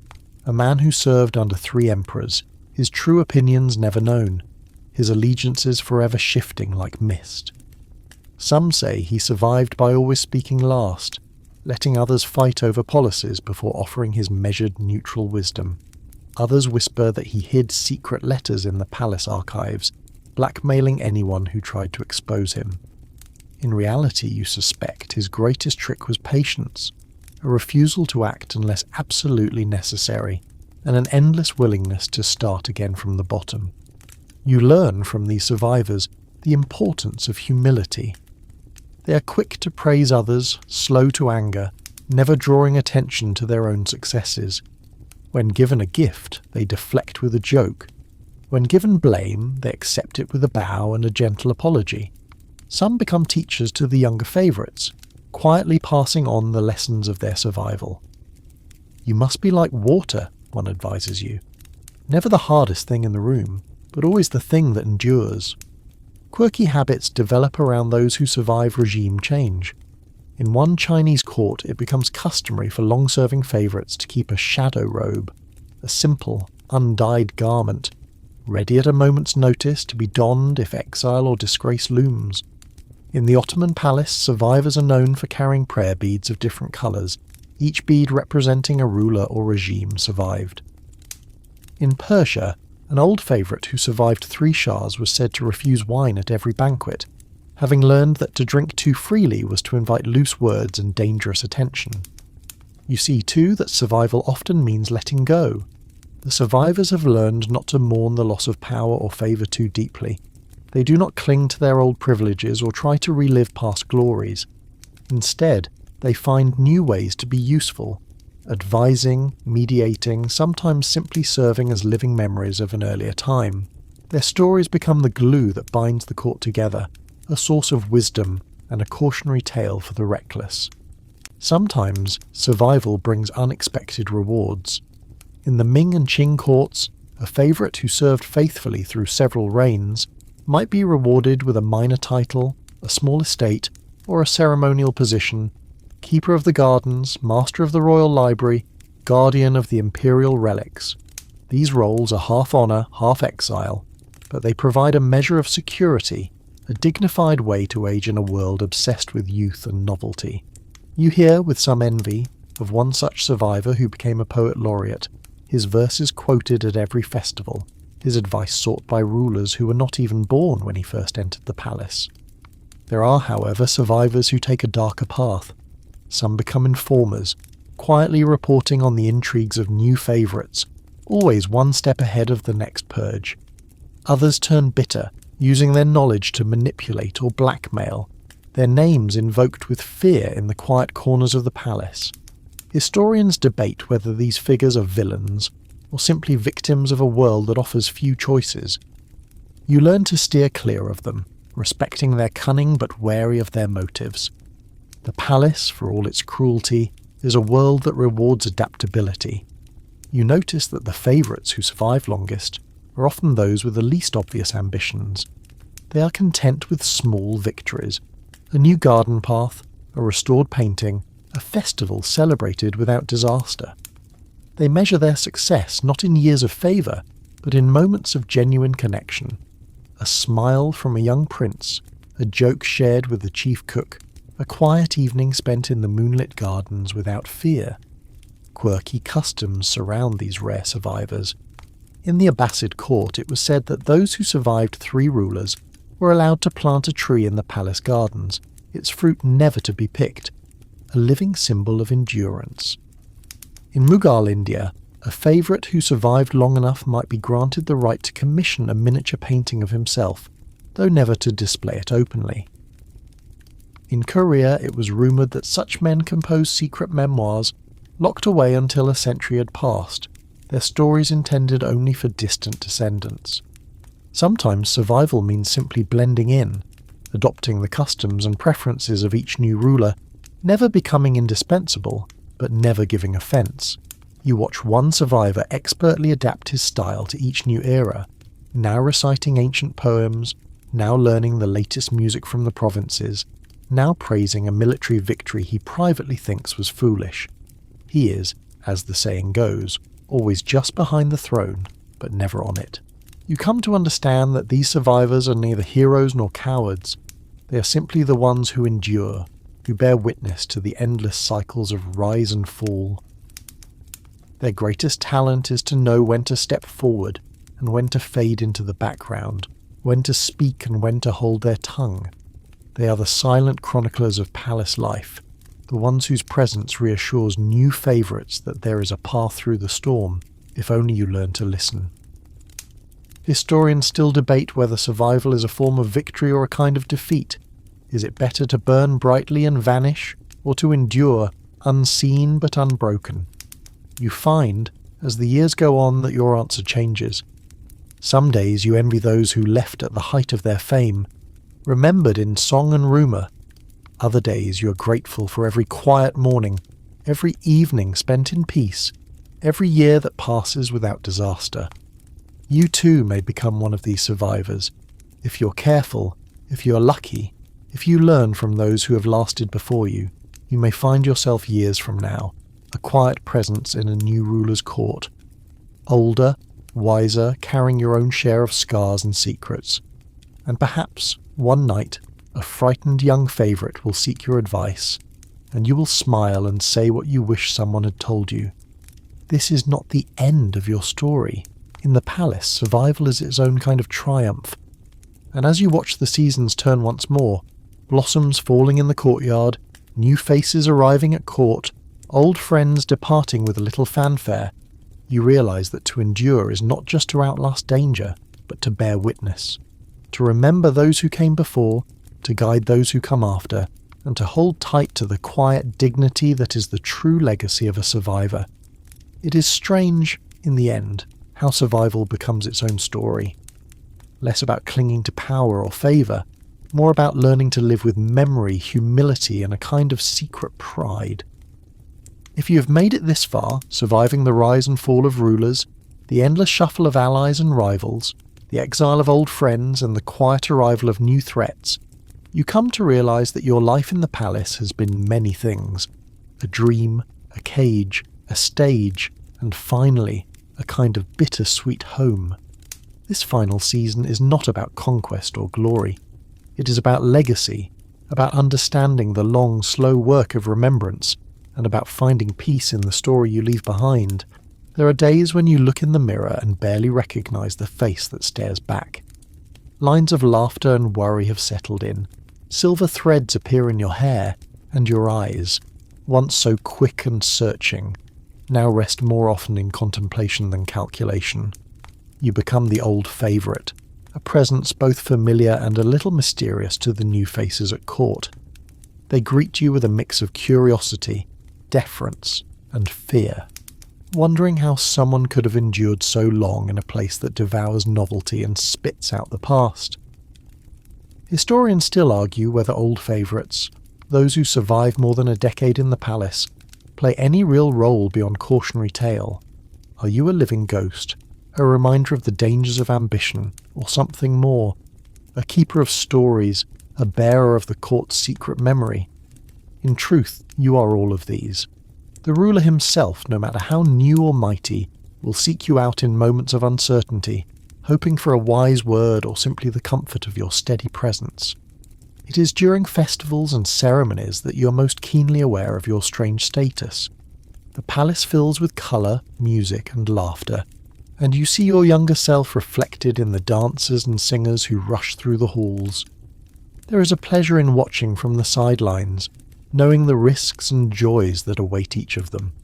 a man who served under 3 emperors, his true opinions never known, his allegiances forever shifting like mist. Some say he survived by always speaking last, letting others fight over policies before offering his measured, neutral wisdom. Others whisper that he hid secret letters in the palace archives, blackmailing anyone who tried to expose him. In reality, you suspect his greatest trick was patience, a refusal to act unless absolutely necessary, and an endless willingness to start again from the bottom. You learn from these survivors the importance of humility. They are quick to praise others, slow to anger, never drawing attention to their own successes. When given a gift, they deflect with a joke. When given blame, they accept it with a bow and a gentle apology. Some become teachers to the younger favourites, quietly passing on the lessons of their survival. You must be like water, one advises you. Never the hardest thing in the room, but always the thing that endures. Quirky habits develop around those who survive regime change. In one Chinese court, it becomes customary for long-serving favourites to keep a shadow robe, a simple, undyed garment, ready at a moment's notice to be donned if exile or disgrace looms. In the Ottoman palace, survivors are known for carrying prayer beads of different colours, each bead representing a ruler or regime survived. In Persia, an old favourite who survived 3 shahs was said to refuse wine at every banquet, having learned that to drink too freely was to invite loose words and dangerous attention. You see too that survival often means letting go. The survivors have learned not to mourn the loss of power or favour too deeply. They do not cling to their old privileges or try to relive past glories. Instead, they find new ways to be useful, advising, mediating, sometimes simply serving as living memories of an earlier time. Their stories become the glue that binds the court together, a source of wisdom and a cautionary tale for the reckless. Sometimes, survival brings unexpected rewards. In the Ming and Qing courts, a favourite who served faithfully through several reigns might be rewarded with a minor title, a small estate, or a ceremonial position: keeper of the gardens, master of the royal library, guardian of the imperial relics. These roles are half honour, half exile, but they provide a measure of security, a dignified way to age in a world obsessed with youth and novelty. You hear, with some envy, of one such survivor who became a poet laureate, his verses quoted at every festival, his advice sought by rulers who were not even born when he first entered the palace. There are, however, survivors who take a darker path. Some become informers, quietly reporting on the intrigues of new favourites, always one step ahead of the next purge. Others turn bitter, using their knowledge to manipulate or blackmail, their names invoked with fear in the quiet corners of the palace. Historians debate whether these figures are villains, or simply victims of a world that offers few choices. You learn to steer clear of them, respecting their cunning but wary of their motives. The palace, for all its cruelty, is a world that rewards adaptability. You notice that the favourites who survive longest are often those with the least obvious ambitions. They are content with small victories, a new garden path, a restored painting, a festival celebrated without disaster. They measure their success not in years of favour, but in moments of genuine connection. A smile from a young prince, a joke shared with the chief cook, a quiet evening spent in the moonlit gardens without fear. Quirky customs surround these rare survivors. In the Abbasid court, it was said that those who survived 3 rulers were allowed to plant a tree in the palace gardens, its fruit never to be picked, a living symbol of endurance. In Mughal India, a favourite who survived long enough might be granted the right to commission a miniature painting of himself, though never to display it openly. In Korea, it was rumoured that such men composed secret memoirs, locked away until a century had passed, their stories intended only for distant descendants. Sometimes survival means simply blending in, adopting the customs and preferences of each new ruler, never becoming indispensable, but never giving offence. You watch one survivor expertly adapt his style to each new era, now reciting ancient poems, now learning the latest music from the provinces, now praising a military victory he privately thinks was foolish. He is, as the saying goes, always just behind the throne, but never on it. You come to understand that these survivors are neither heroes nor cowards. They are simply the ones who endure, who bear witness to the endless cycles of rise and fall. Their greatest talent is to know when to step forward and when to fade into the background, when to speak and when to hold their tongue. They are the silent chroniclers of palace life, the ones whose presence reassures new favourites that there is a path through the storm, if only you learn to listen. Historians still debate whether survival is a form of victory or a kind of defeat. Is it better to burn brightly and vanish, or to endure, unseen but unbroken? You find, as the years go on, that your answer changes. Some days you envy those who left at the height of their fame, remembered in song and rumour. Other days you are grateful for every quiet morning, every evening spent in peace, every year that passes without disaster. You too may become one of these survivors. If you're careful, if you're lucky, if you learn from those who have lasted before you, you may find yourself years from now, a quiet presence in a new ruler's court. Older, wiser, carrying your own share of scars and secrets. And perhaps, one night, a frightened young favourite will seek your advice, and you will smile and say what you wish someone had told you. This is not the end of your story. In the palace, survival is its own kind of triumph. And as you watch the seasons turn once more, blossoms falling in the courtyard, new faces arriving at court, old friends departing with a little fanfare, you realise that to endure is not just to outlast danger, but to bear witness. To remember those who came before, to guide those who come after, and to hold tight to the quiet dignity that is the true legacy of a survivor. It is strange, in the end, how survival becomes its own story. Less about clinging to power or favour, more about learning to live with memory, humility, and a kind of secret pride. If you have made it this far, surviving the rise and fall of rulers, the endless shuffle of allies and rivals, the exile of old friends, and the quiet arrival of new threats, you come to realise that your life in the palace has been many things. A dream, a cage, a stage, and finally, a kind of bittersweet home. This final season is not about conquest or glory. It is about legacy, about understanding the long, slow work of remembrance, and about finding peace in the story you leave behind. There are days when you look in the mirror and barely recognise the face that stares back. Lines of laughter and worry have settled in. Silver threads appear in your hair, and your eyes, once so quick and searching, now rest more often in contemplation than calculation. You become the old favourite, a presence both familiar and a little mysterious to the new faces at court. They greet you with a mix of curiosity, deference, and fear, wondering how someone could have endured so long in a place that devours novelty and spits out the past. Historians still argue whether old favourites, those who survive more than a decade in the palace, play any real role beyond cautionary tale. Are you a living ghost, a reminder of the dangers of ambition, or something more? A keeper of stories, a bearer of the court's secret memory? In truth, you are all of these. The ruler himself, no matter how new or mighty, will seek you out in moments of uncertainty, hoping for a wise word or simply the comfort of your steady presence. It is during festivals and ceremonies that you are most keenly aware of your strange status. The palace fills with colour, music and laughter, and you see your younger self reflected in the dancers and singers who rush through the halls. There is a pleasure in watching from the sidelines, knowing the risks and joys that await each of them.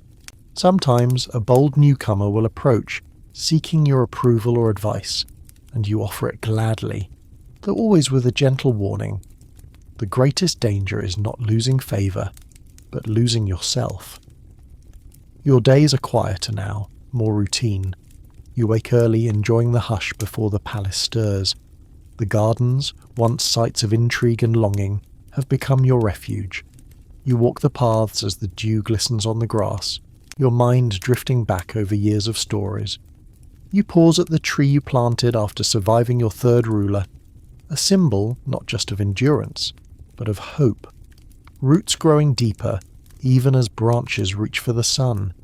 Sometimes a bold newcomer will approach, seeking your approval or advice, and you offer it gladly, though always with a gentle warning. The greatest danger is not losing favour, but losing yourself. Your days are quieter now, more routine. You wake early, enjoying the hush before the palace stirs. The gardens, once sites of intrigue and longing, have become your refuge. You walk the paths as the dew glistens on the grass, your mind drifting back over years of stories. You pause at the tree you planted after surviving your third ruler, a symbol not just of endurance, but of hope. Roots growing deeper, even as branches reach for the sun.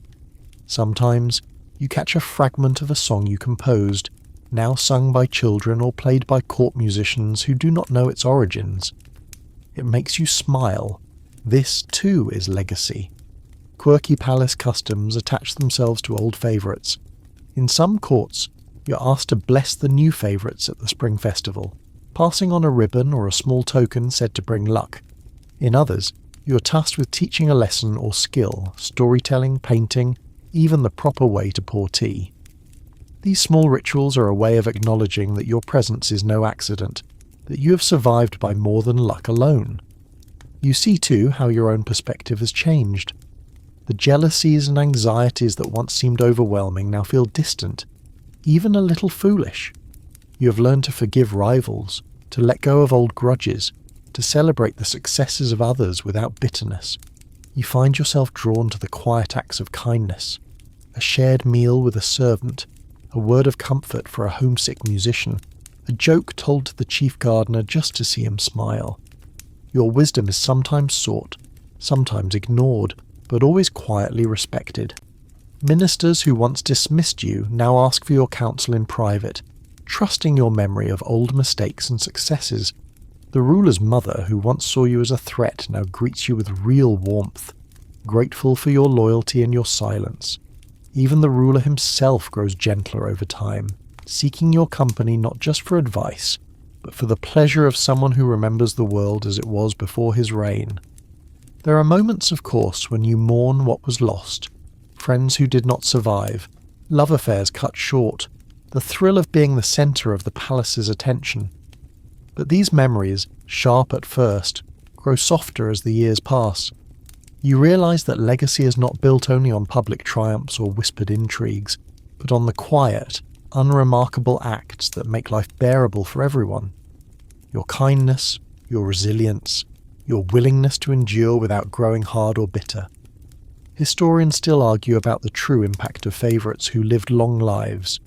Sometimes you catch a fragment of a song you composed, now sung by children or played by court musicians who do not know its origins. It makes you smile. This, too, is legacy. Quirky palace customs attach themselves to old favourites. In some courts, you're asked to bless the new favourites at the spring festival, passing on a ribbon or a small token said to bring luck. In others, you're tasked with teaching a lesson or skill, storytelling, painting, even the proper way to pour tea. These small rituals are a way of acknowledging that your presence is no accident, that you have survived by more than luck alone. You see too how your own perspective has changed. The jealousies and anxieties that once seemed overwhelming now feel distant, even a little foolish. You have learned to forgive rivals, to let go of old grudges, to celebrate the successes of others without bitterness. You find yourself drawn to the quiet acts of kindness, a shared meal with a servant, a word of comfort for a homesick musician, a joke told to the chief gardener just to see him smile. Your wisdom is sometimes sought, sometimes ignored, but always quietly respected. Ministers who once dismissed you now ask for your counsel in private, trusting your memory of old mistakes and successes. The ruler's mother, who once saw you as a threat, now greets you with real warmth, grateful for your loyalty and your silence. Even the ruler himself grows gentler over time, seeking your company not just for advice, but for the pleasure of someone who remembers the world as it was before his reign. There are moments, of course, when you mourn what was lost, friends who did not survive, love affairs cut short, the thrill of being the centre of the palace's attention. But these memories, sharp at first, grow softer as the years pass. You realise that legacy is not built only on public triumphs or whispered intrigues, but on the quiet, unremarkable acts that make life bearable for everyone. Your kindness, your resilience, your willingness to endure without growing hard or bitter. Historians still argue about the true impact of favourites who lived long lives.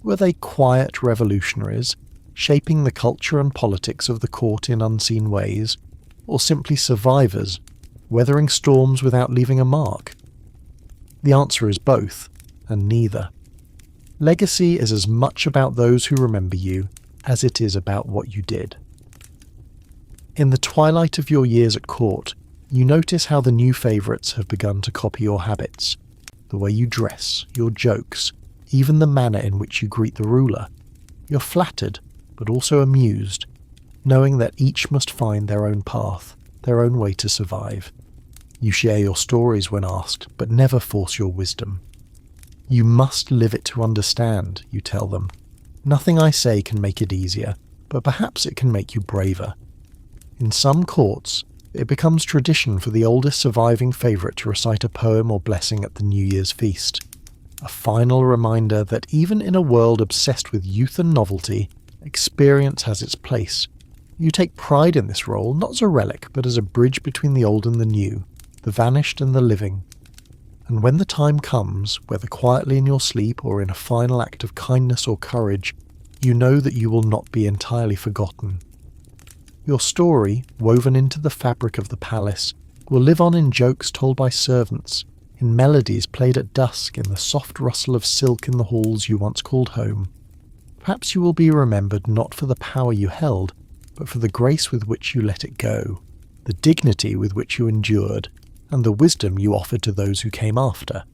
Were they quiet revolutionaries, shaping the culture and politics of the court in unseen ways, or simply survivors, weathering storms without leaving a mark? The answer is both, and neither. Legacy is as much about those who remember you as it is about what you did. In the twilight of your years at court, you notice how the new favourites have begun to copy your habits. The way you dress, your jokes, even the manner in which you greet the ruler. You're flattered, but also amused, knowing that each must find their own path, their own way to survive. You share your stories when asked, but never force your wisdom. You must live it to understand, you tell them. Nothing I say can make it easier, but perhaps it can make you braver. In some courts, it becomes tradition for the oldest surviving favourite to recite a poem or blessing at the New Year's feast. A final reminder that even in a world obsessed with youth and novelty, experience has its place. You take pride in this role not as a relic, but as a bridge between the old and the new, the vanished and the living. And when the time comes, whether quietly in your sleep or in a final act of kindness or courage, you know that you will not be entirely forgotten. Your story, woven into the fabric of the palace, will live on in jokes told by servants, in melodies played at dusk, in the soft rustle of silk in the halls you once called home. Perhaps you will be remembered not for the power you held, but for the grace with which you let it go, the dignity with which you endured, and the wisdom you offered to those who came after.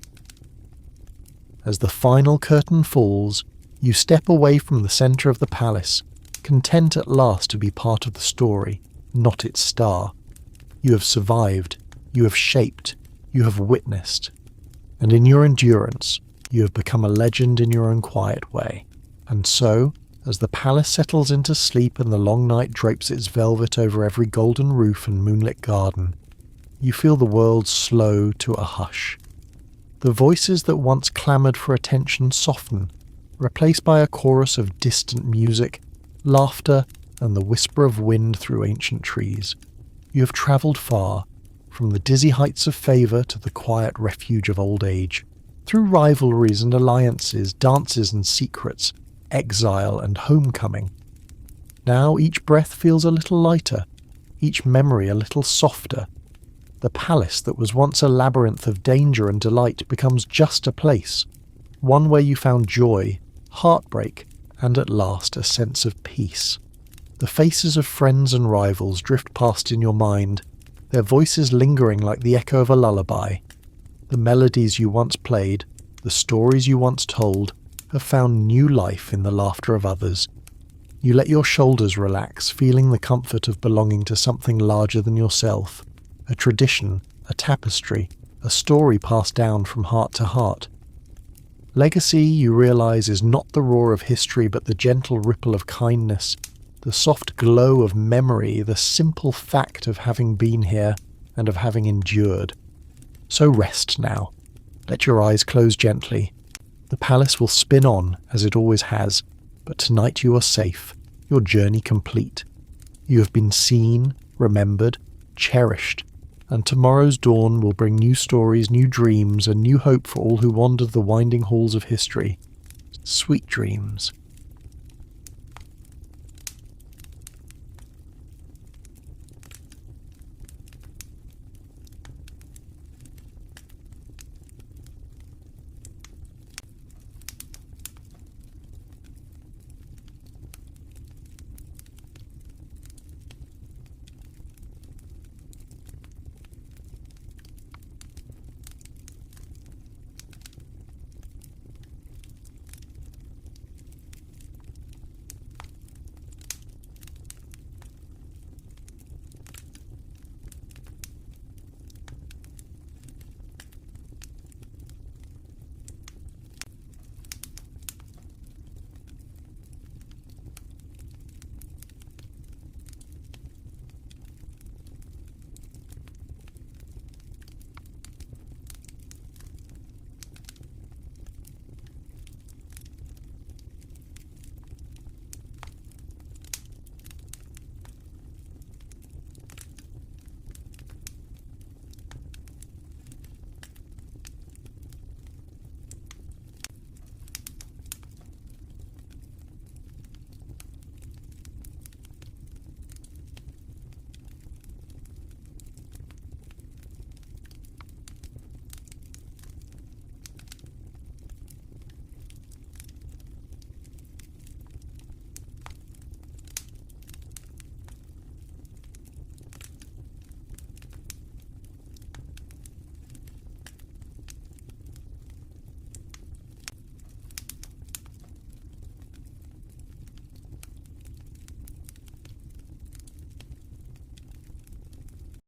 As the final curtain falls, you step away from the centre of the palace, content at last to be part of the story, not its star. You have survived, you have shaped, you have witnessed, and in your endurance, you have become a legend in your own quiet way. And so, as the palace settles into sleep and the long night drapes its velvet over every golden roof and moonlit garden, you feel the world slow to a hush. The voices that once clamoured for attention soften, replaced by a chorus of distant music, laughter, and the whisper of wind through ancient trees. You have travelled far, from the dizzy heights of favour to the quiet refuge of old age, through rivalries and alliances, dances and secrets, exile and homecoming. Now each breath feels a little lighter, each memory a little softer. The palace that was once a labyrinth of danger and delight becomes just a place, one where you found joy, heartbreak, and at last a sense of peace. The faces of friends and rivals drift past in your mind, their voices lingering like the echo of a lullaby. The melodies you once played, the stories you once told, have found new life in the laughter of others. You let your shoulders relax, feeling the comfort of belonging to something larger than yourself, a tradition, a tapestry, a story passed down from heart to heart. Legacy, you realise, is not the roar of history but the gentle ripple of kindness, the soft glow of memory, the simple fact of having been here and of having endured. So rest now. Let your eyes close gently. The palace will spin on, as it always has, but tonight you are safe, your journey complete. You have been seen, remembered, cherished, and tomorrow's dawn will bring new stories, new dreams, and new hope for all who wander the winding halls of history. Sweet dreams.